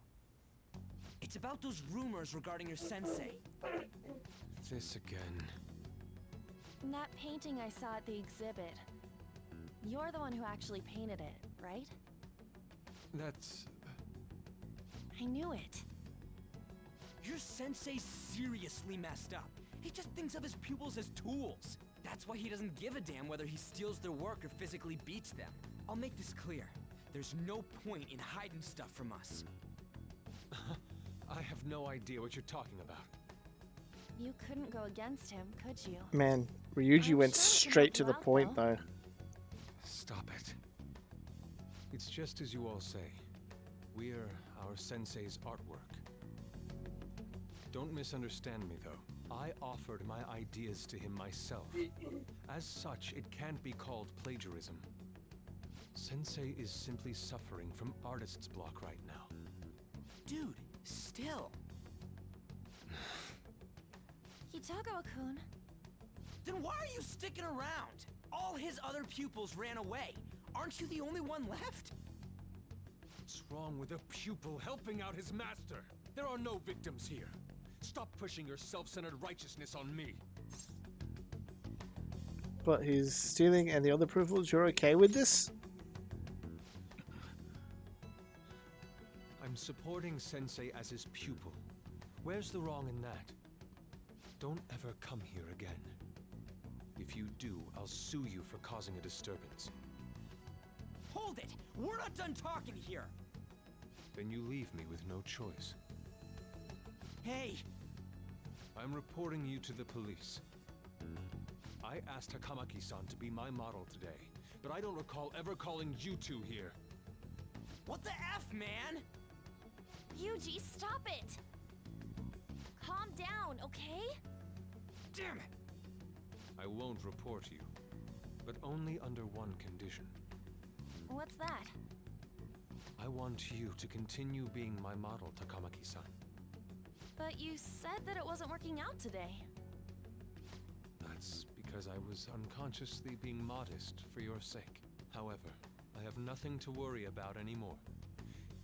It's about those rumors regarding your sensei. This again. That painting I saw at the exhibit. You're the one who actually painted it, right? That's... I knew it. Your sensei's seriously messed up. He just thinks of his pupils as tools. That's why he doesn't give a damn whether he steals their work or physically beats them. I'll make this clear. There's no point in hiding stuff from us. I have no idea what you're talking about. You couldn't go against him, could you? Man, Ryuji I'm went sure I can straight help to you the out, point, though. though. Stop it. It's just as you all say. We're our sensei's artwork. Don't misunderstand me, though. I offered my ideas to him myself. As such, it can't be called plagiarism. Sensei is simply suffering from artist's block right now. Dude, still. Kitagawa-kun. Then why are you sticking around? All his other pupils ran away. Aren't you the only one left? What's wrong with a pupil helping out his master? There are no victims here. Stop pushing your self-centered righteousness on me. But he's stealing and the other pupils, you're okay with this? I'm supporting Sensei as his pupil. Where's the wrong in that? Don't ever come here again. If you do, I'll sue you for causing a disturbance. Hold it! We're not done talking here! Then you leave me with no choice. Hey! I'm reporting you to the police. I asked Hakamaki-san to be my model today, but I don't recall ever calling you two here. What the F, man? Yuji, stop it! Calm down, okay? Damn it! I won't report you, but only under one condition. What's that? I want you to continue being my model, Takamaki-san. But you said that it wasn't working out today. That's because I was unconsciously being modest for your sake. However, I have nothing to worry about anymore.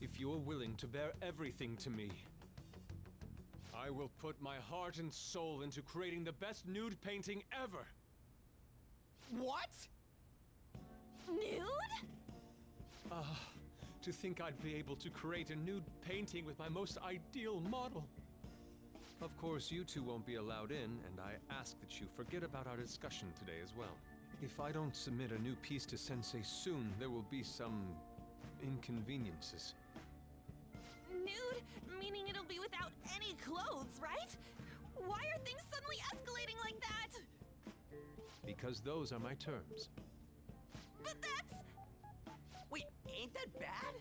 If you're willing to bear everything to me, I will put my heart and soul into creating the best nude painting ever! What? Nude? To think I'd be able to create a nude painting with my most ideal model. Of course, you two won't be allowed in, and I ask that you forget about our discussion today as well. If I don't submit a new piece to Sensei soon, there will be some inconveniences. Nude? Meaning it'll be without any clothes, right? Why are things suddenly escalating like that? Because those are my terms. But that's... Wait, ain't that bad?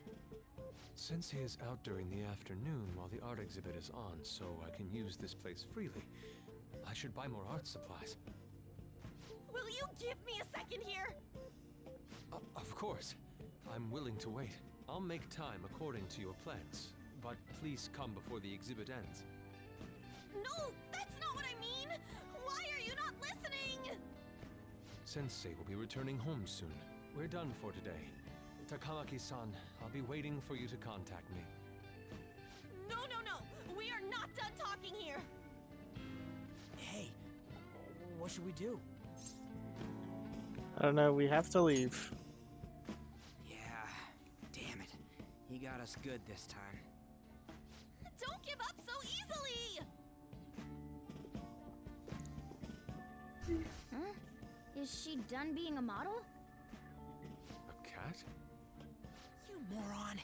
Sensei is out during the afternoon while the art exhibit is on, so I can use this place freely. I should buy more art supplies. Will you give me a second here? Of course. I'm willing to wait. I'll make time according to your plans, but please come before the exhibit ends. No, that's not what I mean! Why are you not listening? Sensei will be returning home soon. We're done for today. Takamaki-san, I'll be waiting for you to contact me. No, no, no! We are not done talking here! Hey, what should we do? I don't know, we have to leave. Yeah, damn it. He got us good this time. Don't give up so easily! Huh? Is she done being a model? A cat? You moron!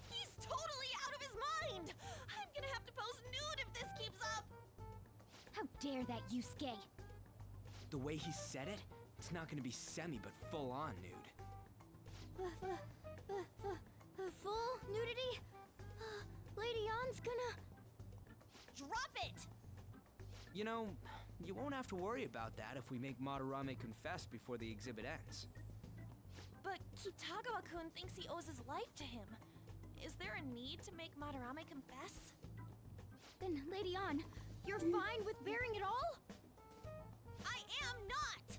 He's totally out of his mind! I'm gonna have to pose nude if this keeps up! How dare that, Yusuke? The way he said it, it's not gonna be semi, but full-on nude. Full nudity? Lady Ann's gonna... Drop it! You know, you won't have to worry about that if we make Madarame confess before the exhibit ends. But Kitagawa-kun thinks he owes his life to him. Is there a need to make Madarame confess? Then, Lady Ann, you're fine with bearing it all? I am not!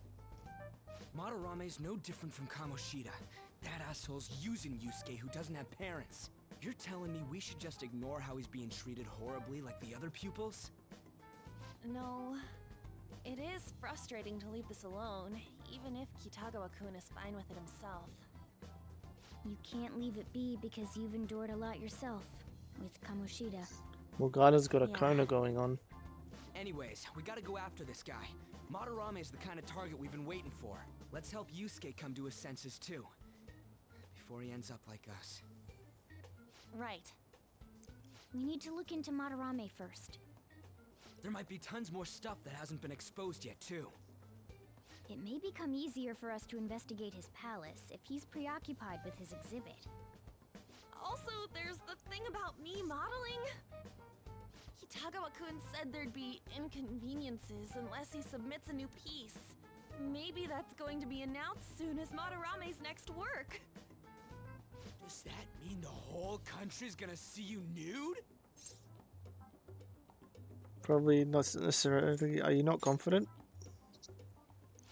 Madarame's no different from Kamoshida. That asshole's using Yusuke who doesn't have parents. You're telling me we should just ignore how he's being treated horribly like the other pupils? No. It is frustrating to leave this alone, even if Kitagawa-kun is fine with it himself. You can't leave it be because you've endured a lot yourself with Kamoshida. Morgana's got a Yeah. Kona going on. Anyways, we gotta go after this guy. Madarame is the kind of target we've been waiting for. Let's help Yusuke come to his senses too. Before he ends up like us. Right. We need to look into Madarame first. There might be tons more stuff that hasn't been exposed yet too. It may become easier for us to investigate his palace if he's preoccupied with his exhibit. Also, there's the thing about me modeling. Kitagawa-kun said there'd be inconveniences unless he submits a new piece. Maybe that's going to be announced soon as Madarame's next work. Does that mean the whole country's gonna see you nude? Probably not necessarily. Are you not confident?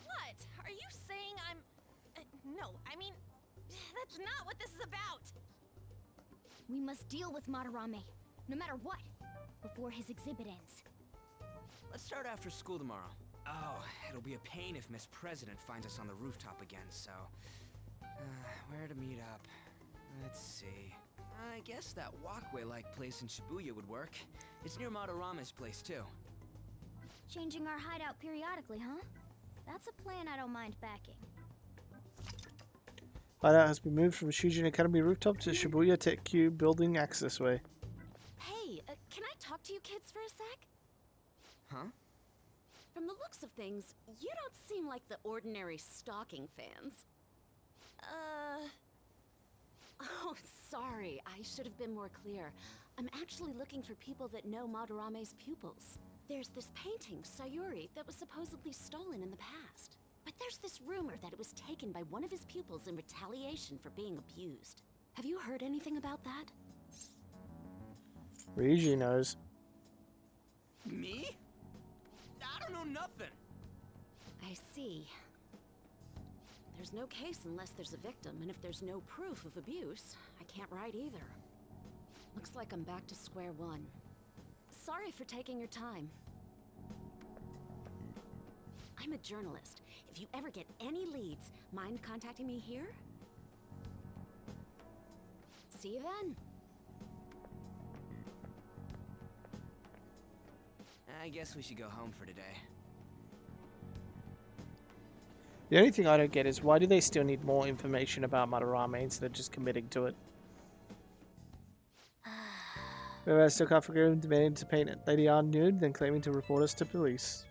What? Are you saying I'm... no, I mean, that's not what this is about. We must deal with Madarame, no matter what, before his exhibit ends. Let's start after school tomorrow. Oh, it'll be a pain if Miss President finds us on the rooftop again, so... where to meet up? Let's see... I guess that walkway-like place in Shibuya would work. It's near Madarame's place, too. Changing our hideout periodically, huh? That's a plan I don't mind backing. Hideout has been moved from Shujin Academy rooftop to Shibuya Tech-Q building accessway. Hey, can I talk to you kids for a sec? Huh? From the looks of things, you don't seem like the ordinary stalking fans. Oh, sorry. I should have been more clear. I'm actually looking for people that know Madarame's pupils. There's this painting, Sayuri, that was supposedly stolen in the past. But there's this rumor that it was taken by one of his pupils in retaliation for being abused. Have you heard anything about that? Ryuji knows. Me? I don't know nothing. I see. There's no case unless there's a victim, and if there's no proof of abuse, I can't write either. Looks like I'm back to square one. Sorry for taking your time. I'm a journalist. If you ever get any leads, mind contacting me here? See you then. I guess we should go home for today. The only thing I don't get is why do they still need more information about Madarame instead of just committing to it? Remember, I still can't forgive him demanding to paint Lady Anne nude, then claiming to report us to police.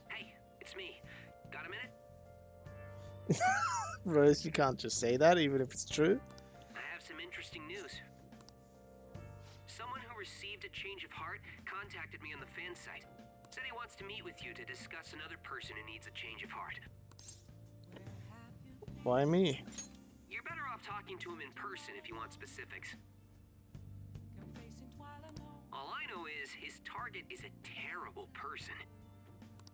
Hey, it's me. Got a minute? Rose, you can't just say that, even if it's true. I have some interesting news. Someone who received a change of heart contacted me on the fan site. Said he wants to meet with you to discuss another person who needs a change of heart. Why me? You're better off talking to him in person if you want specifics. All I know is his target is a terrible person.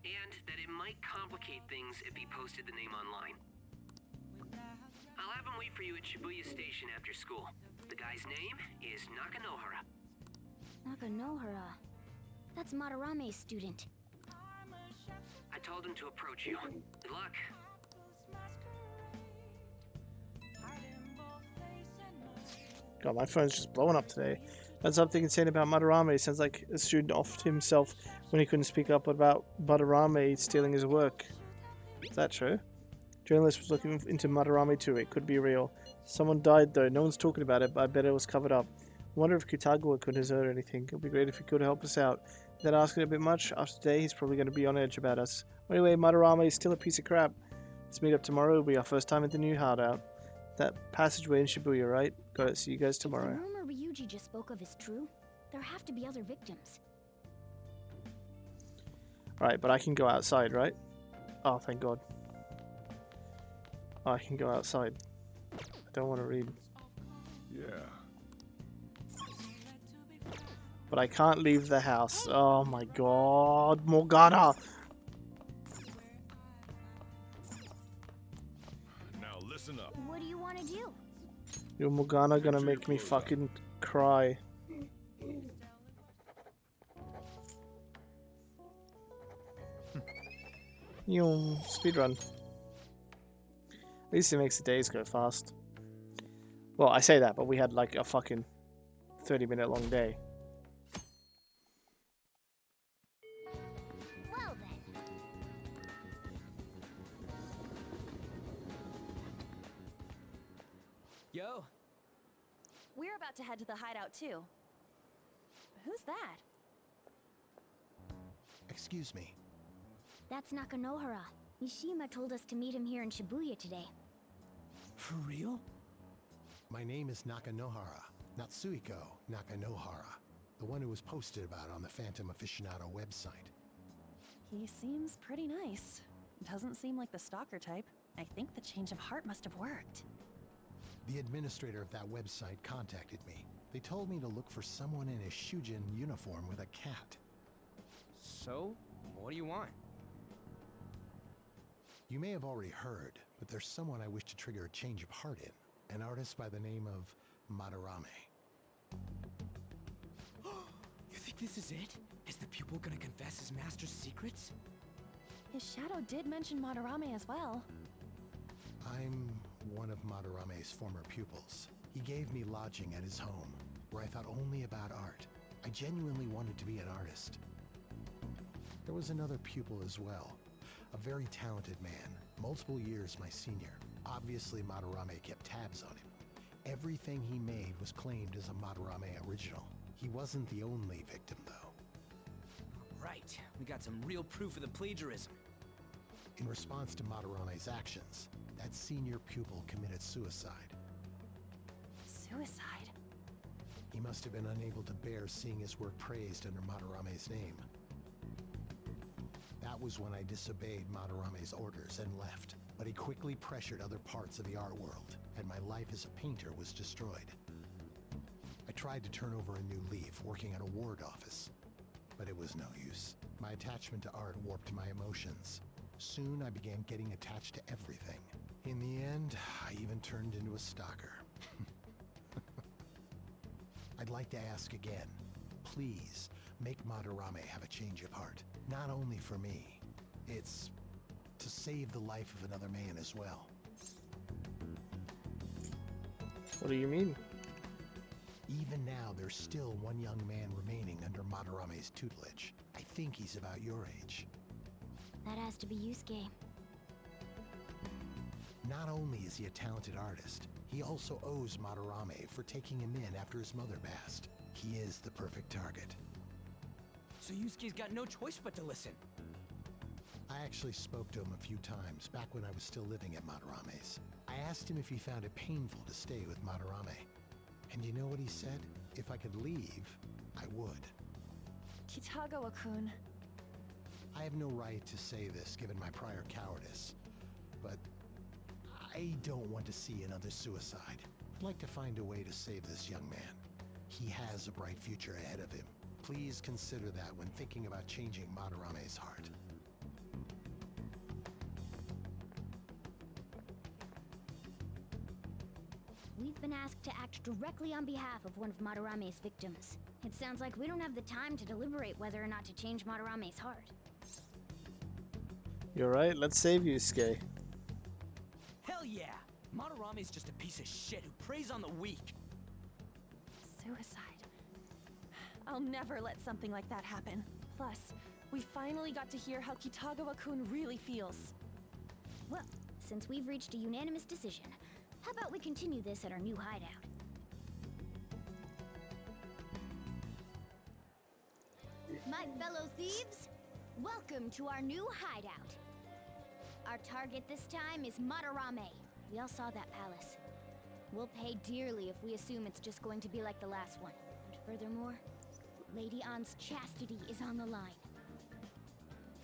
And that it might complicate things if he posted the name online. I'll have him wait for you at Shibuya Station after school. The guy's name is Nakanohara. Nakanohara. That's Madarame's student. I told him to approach you. Good luck. God, my phone's just blowing up today. That's something insane about Madarame. Sounds like a student offed himself when he couldn't speak up about Madarame stealing his work. Is that true? Journalist was looking into Madarame too. It could be real. Someone died though. No one's talking about it, but I bet it was covered up. I wonder if Kitagawa could have heard anything. It would be great if he could help us out. Without asking a bit much, after today he's probably going to be on edge about us. Anyway, Madarame is still a piece of crap. Let's meet up tomorrow. It'll be our first time at the new hideout. That passageway in Shibuya, right? Got it. See you guys tomorrow. If the rumor Ryuji just spoke of is true, there have to be other victims. Right, but I can go outside, right? Oh, thank God. I can go outside. I don't want to read. Yeah. But I can't leave the house. Oh my God, Morgana! Now listen up. What do you want to do? Your Morgana gonna make me fucking cry. Yo, speedrun. At least it makes the days go fast. Well, I say that, but we had like a fucking 30-minute long day. Well then. Yo! We're about to head to the hideout too. Who's that? Excuse me. That's Nakanohara. Mishima told us to meet him here in Shibuya today. For real? My name is Nakanohara, Natsuhiko Nakanohara, the one who was posted about on the Phantom Aficionado website. He seems pretty nice. Doesn't seem like the stalker type. I think the change of heart must have worked. The administrator of that website contacted me. They told me to look for someone in a Shujin uniform with a cat. So, what do you want? You may have already heard, but there's someone I wish to trigger a change of heart in. An artist by the name of Madarame. You think this is it? Is the pupil gonna confess his master's secrets? His shadow did mention Madarame as well. I'm one of Madarame's former pupils. He gave me lodging at his home, where I thought only about art. I genuinely wanted to be an artist. There was another pupil as well, a very talented man, multiple years my senior. Obviously, Madarame kept tabs on him. Everything he made was claimed as a Madarame original. He wasn't the only victim, though. Right, we got some real proof of the plagiarism. In response to Madarame's actions, that senior pupil committed suicide. Suicide? He must have been unable to bear seeing his work praised under Madarame's name. That was when I disobeyed Madarame's orders and left. But he quickly pressured other parts of the art world, and my life as a painter was destroyed. I tried to turn over a new leaf, working at a ward office, but it was no use. My attachment to art warped my emotions. Soon I began getting attached to everything. In the end, I even turned into a stalker. I'd like to ask again, please make Madarame have a change of heart. Not only for me, it's to save the life of another man as well. What do you mean? Even now, there's still one young man remaining under Madarame's tutelage. I think he's about your age. That has to be Yusuke. Not only is he a talented artist, he also owes Madarame for taking him in after his mother passed. He is the perfect target. So Yusuke's got no choice but to listen. I actually spoke to him a few times back when I was still living at Madarame's. I asked him if he found it painful to stay with Madarame. And you know what he said? If I could leave, I would. Kitagawa-kun. I have no right to say this given my prior cowardice, but I don't want to see another suicide. I'd like to find a way to save this young man. He has a bright future ahead of him. Please consider that when thinking about changing Madarame's heart. We've been asked to act directly on behalf of one of Madarame's victims. It sounds like we don't have the time to deliberate whether or not to change Madarame's heart. You're right, let's save Yusuke. Hell yeah! Madarame's just a piece of shit who preys on the weak. Suicide. I'll never let something like that happen. Plus, we finally got to hear how Kitagawa-kun really feels. Well, since we've reached a unanimous decision, how about we continue this at our new hideout? My fellow thieves, welcome to our new hideout. Our target this time is Madarame. We all saw that palace. We'll pay dearly if we assume it's just going to be like the last one. And furthermore, Lady Ann's chastity is on the line.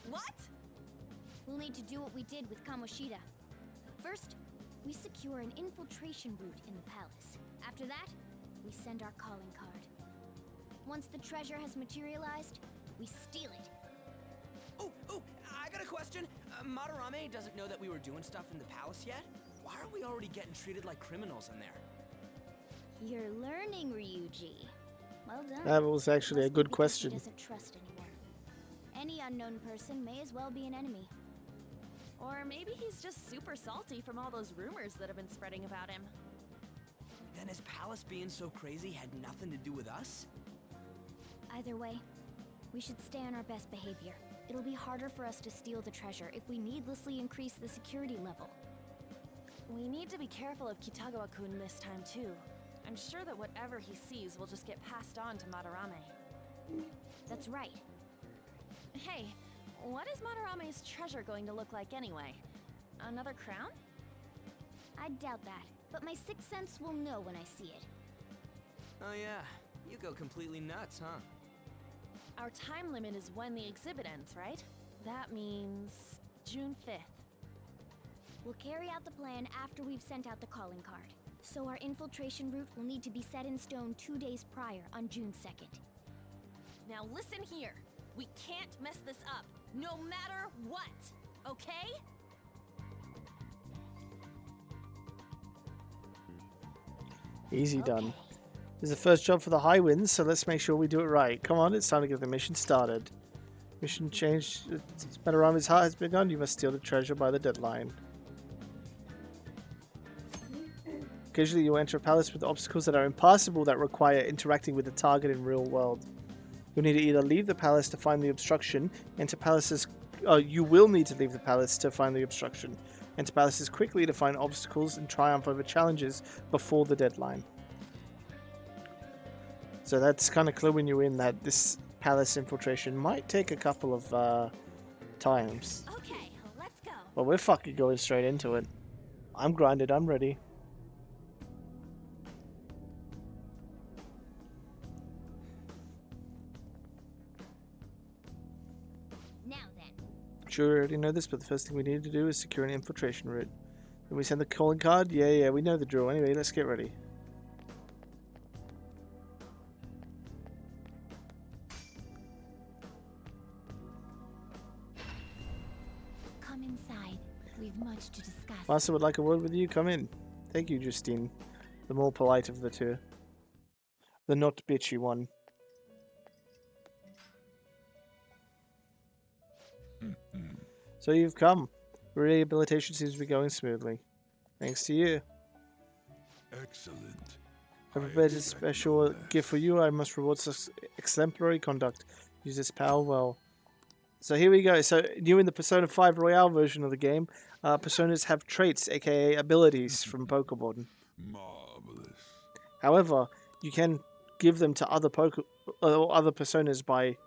What? We'll need to do what we did with Kamoshida. First, we secure an infiltration route in the palace. After that, we send our calling card. Once the treasure has materialized, we steal it. Oh, I got a question. Madarame doesn't know that we were doing stuff in the palace yet? Why are we already getting treated like criminals in there? You're learning, Ryuji. Well done. That was actually a Must be good because question. He doesn't trust anyone. Any unknown person may as well be an enemy. Or maybe he's just super salty from all those rumors that have been spreading about him. Then his palace being so crazy had nothing to do with us? Either way, we should stay on our best behavior. It'll be harder for us to steal the treasure if we needlessly increase the security level. We need to be careful of Kitagawa-kun this time too. I'm sure that whatever he sees will just get passed on to Madarame. That's right. Hey, what is Madarame's treasure going to look like anyway? Another crown? I doubt that, but my sixth sense will know when I see it. Oh yeah, you go completely nuts, huh? Our time limit is when the exhibit ends, right? That means June 5th. We'll carry out the plan after we've sent out the calling card. So our infiltration route will need to be set in stone 2 days prior on June 2nd. Now listen here. We can't mess this up, no matter what, okay? Easy done. This is the first job for the high winds, so let's make sure we do it right. Come on, it's time to get the mission started. Mission change. Madarame's heart has begun. You must steal the treasure by the deadline. Occasionally you enter a palace with obstacles that are impassable that require interacting with the target in real world. You'll need to either leave the palace to find the obstruction, enter palaces... you will need to leave the palace to find the obstruction. Enter palaces quickly to find obstacles and triumph over challenges before the deadline. So that's kind of cluing you in that this palace infiltration might take a couple of times. Okay, let's go. But we're fucking going straight into it. I'm grinded, I'm ready. Now then. Sure, we already know this, but the first thing we need to do is secure an infiltration route. Then we send the calling card? Yeah, we know the drill. Anyway, let's get ready. Come inside. We've much to discuss. Master would like a word with you. Come in. Thank you, Justine. The more polite of the two. The not bitchy one. So you've come. Rehabilitation seems to be going smoothly. Thanks to you. Excellent. I prepared a special gift for you. I must reward such exemplary conduct. Use this power well. So here we go. So new in the Persona 5 Royale version of the game, personas have traits, aka abilities from Pokemon. Marvelous. However, you can give them to other other personas by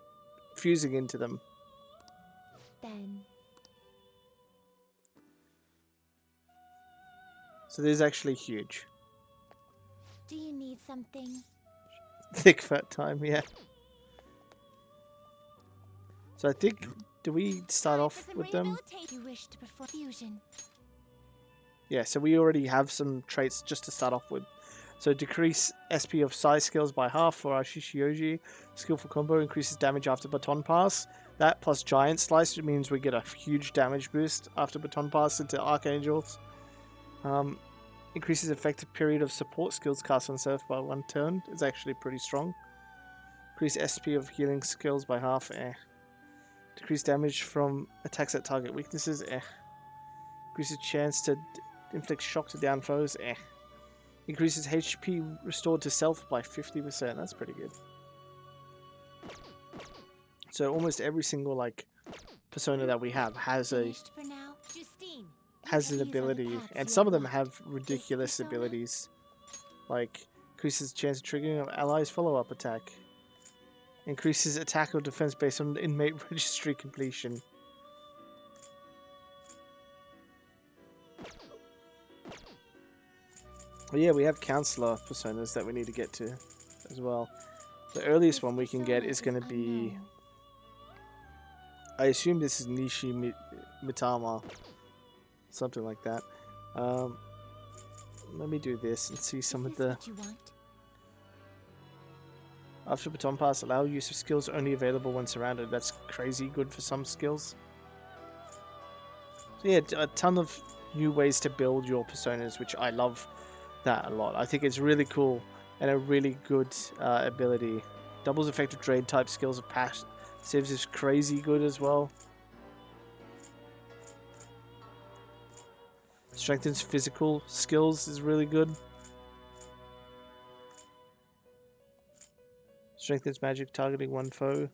fusing into them. Then So this is actually huge. do you need something? Thick fat time, yeah. So I think, do we start off with them? You wish to perform fusion. Yeah, so we already have some traits just to start off with. So decrease SP of size skills by half for our Shishioji. Skillful combo increases damage after baton pass. That plus giant slice means we get a huge damage boost after baton pass into Archangels. Increases effective period of support skills cast on self by 1 turn. It's actually pretty strong. Increase SP of healing skills by half. Decrease damage from attacks that target weaknesses. Increases chance to inflict shock to down foes. Increases HP restored to self by 50%. That's pretty good. So almost every single persona that we have has an ability, and some of them have ridiculous abilities, like increases chance of triggering of allies' follow-up attack. Increases attack or defense based on inmate registry completion. Well, yeah, we have counselor personas that we need to get to as well. The earliest one we can get is going to be... I assume this is Nishi Mitama. Something like that. Let me do this and see some of the... After baton pass, allow use of skills only available when surrounded. That's crazy good for some skills. So yeah, a ton of new ways to build your personas, which I love that a lot. I think it's really cool and a really good ability. Doubles effective drain type skills of passives is crazy good as well. Strengthens physical skills is really good. Strengthens magic targeting one foe.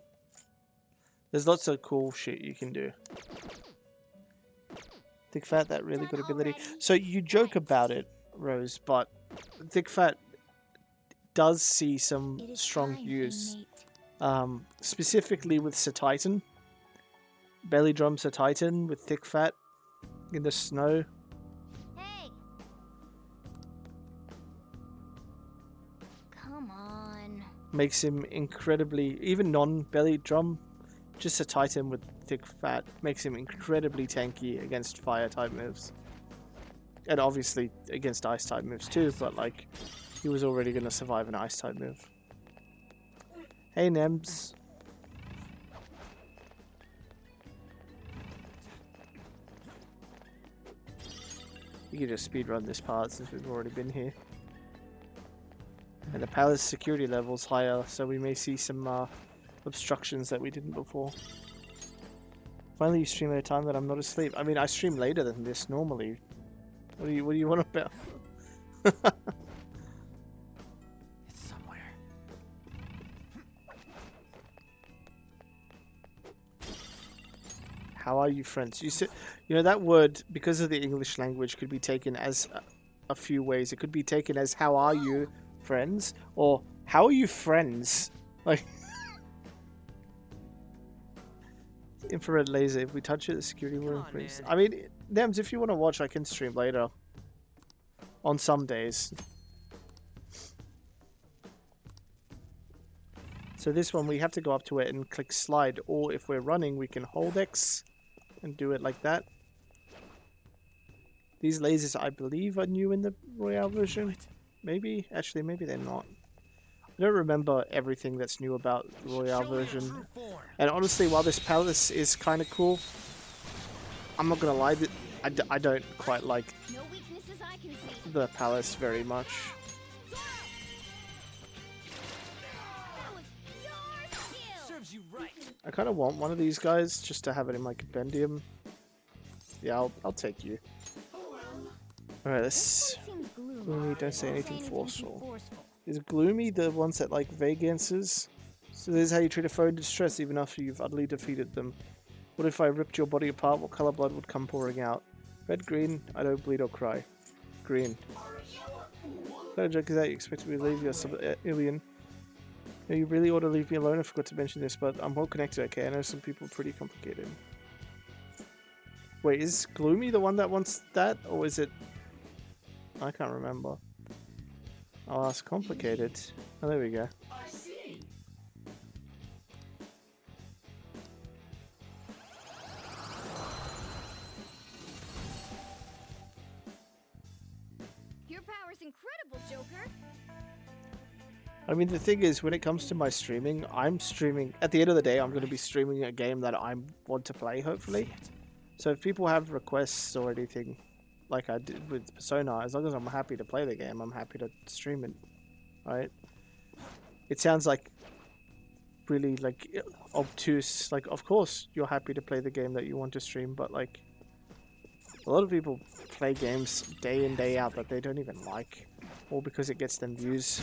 There's lots of cool shit you can do. Thick Fat, that really good ability. So you joke about it, Rose, but Thick Fat does see some strong use. Specifically with Satitan. Belly Drum Satitan with Thick Fat in the snow. Hey! Come on. Makes him incredibly, even non-belly drum, just Satitan with Thick Fat makes him incredibly tanky against fire type moves. And obviously against ice type moves too, but like he was already going to survive an ice type move. Hey Nems. You can just speedrun this part since we've already been here. And the palace security level's higher, so we may see some obstructions that we didn't before. Finally, you stream at a time that I'm not asleep. I mean, I stream later than this normally. What do you want about? It's somewhere. How are you, friends? You know that word, because of the English language, could be taken as a few ways. It could be taken as "How are you, friends?" or "How are you, friends?" Like infrared laser. If we touch it, the security will increase. I mean, Nems, if you want to watch, I can stream later. On some days. So this one, we have to go up to it and click slide, or if we're running, we can hold X and do it like that. These lasers, I believe, are new in the Royale version. Maybe? Actually, maybe they're not. I don't remember everything that's new about the Royale version. And honestly, while this palace is kind of cool, I'm not gonna lie, that I don't quite like the palace very much. I kind of want one of these guys just to have it in my compendium. Yeah, I'll take you. Alright, let's... Don't say anything forceful. Is gloomy the ones that like vague answers? So this is how you treat a foe in distress even after you've utterly defeated them. What if I ripped your body apart? What color blood would come pouring out? Red, green, I don't bleed or cry. Green. What kind of joke is that? You expect me to leave you, alien? No, you really ought to leave me alone. I forgot to mention this, but I'm well connected, okay? I know some people are pretty complicated. Wait, is Gloomy the one that wants that? Or is it... I can't remember. I'll ask complicated. Oh, there we go. Your power's incredible, Joker. I mean, the thing is, when it comes to my streaming, I'm streaming... At the end of the day, I'm going to be streaming a game that I want to play, hopefully. So if people have requests or anything, like I did with Persona, as long as I'm happy to play the game, I'm happy to stream it, right? It sounds like really, like, obtuse. Like, of course, you're happy to play the game that you want to stream, but, like, a lot of people play games day in, day out that they don't even like, all because it gets them views.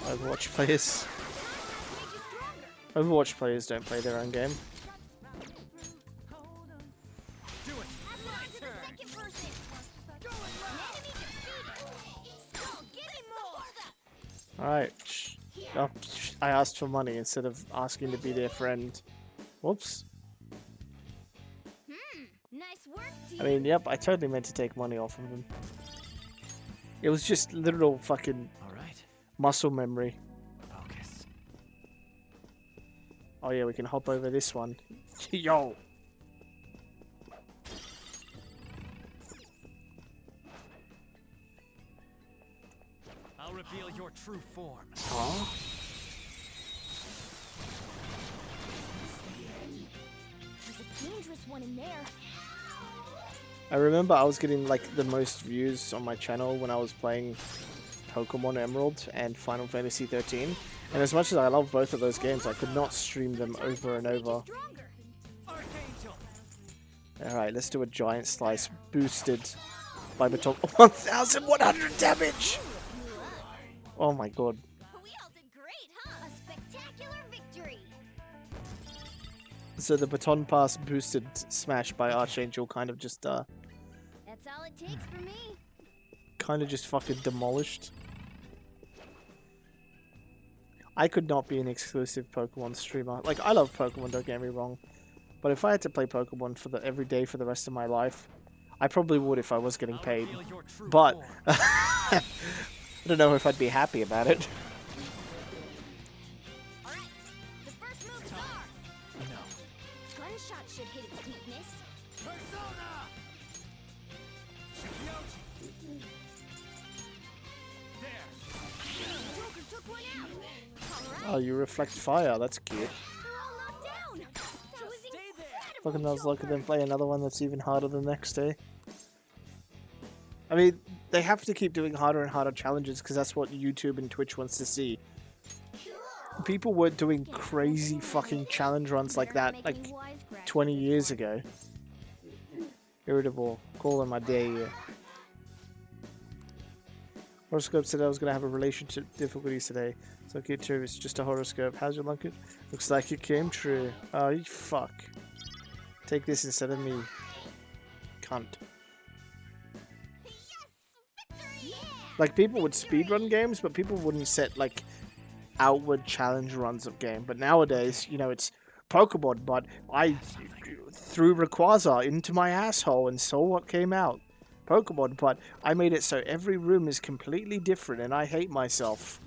Overwatch players. Overwatch players don't play their own game. Alright. Oh, I asked for money instead of asking to be their friend. Whoops. Nice work, team. I mean, yep, I totally meant to take money off of them. It was just literal fucking muscle memory. Focus. Oh yeah, we can hop over this one. Yo! I'll reveal your true form. Huh? There's a dangerous one in there. I remember I was getting like the most views on my channel when I was playing Pokemon Emerald and Final Fantasy 13. And as much as I love both of those games, I could not stream them over and over. Alright, let's do a giant slice boosted by Baton. 1100 damage! Oh my god. We all did great, huh? A spectacular victory. So the Baton Pass boosted smash by Archangel kind of just That's all it takes for me. kind of just fucking demolished. I could not be an exclusive Pokemon streamer. Like, I love Pokemon, don't get me wrong. But if I had to play Pokemon for every day for the rest of my life, I probably would if I was getting paid. But I don't know if I'd be happy about it. Alright, the first move is ours. No. Gunshot should hit its weakness. Persona! Joker took one out. Oh, you reflect fire. That's cute. They're all knocked down. That was incredible. Fucking I was lucky then play another one that's even harder the next day. I mean, they have to keep doing harder and harder challenges because that's what YouTube and Twitch wants to see. People were doing crazy fucking challenge runs like that like 20 years ago. Irritable. Call them, I dare you. Horoscope said I was going to have a relationship difficulties today. So get true, it's just a horoscope. How's your luck? Looks like it came true. Oh, you fuck. Take this instead of me. Cunt. Like, people would speedrun games, but people wouldn't set, like, outward challenge runs of game. But nowadays, you know, it's Pokemon, but I threw Rayquaza into my asshole and saw what came out. Pokemon, but I made it so every room is completely different and I hate myself.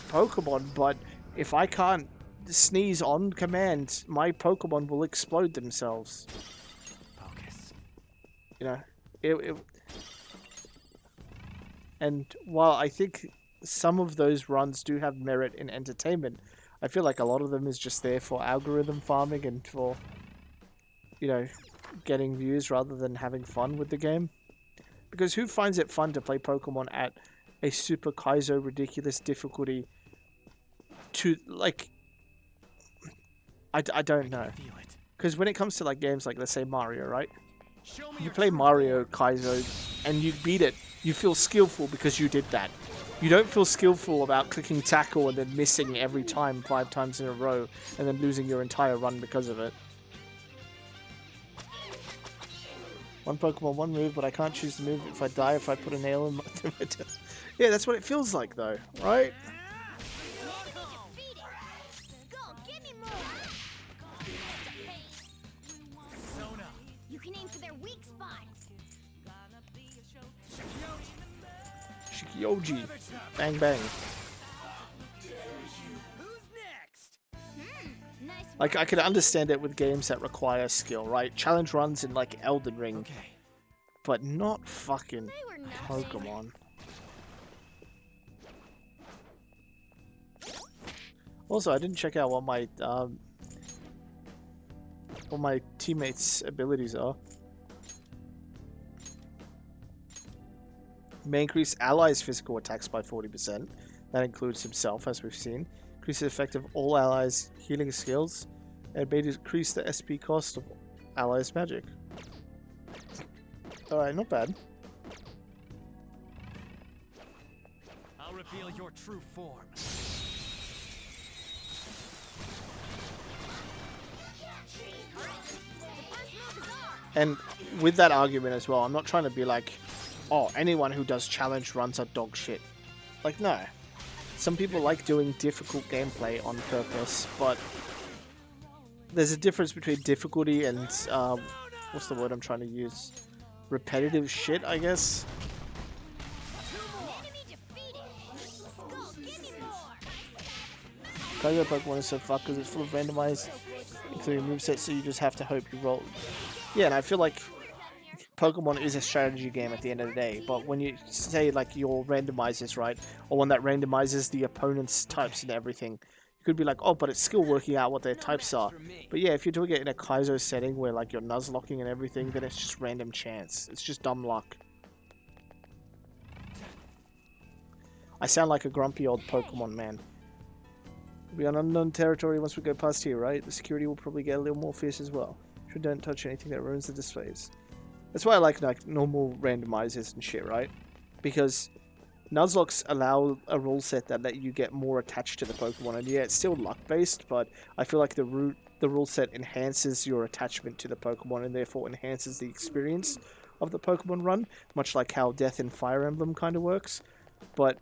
Pokemon, but if I can't sneeze on command, my Pokemon will explode themselves. Focus. You know, and while I think some of those runs do have merit in entertainment, I feel like a lot of them is just there for algorithm farming and for, you know, getting views rather than having fun with the game. Because who finds it fun to play Pokemon at a super Kaizo ridiculous difficulty to like. I don't know. Because when it comes to like games like, let's say Mario, right? You play Mario Kaizo and you beat it, you feel skillful because you did that. You don't feel skillful about clicking tackle and then missing every time 5 times in a row and then losing your entire run because of it. One Pokemon, one move, but I can't choose the move if I die if I put a nail in my... Yeah, that's what it feels like though, right? You can aim for their weak spot. Shikioji. Bang bang. Like, I can understand it with games that require skill, right? Challenge runs in, like, Elden Ring. But not fucking Pokemon. Also, I didn't check out what my teammates' abilities are. May increase allies' physical attacks by 40%. That includes himself, as we've seen. Increase the effect of all allies' healing skills. And may decrease the SP cost of allies' magic. Alright, not bad. I'll reveal your true form. And with that argument as well, I'm not trying to be like, oh, anyone who does challenge runs are dog shit. Like, no. Some people like doing difficult gameplay on purpose, but there's a difference between difficulty and, what's the word I'm trying to use? Repetitive shit, I guess? Kaizo Pokemon is so fucked because it's full of randomized, including movesets, so you just have to hope you roll. Yeah, and I feel like Pokemon is a strategy game at the end of the day, but when you say like your randomizers, right, or one that randomizes the opponent's types and everything, you could be like, oh, but it's still working out what their types are. But yeah, if you're doing it in a Kaizo setting where like you're Nuzlocking and everything, then it's just random chance. It's just dumb luck. I sound like a grumpy old Pokemon man. We'll be on unknown territory once we go past here, right? The security will probably get a little more fierce as well. Sure, don't touch anything that ruins the displays. That's why I like normal randomizers and shit, right? Because Nuzlocks allow a rule set that let you get more attached to the Pokemon, and yeah, it's still luck-based, but I feel like the rule set enhances your attachment to the Pokemon and therefore enhances the experience of the Pokemon run, much like how Death and Fire Emblem kind of works. But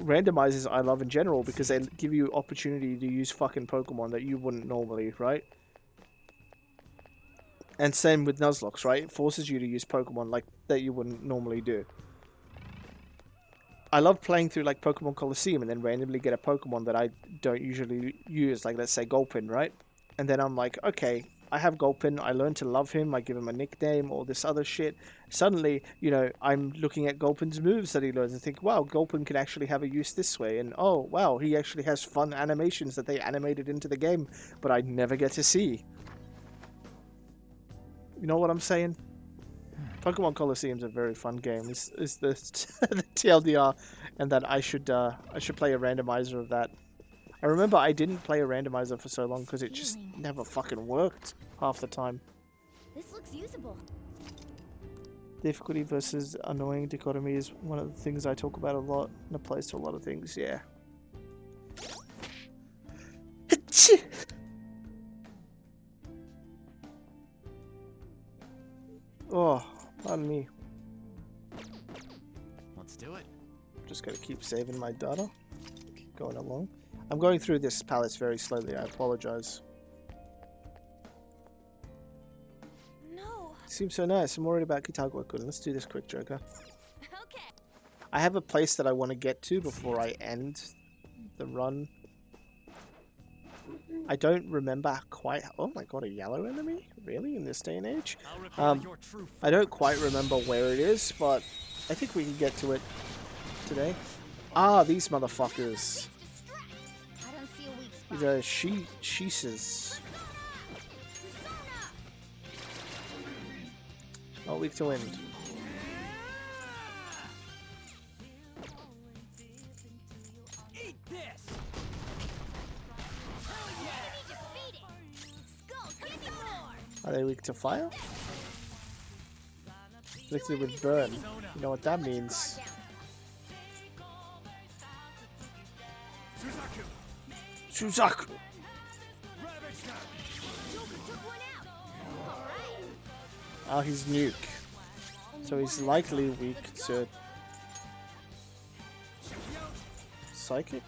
randomizers I love in general because they give you opportunity to use fucking Pokemon that you wouldn't normally, right? And same with Nuzlocks, right? It forces you to use Pokemon like that you wouldn't normally do. I love playing through like Pokemon Coliseum and then randomly get a Pokemon that I don't usually use, like let's say Gulpin, right? And then I'm like, okay, I have Gulpin, I learn to love him, I give him a nickname, all this other shit. Suddenly, you know, I'm looking at Gulpin's moves that he learns and think, wow, Gulpin can actually have a use this way. And oh, wow, he actually has fun animations that they animated into the game, but I never get to see. You know what I'm saying? Pokemon Coliseum's a very fun game. It's the, the TLDR, and that I should play a randomizer of that. I remember I didn't play a randomizer for so long because it just never fucking worked half the time. This looks usable. Difficulty versus annoying dichotomy is one of the things I talk about a lot and applies to a lot of things. Yeah. Oh, pardon me. Let's do it. Just gotta keep saving my data. Keep going along. I'm going through this palace very slowly. I apologize. No. Seems so nice. I'm worried about Kitagwa-kun. Let's do this quick, Joker. Okay. I have a place that I want to get to before I end the run. I don't remember quite... Oh my god, a yellow enemy? Really? In this day and age? I don't quite remember where it is, but I think we can get to it today. Ah, these motherfuckers. These are Sheeses. Not weak to wind. Eat this. Are they weak to fire? Afflicted with burn. You know what that means. Shuzaku! Oh, he's nuke. So he's likely weak to psychic?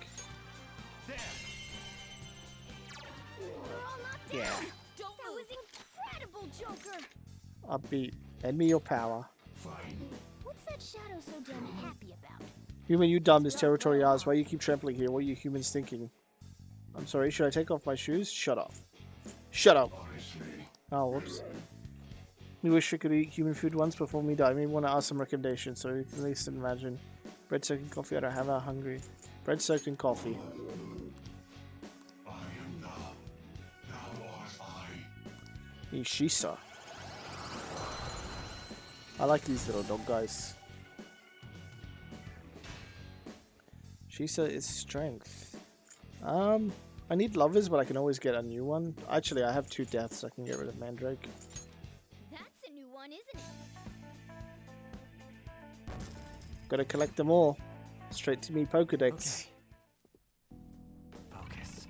Yeah. That was incredible, Joker! Upbeat. Lend me your power. What's that shadow so damn happy about? Human, you dumb. This territory ours. Why you keep trampling here? What are you humans thinking? I'm sorry, should I take off my shoes? Shut up. Shut up. Oh, whoops. We wish we could eat human food once before we die. Maybe want to ask some recommendations so we can at least imagine. Bread soaked in coffee. I don't have. I'm hungry. Bread soaked in coffee. Ishisa. I like these little dog guys. Shisa is strength. I need lovers, but I can always get a new one. Actually, I have 2 deaths. I can get rid of Mandrake. That's a new one, isn't it? Gotta collect them all. Straight to me, Pokedex. Okay. Focus.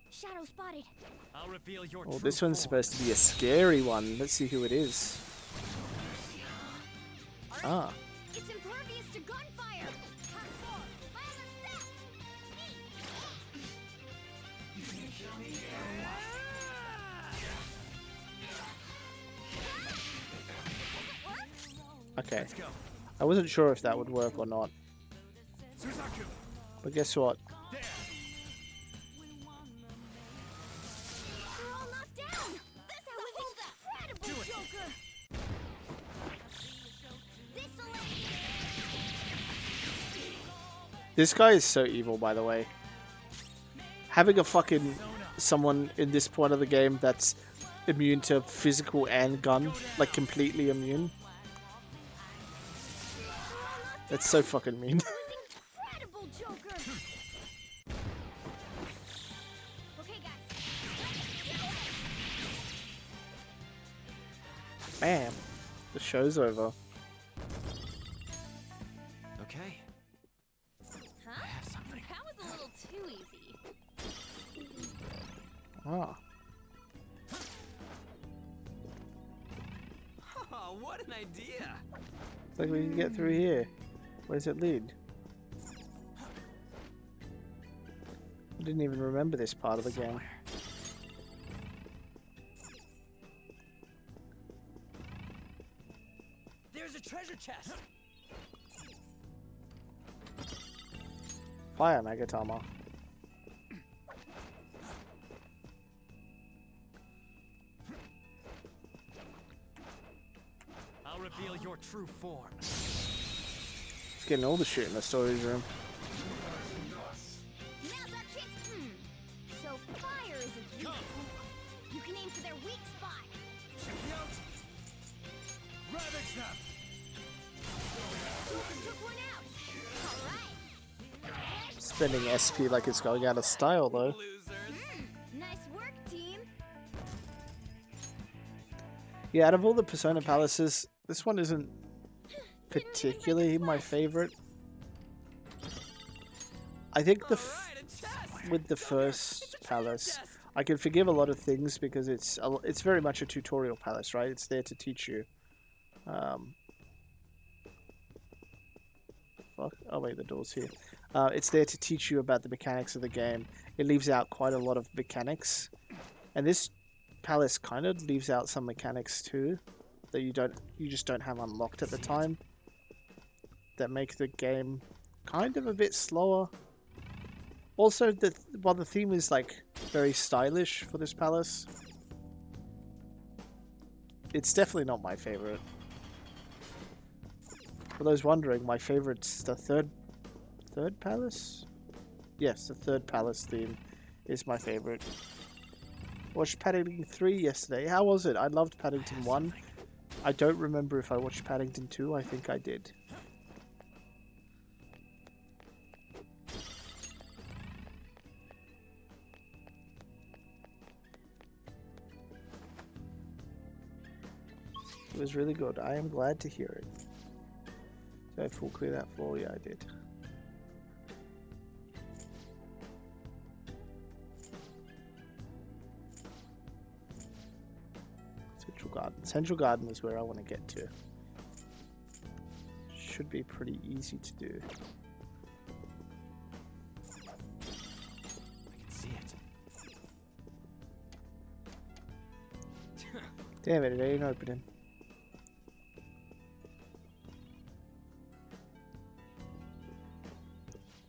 Shadow spotted. I'll reveal your Oh, true this one's form. supposed to be a scary one. Let's see who it is. Ah. It's impervious to gunfire. Okay. I wasn't sure if that would work or not. But guess what? This guy is so evil, by the way. Having a fucking someone in this point of the game that's immune to physical and gun, like completely immune. That's so fucking mean. Incredible, Joker. Okay, guys. Bam. The show's over. Okay. Huh? That was a little too easy. Ah. Oh, what an idea! Looks like we can get through here. Where does it lead? I didn't even remember this part of the game. There's a treasure chest. Fire Magatama. I'll reveal your true form. It's getting all the shit in the storage room. Now's our chance. So fire is its weak point. You can aim for their weak spot. Ravage them! Joker took one out. All right. Spending SP like it's going out of style, though. Nice work, team. Yeah, out of all the Persona Palaces, this one isn't particularly my favorite. I think with the first palace, I can forgive a lot of things because it's very much a tutorial palace, right? It's there to teach you. Fuck. Oh wait, the door's here. It's there to teach you about the mechanics of the game. It leaves out quite a lot of mechanics, and this palace kind of leaves out some mechanics too that you just don't have unlocked at the time, that make the game kind of a bit slower. Also, while the theme is like very stylish for this palace, it's definitely not my favorite. For those wondering, my favorite's the third palace? Yes, the third palace theme is my favorite. Watched Paddington 3 yesterday. How was it? I loved Paddington 1. I don't remember if I watched Paddington 2. I think I did. was really good. I am glad to hear it. Did I full clear that floor? Yeah, I did. Central Garden. Central Garden is where I want to get to. Should be pretty easy to do. I can see it. Damn it ain't opening.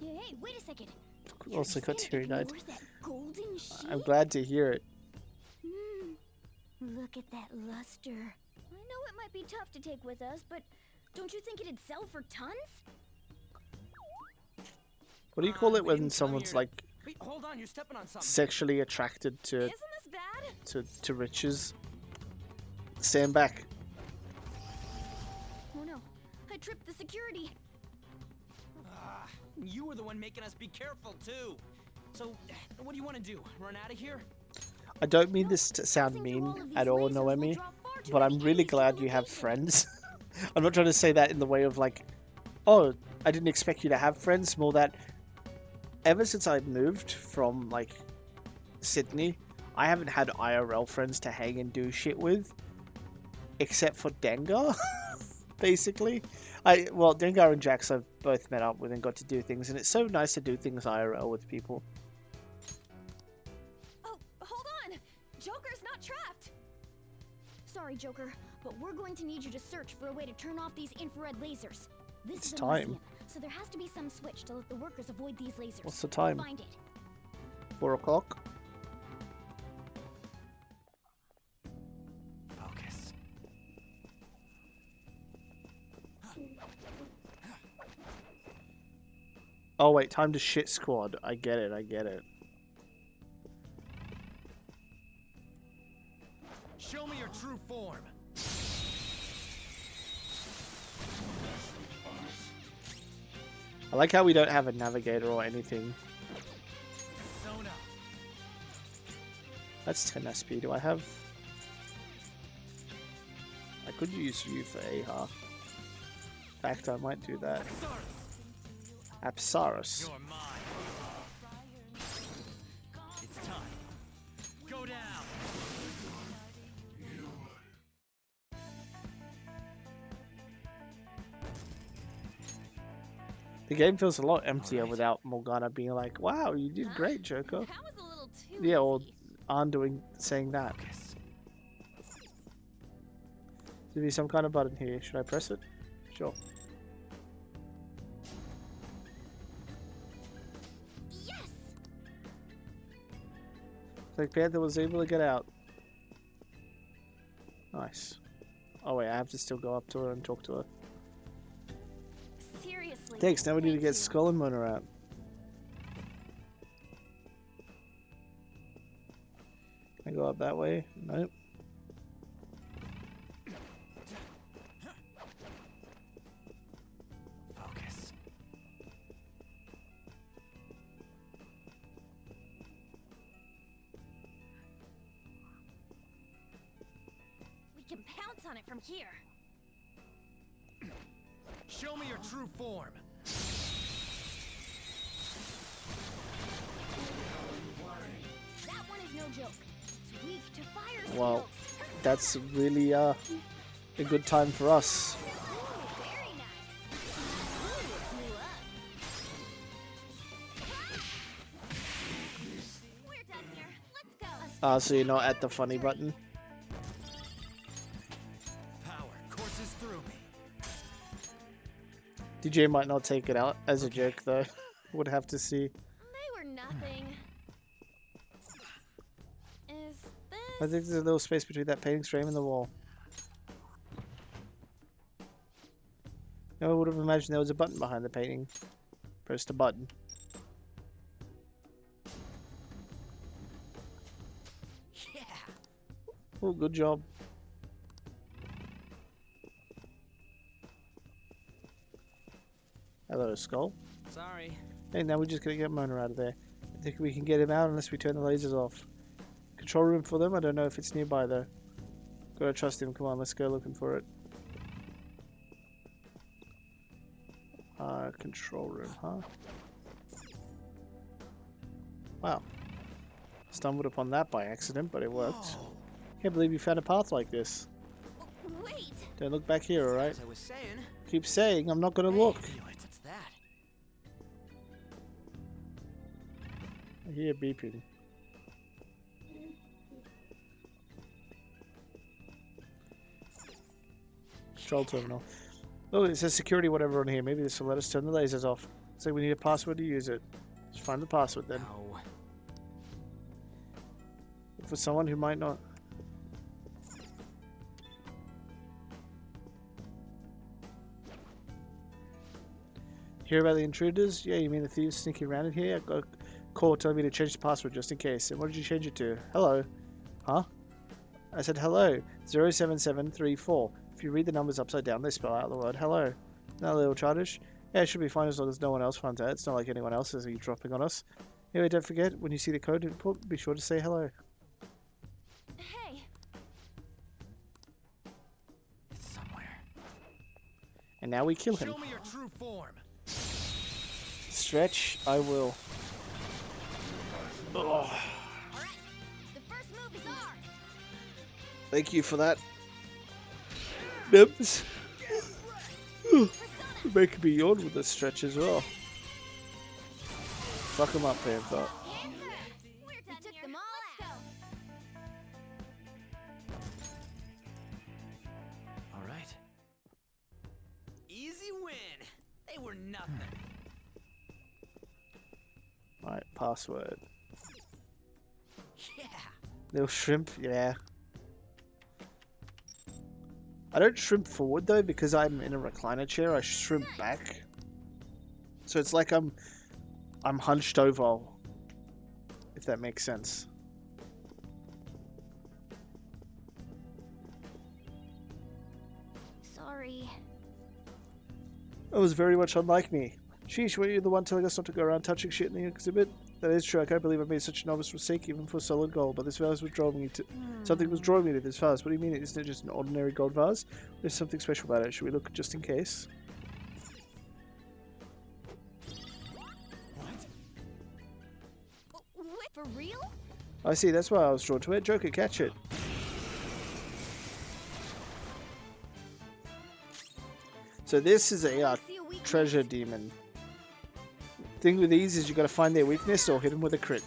Hey, wait a second. Also got teary-eyed. Where's that golden sheet? I'm glad to hear it. Look at that luster. I know it might be tough to take with us, but don't you think it'd sell for tons? What do you call it when someone's like Wait, hold on, you're stepping on something. sexually attracted to Isn't this bad? to riches? Stand back. Oh no, I tripped the security. You were the one making us be careful too. So, what do you want to do? Run out of here? I don't mean this to sound mean at all, Noemi, but I'm really glad you have friends. I'm not trying to say that in the way of like, oh, I didn't expect you to have friends. More that ever since I moved from like Sydney, I haven't had IRL friends to hang and do shit with, except for Dengar, basically. Well, Dengar and Jax I've both met up with and got to do things, and it's so nice to do things IRL with people. Oh, hold on! Joker's not trapped! Sorry, Joker, but we're going to need you to search for a way to turn off these infrared lasers. This It's is a time. museum, so there has to be some switch to let the workers avoid these lasers. What's the time? Find it. 4 o'clock? Focus. Oh wait, time to shit squad. I get it, I get it. Show me your true form. I like how we don't have a navigator or anything. Zone up. That's 10 SP. Do I have... I could use you for AHA. In fact, I might do that. Apsaris. You're mine. It's time. Go down. The game feels a lot emptier without Morgana being like, wow, you did great, Joker. That was a little too Yeah, or easy. saying that. There be some kind of button here. Should I press it? Sure. Yes! Like Panther was able to get out. Nice. Oh wait, I have to still go up to her and talk to her. Seriously. Thanks, now we need to thank get you. Skull and Mona out. Can I go up that way? Nope. Focus. We can pounce on it from here. Show me your true form. That one is no joke. It's weak to fire Well, skills. that's really a good time for us. Very nice. Ooh, it blew up. We're done here. Let's go. So you're not at the funny button? Power courses through me. DJ might not take it out as a joke though. Would have to see. They were nothing. Is I think there's a little space between that painting frame and the wall. No, I would have imagined there was a button behind the painting. Press the button. Yeah. Oh, good job. Hello, Skull. Sorry. Hey, now we're just gonna get Mona out of there. I think we can get him out unless we turn the lasers off. Control room for them? I don't know if it's nearby though. Gotta trust him. Come on, let's go looking for it. Control room, huh? Wow. Stumbled upon that by accident, but it worked. Can't believe you found a path like this. Wait! Don't look back here, alright? As I was saying. Keep saying, I'm not gonna look. What's that? I hear beeping. Control terminal. Oh, it says security whatever on here. Maybe this will let us turn the lasers off. So we need a password to use it. Just find the password then. No. For someone who might not... Hear about the intruders? Yeah, you mean the thieves sneaking around in here? I got a call telling me to change the password just in case. And what did you change it to? Hello? Huh? I said hello. 07734. If you read the numbers upside down, they spell out the word hello. That a little childish? Yeah, it should be fine as long as no one else finds out. It's not like anyone else is dropping on us. Anyway, don't forget, when you see the code input, be sure to say hello. Hey! It's somewhere. And now we kill him. Show me your true form. Stretch, I will. Oh. The first move is ours. Thank you for that. Nibs. You're making me yawn with the stretch as well. Fuck him up, Panther. We took them all out. All right. Easy win. They were nothing. Right, password. Yeah. Little shrimp, yeah. I don't shrimp forward though because I'm in a recliner chair. I shrimp back. So it's like I'm hunched over, if that makes sense. Sorry. That was very much unlike me. Sheesh, were you the one telling us not to go around touching shit in the exhibit? That is true. I can't believe I made such a novice mistake even for a solid gold, but this vase was drawing me to... Something was drawing me to this vase. What do you mean? Isn't it just an ordinary gold vase? There's something special about it. Should we look just in case? Wait, for real? I see. That's why I was drawn to it. Joker, catch it. So this is a treasure demon. Thing with these is you got to find their weakness or hit them with a crit.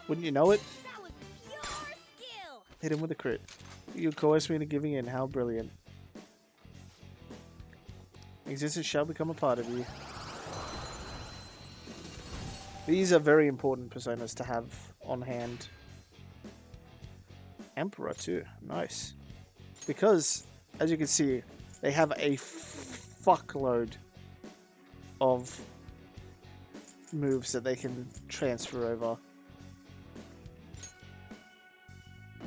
Wouldn't you know it? That was pure skill. Hit him with a crit. You coerce me into giving in. How brilliant. Existence shall become a part of you. These are very important personas to have on hand. Emperor too. Nice. Because, as you can see, they have a fuckload of moves that they can transfer over.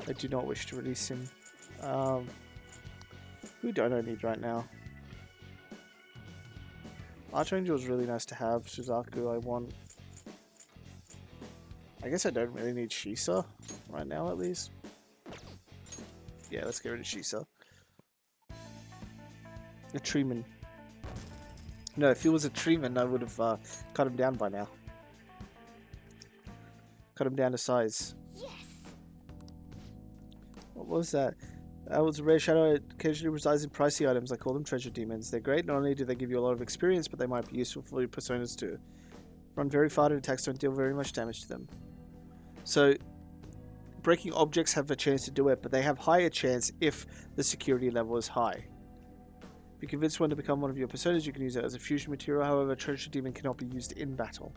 I do not wish to release him. Who don't I need right now? Archangel is really nice to have. Suzaku I want. I guess I don't really need Shisa right now at least. Yeah, let's get rid of Shisa. A Treeman. No, if he was a Treeman, I would have cut him down by now. Cut him down to size. Yes. What was that? That was a rare shadow. It occasionally resides in pricey items. I call them treasure demons. They're great. Not only do they give you a lot of experience, but they might be useful for your personas too. Run very far and attacks don't deal very much damage to them. So, breaking objects have a chance to do it, but they have higher chance if the security level is high. If you convince one to become one of your personas, you can use it as a fusion material. However, treasure demon cannot be used in battle.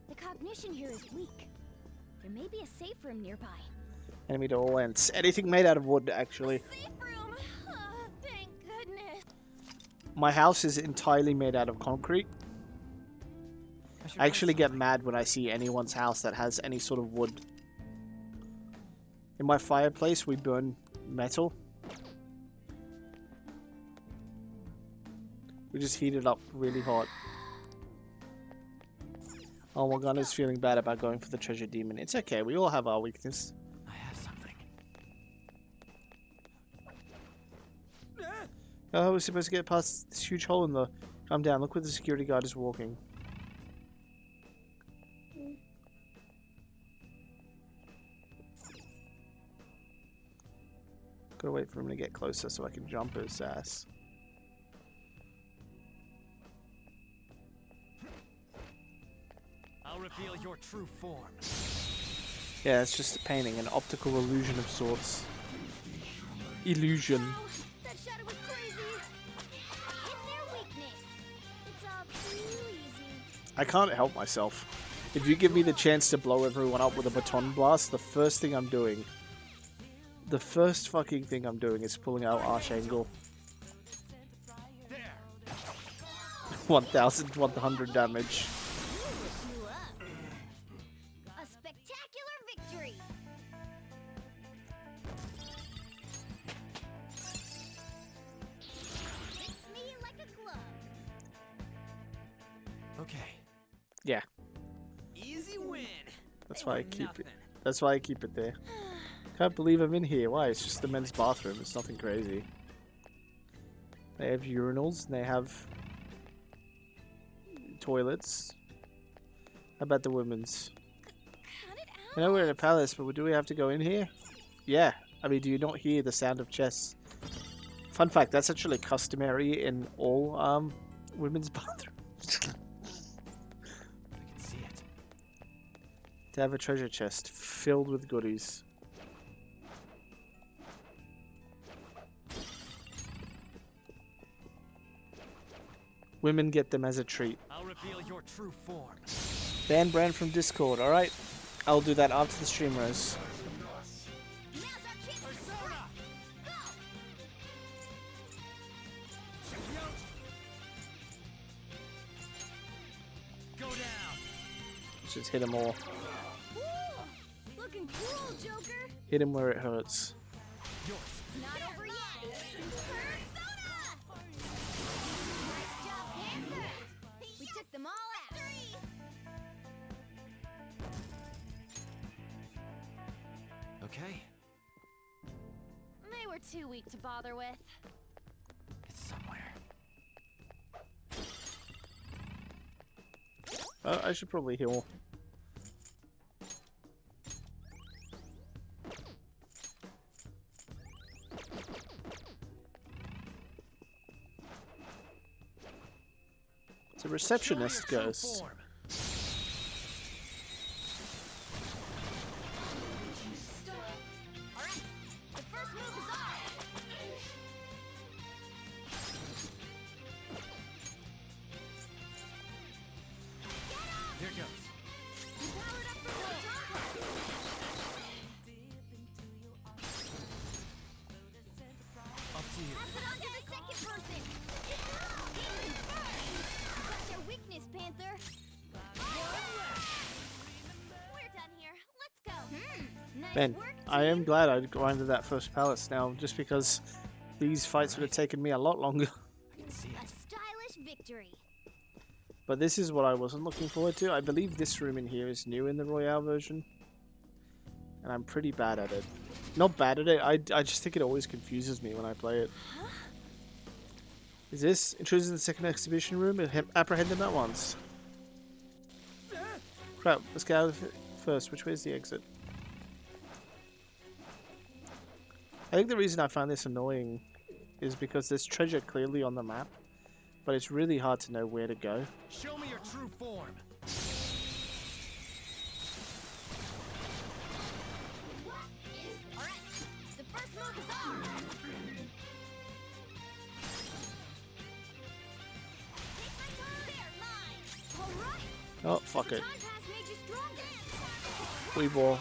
The cognition here is weak. There may be a safe room nearby. Enemy to all ends. Anything made out of wood, actually. Safe room! Thank goodness. My house is entirely made out of concrete. I actually get mad when I see anyone's house that has any sort of wood. In my fireplace, we burn metal. We just heat it up really hot. Oh, Morgana's feeling bad about going for the treasure demon. It's okay, we all have our weakness. I have something. Oh, how are we supposed to get past this huge hole in the... Calm down, look where the security guard is walking. Gotta wait for him to get closer so I can jump his ass. I'll reveal your true form. Yeah, it's just a painting, an optical illusion of sorts. Illusion. Wow, that shadow was crazy. Hit their weakness. It's all too easy. I can't help myself. If you give me the chance to blow everyone up with a baton blast, the first thing I'm doing... The first fucking thing I'm doing is pulling out Archangel. 1,100 damage. You up. A spectacular victory. Fits me like a glove. Okay. Yeah, Easy win. that's why I keep it. That's why I keep it there. Can't believe I'm in here. Why? It's just the men's bathroom. It's nothing crazy. They have urinals and they have toilets. How about the women's? I know we're in a palace, but do we have to go in here? Yeah. I mean, do you not hear the sound of chess? Fun fact, that's actually customary in all women's bathrooms. I can see it. To have a treasure chest filled with goodies. Women get them as a treat. I'll reveal your true form. Ban Brand from Discord, alright? I'll do that after the stream, Rose. Go down. Just hit him all. Ooh, looking cool, Joker. Hit him where it hurts. Not over yet. Persona! Nice job, Panther. We took them all out. Okay, They were too weak to bother with. It's somewhere. I should probably heal. It's a receptionist ghost. Alright, the first move is off. Here goes. You powered up for the jump. Up to you. Pass it on to the second person. Demon first. You got their weakness, Panther. We're done here. Let's go. Nice Man, work, I am team. glad I grinded that first palace now, just because these fights would have taken me a lot longer. I can see A it. stylish victory. But this is what I wasn't looking forward to. I believe this room in here is new in the Royale version. And I'm pretty bad at it. Not bad at it, I just think it always confuses me when I play it. Is this intruders in the second exhibition room? Apprehend them at once. Crap, let's get out of it first. Which way is the exit? I think the reason I find this annoying is because there's treasure clearly on the map, but it's really hard to know where to go. Show me your true form. Alright, the first move is off. Take my turn. They're mine. Alright. Oh, fuck it. Time pass made you stronger. We ball.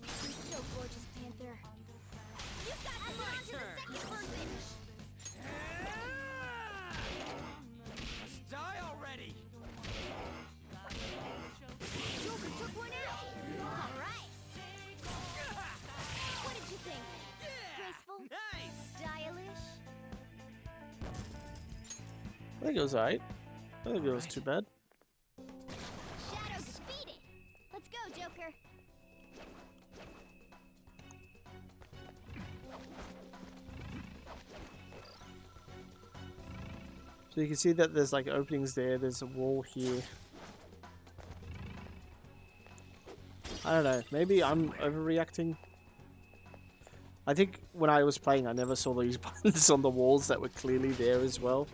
You're so gorgeous, Panther. You've got to run to the second person. Let's die already. Joker took one out. Alright. What did you think? Graceful? Nice. Stylish? I think it was alright. I don't think it was too bad. Shadow So you can see that there's like openings there. There's a wall here. I don't know. Maybe I'm overreacting. I think when I was playing, I never saw these buttons on the walls that were clearly there as well.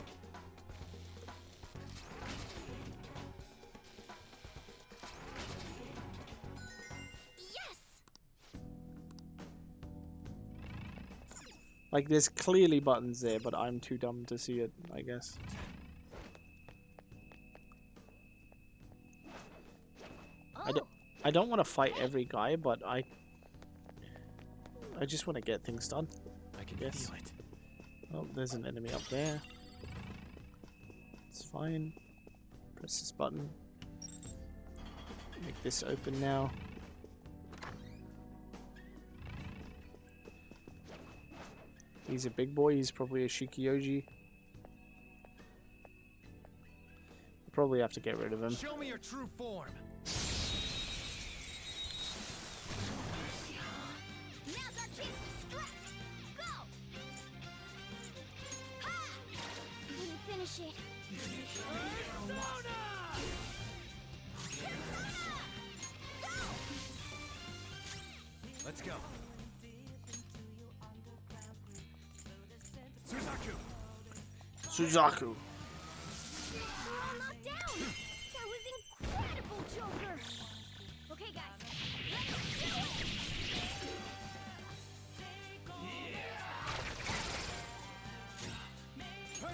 Like, there's clearly buttons there, but I'm too dumb to see it, I guess. I don't want to fight every guy, but I just want to get things done. I can Yes. feel it. Oh, there's an enemy up there. It's fine. Press this button. Make this open now. He's a big boy. He's probably a Shikioji. Probably have to get rid of him. Show me your true form. Now's our chance to strike. Go! Ha! Let me finish it. Let's go. Suzaku. We're all knocked down. That was incredible, Joker. Okay, guys. Let's do it. We're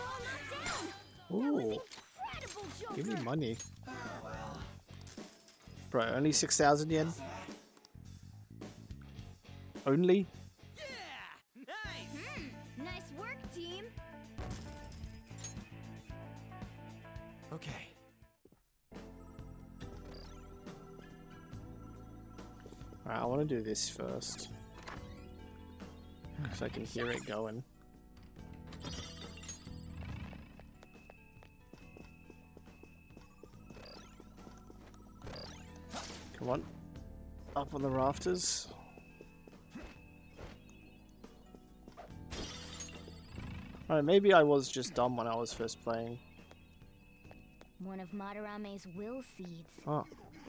all knocked down. That was Ooh, incredible, Joker. give me money. Bro, only 6,000 yen? Only? Nice work, team. Okay. Alright, I want to do this first. Because I can hear it going. Come on. Up on the rafters. Alright, maybe I was just dumb when I was first playing. One of Madarame's will seeds. Oh.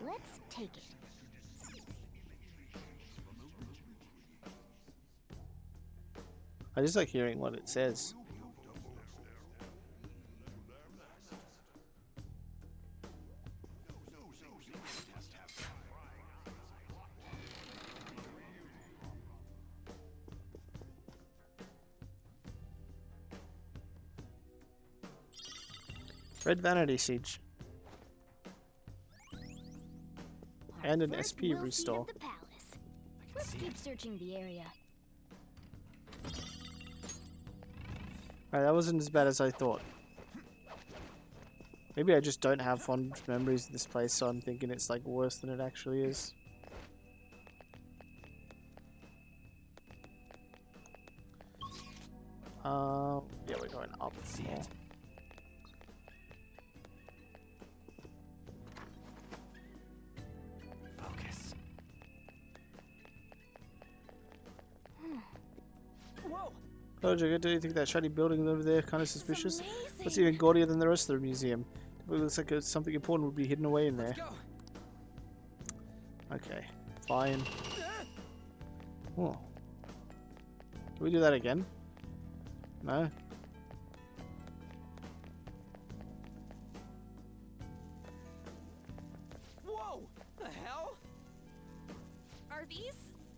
Let's take it. I just like hearing what it says. Red Vanity Siege. And an First SP will seed restore. of the palace. Let's keep searching the area. Alright, that wasn't as bad as I thought. Maybe I just don't have fond memories of this place, so I'm thinking it's like worse than it actually is. Yeah, we're going up more. Focus. Whoa! Oh, Jigga, do you think that shiny building over there kind of suspicious? What's even gaudier than the rest of the museum? It looks like something important would be hidden away in there. Okay, fine. Oh. Can we do that again? No? Whoa! The hell? Are these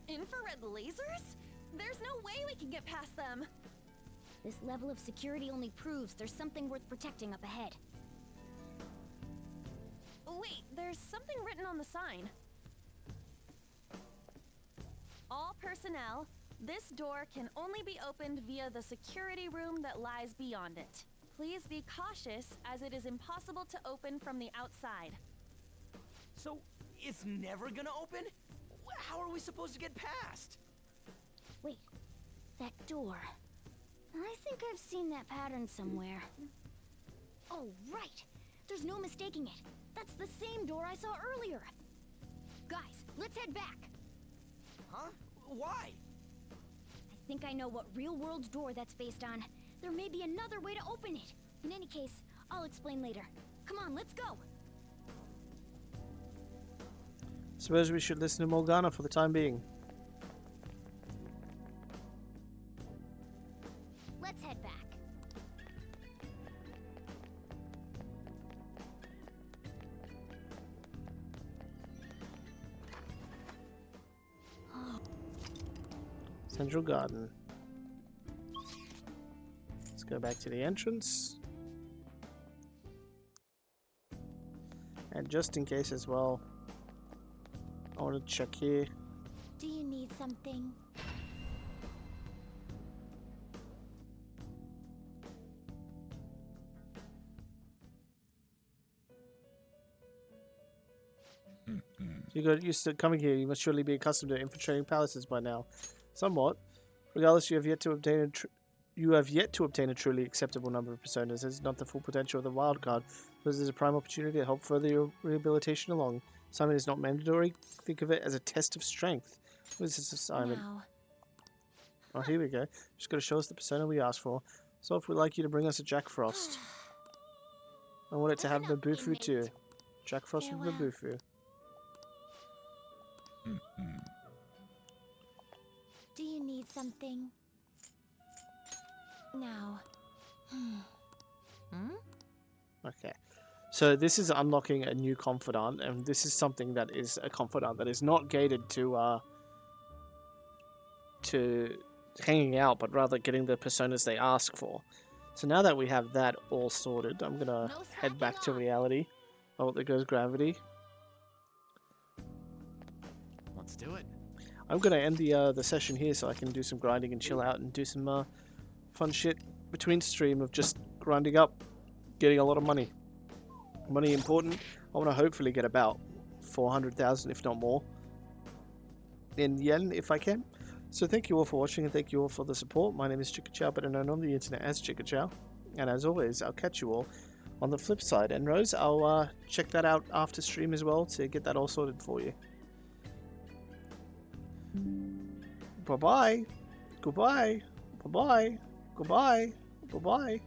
infrared lasers? There's no way we can get past them. This level of security only proves there's something worth protecting up ahead. Wait, there's something written on the sign. All personnel, this door can only be opened via the security room that lies beyond it. Please be cautious, as it is impossible to open from the outside. So, it's never gonna open? How are we supposed to get past? Wait, that door. I think I've seen that pattern somewhere. Oh, right! There's no mistaking it. That's the same door I saw earlier. Guys, let's head back. Huh? Why? I think I know what real-world door that's based on. There may be another way to open it. In any case, I'll explain later. Come on, let's go. Suppose we should listen to Morgana for the time being. Let's head back. Central Garden. Let's go back to the entrance. And just in case as well, I want to check here. Do you need something? You got used to coming here. You must surely be accustomed to infiltrating palaces by now. Somewhat. Regardless, you have yet to obtain a truly acceptable number of personas. This is not the full potential of the wild card, because there's a prime opportunity to help further your rehabilitation along. Assignment is not mandatory. Think of it as a test of strength. What is this assignment? Now. Oh, here we go. Just got to show us the persona we asked for. So if we'd like you to bring us a Jack Frost. I want it to have Mabufu too. Jack Frost with Mabufu. Do you need something? Now. Okay. So this is unlocking a new confidant, and this is something that is a confidant that is not gated to hanging out, but rather getting the personas they ask for. So now that we have that all sorted, I'm gonna head back to reality. Oh, there goes gravity. Let's do it. I'm gonna end the session here so I can do some grinding and chill out and do some fun shit between stream of just grinding up, getting a lot of money. Money important. I want to hopefully get about 400,000, if not more, in yen if I can. So thank you all for watching and thank you all for the support. My name is Chickachow, better known on the internet as Chickachow. And as always, I'll catch you all on the flip side. And Rose, I'll check that out after stream as well to get that all sorted for you. Bye-bye. Goodbye. Bye-bye. Goodbye. Bye-bye.